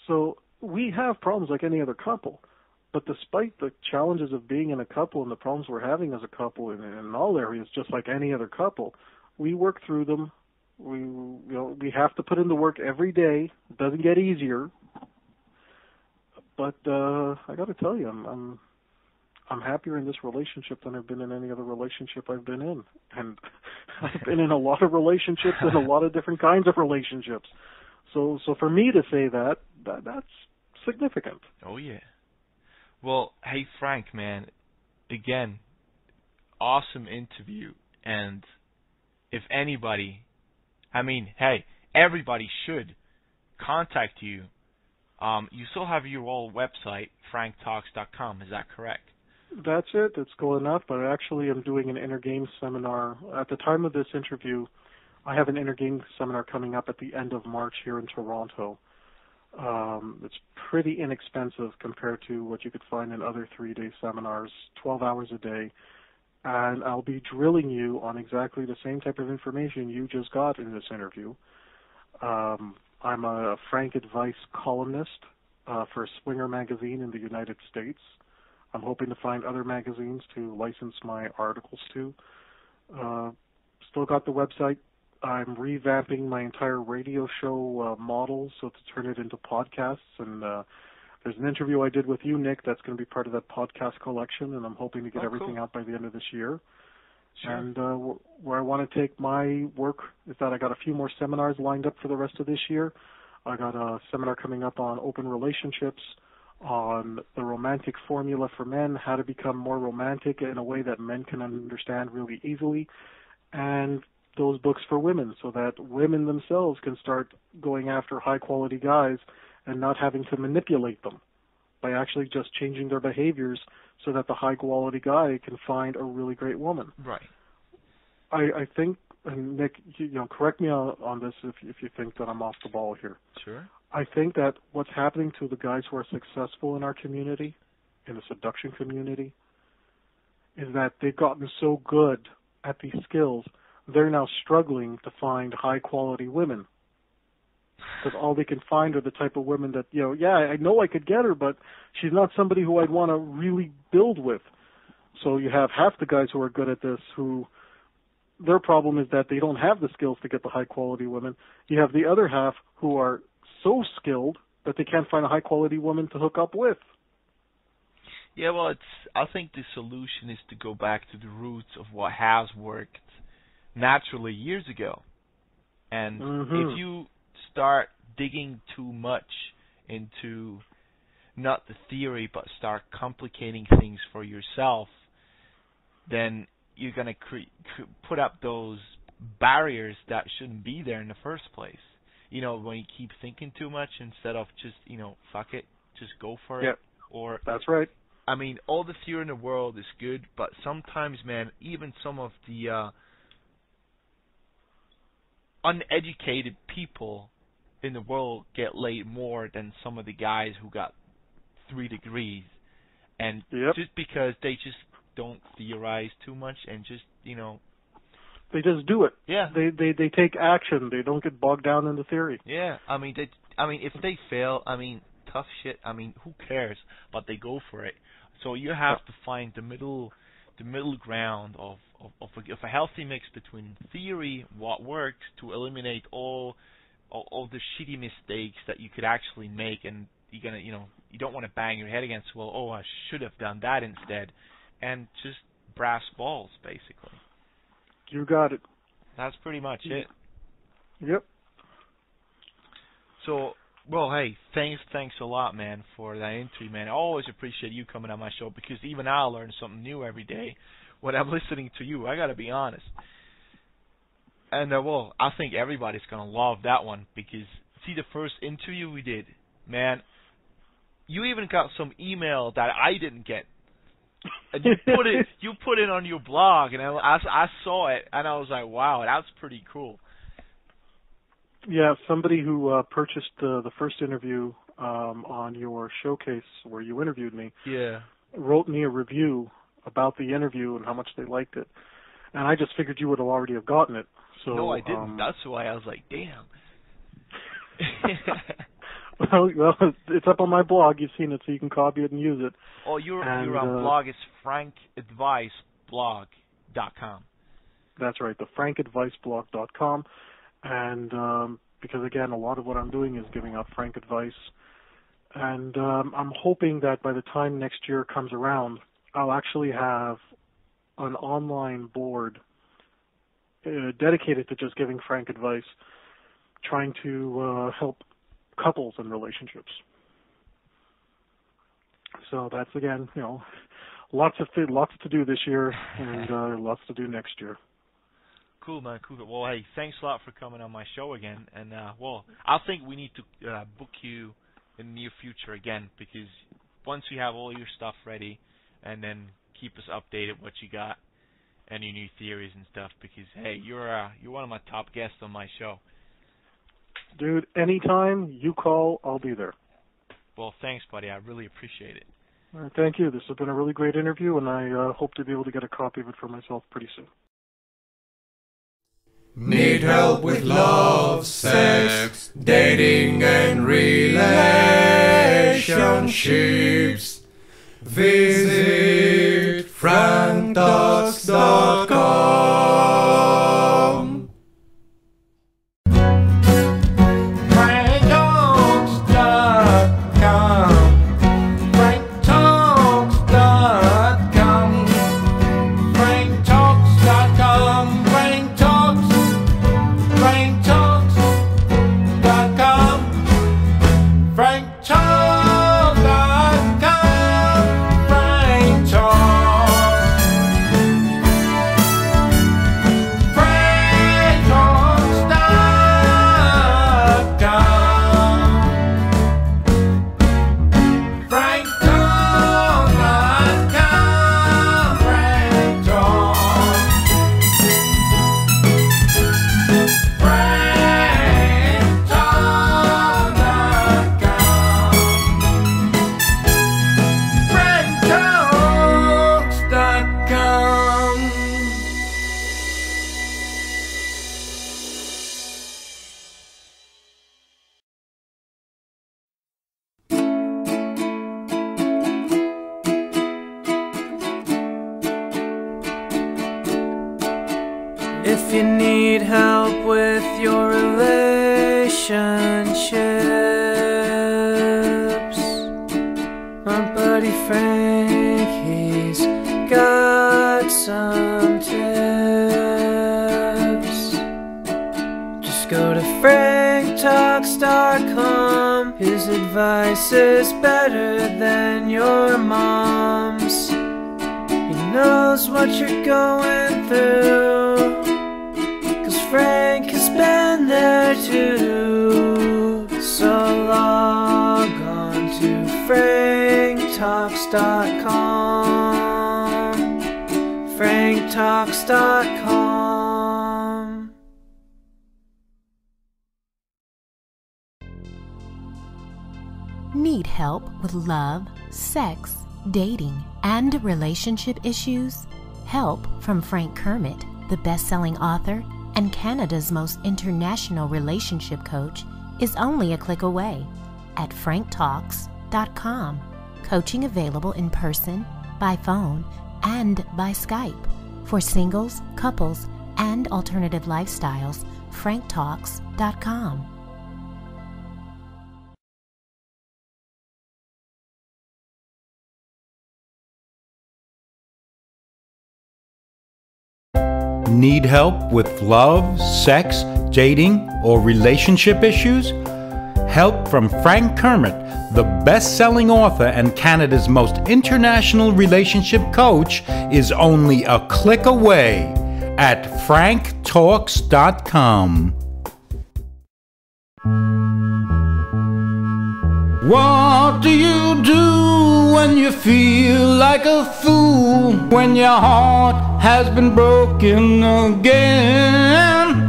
So we have problems like any other couple. But despite the challenges of being in a couple and the problems we're having as a couple in all areas, just like any other couple, we work through them. We have to put in the work every day. It doesn't get easier. But I got to tell you, I'm happier in this relationship than I've been in any other relationship I've been in. And I've been in a lot of relationships and a lot of different kinds of relationships. So for me to say that's significant. Oh, yeah. Well, hey, Frank, man, again, awesome interview. And if anybody, everybody should contact you. You still have your old website, franktalks.com. Is that correct? That's it. It's going up. But actually, I'm doing an inner game seminar. At the time of this interview, I have an inner game seminar coming up at the end of March here in Toronto. It's pretty inexpensive compared to what you could find in other 3-day seminars, 12 hours a day. And I'll be drilling you on exactly the same type of information you just got in this interview. I'm a Frank Advice columnist for Swinger magazine in the United States. I'm hoping to find other magazines to license my articles to. Still got the website. I'm revamping my entire radio show model so to turn it into podcasts. And there's an interview I did with you, Nick, that's going to be part of that podcast collection, and I'm hoping to get everything out by the end of this year. Sure. And where I want to take my work is that I got a few more seminars lined up for the rest of this year. I got a seminar coming up on open relationships, on the romantic formula for men, how to become more romantic in a way that men can understand really easily, and those books for women so that women themselves can start going after high-quality guys and not having to manipulate them by actually just changing their behaviors so that the high-quality guy can find a really great woman. Right. I think, and Nick, correct me on this if you think that I'm off the ball here. Sure. I think that what's happening to the guys who are successful in our community, in the seduction community, is that they've gotten so good at these skills, they're now struggling to find high-quality women. Because all they can find are the type of women that, I know I could get her, but she's not somebody who I'd want to really build with. So you have half the guys who are good at this who their problem is that they don't have the skills to get the high-quality women. You have the other half who are so skilled that they can't find a high-quality woman to hook up with. Yeah, well, I think the solution is to go back to the roots of what has worked naturally years ago. And if you start digging too much into not the theory but start complicating things for yourself, then you're going to put up those barriers that shouldn't be there in the first place. When you keep thinking too much instead of just, fuck it, just go for it. Or that's right. All the theory in the world is good, but sometimes, man, even some of the uneducated people in the world get laid more than some of the guys who got 3 degrees. And just because they just don't theorize too much and just, they just do it. Yeah. They take action. They don't get bogged down in the theory. Yeah. If they fail, tough shit. Who cares? But they go for it. So you have to find the middle the middle ground of a healthy mix between theory, what works, to eliminate all the shitty mistakes that you could actually make, and you don't want to bang your head against the wall. Oh, I should have done that instead, and just brass balls, basically. You got it. That's pretty much it. Yep. So, well, hey, thanks a lot, man, for that interview, man. I always appreciate you coming on my show, because even I learn something new every day when I'm listening to you. I got to be honest. And, well, I think everybody's going to love that one, because, see, the first interview we did, man, you even got some email that I didn't get. And you put it on your blog, and I saw it, and I was like, wow, that's pretty cool. Yeah, somebody who purchased the first interview on your showcase where you interviewed me, wrote me a review about the interview and how much they liked it. And I just figured you would already have gotten it. So, no, I didn't. That's why I was like, damn. Well, it's up on my blog. You've seen it, so you can copy it and use it. Oh, your blog is frankadviceblog.com. That's right, the frankadviceblog.com. And because, again, a lot of what I'm doing is giving out frank advice. And I'm hoping that by the time next year comes around, I'll actually have an online board dedicated to just giving frank advice, trying to help couples and relationships. So that's, again, lots to do this year, and lots to do next year. Cool, man. Cool. Well, hey, thanks a lot for coming on my show again. And, well, I think we need to book you in the near future again, because once you have all your stuff ready, and then keep us updated what you got and your new theories and stuff, because, hey, you're one of my top guests on my show. Dude, anytime you call, I'll be there. Well, thanks, buddy. I really appreciate it. All right, thank you. This has been a really great interview, and I hope to be able to get a copy of it for myself pretty soon. Need help with love, sex, dating and relationships? Visit franktalks.com. If you need help with your relationships, my buddy Frank, he's got some tips. Just go to franktalks.com. His advice is better than your mom's. He knows what you're going through, Frank has been there too. So log on to franktalks.com. franktalks.com. Need help with love, sex, dating, and relationship issues? Help from Frank Kermit, the best-selling author and Canada's most international relationship coach, is only a click away at franktalks.com. Coaching available in person, by phone, and by Skype. For singles, couples, and alternative lifestyles, franktalks.com. Need help with love, sex, dating, or relationship issues? Help from Frank Kermit, the best-selling author and Canada's most international relationship coach, is only a click away at franktalks.com. What do you do when you feel like a fool? When your heart has been broken again?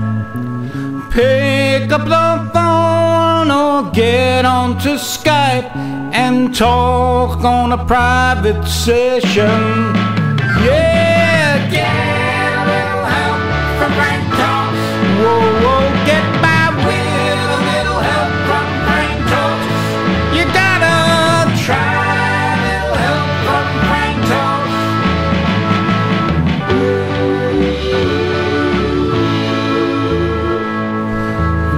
Pick up the phone or get onto Skype and talk on a private session. Yeah, get a little help from Frank Talks. Whoa, whoa, get by with a little help from Frank Talks. You gotta try a little help from Frank Talks.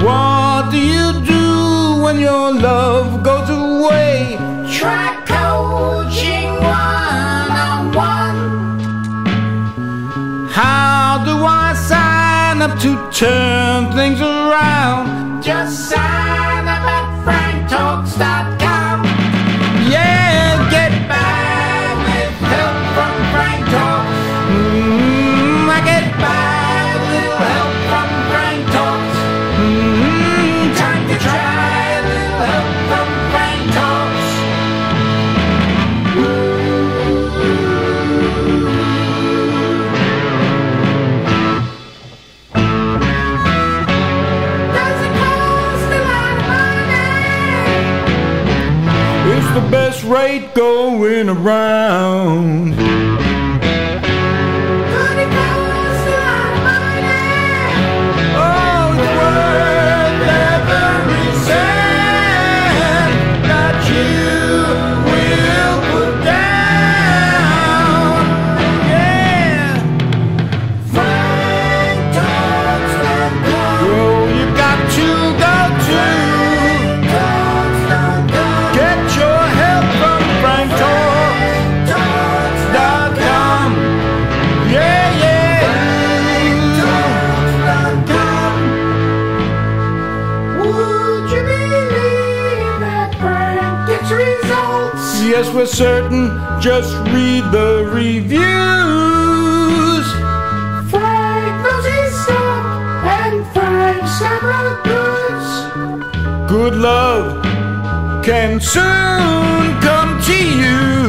What do you do when your love goes away? Try coaching one-on-one. How do I sign up to turn things around? Just sign up at franktalks.com. Yeah, get by with help from Frank Talks. I get by with little help from Frank Talks. Time to try a little help from Frank Talks. Does it cost a lot of money? It's the best rate going around. Could it cost a lot of money? Oh, it's worth every cent that you will put down. Yeah, franktalks.com. Oh, you got to go to get your help from franktalks.com. Yeah, yeah. Would you believe that Frank gets results? Yes, we're certain. Just read the reviews. Frank knows his stuff, and Frank's got the goods. Good love can soon come to you.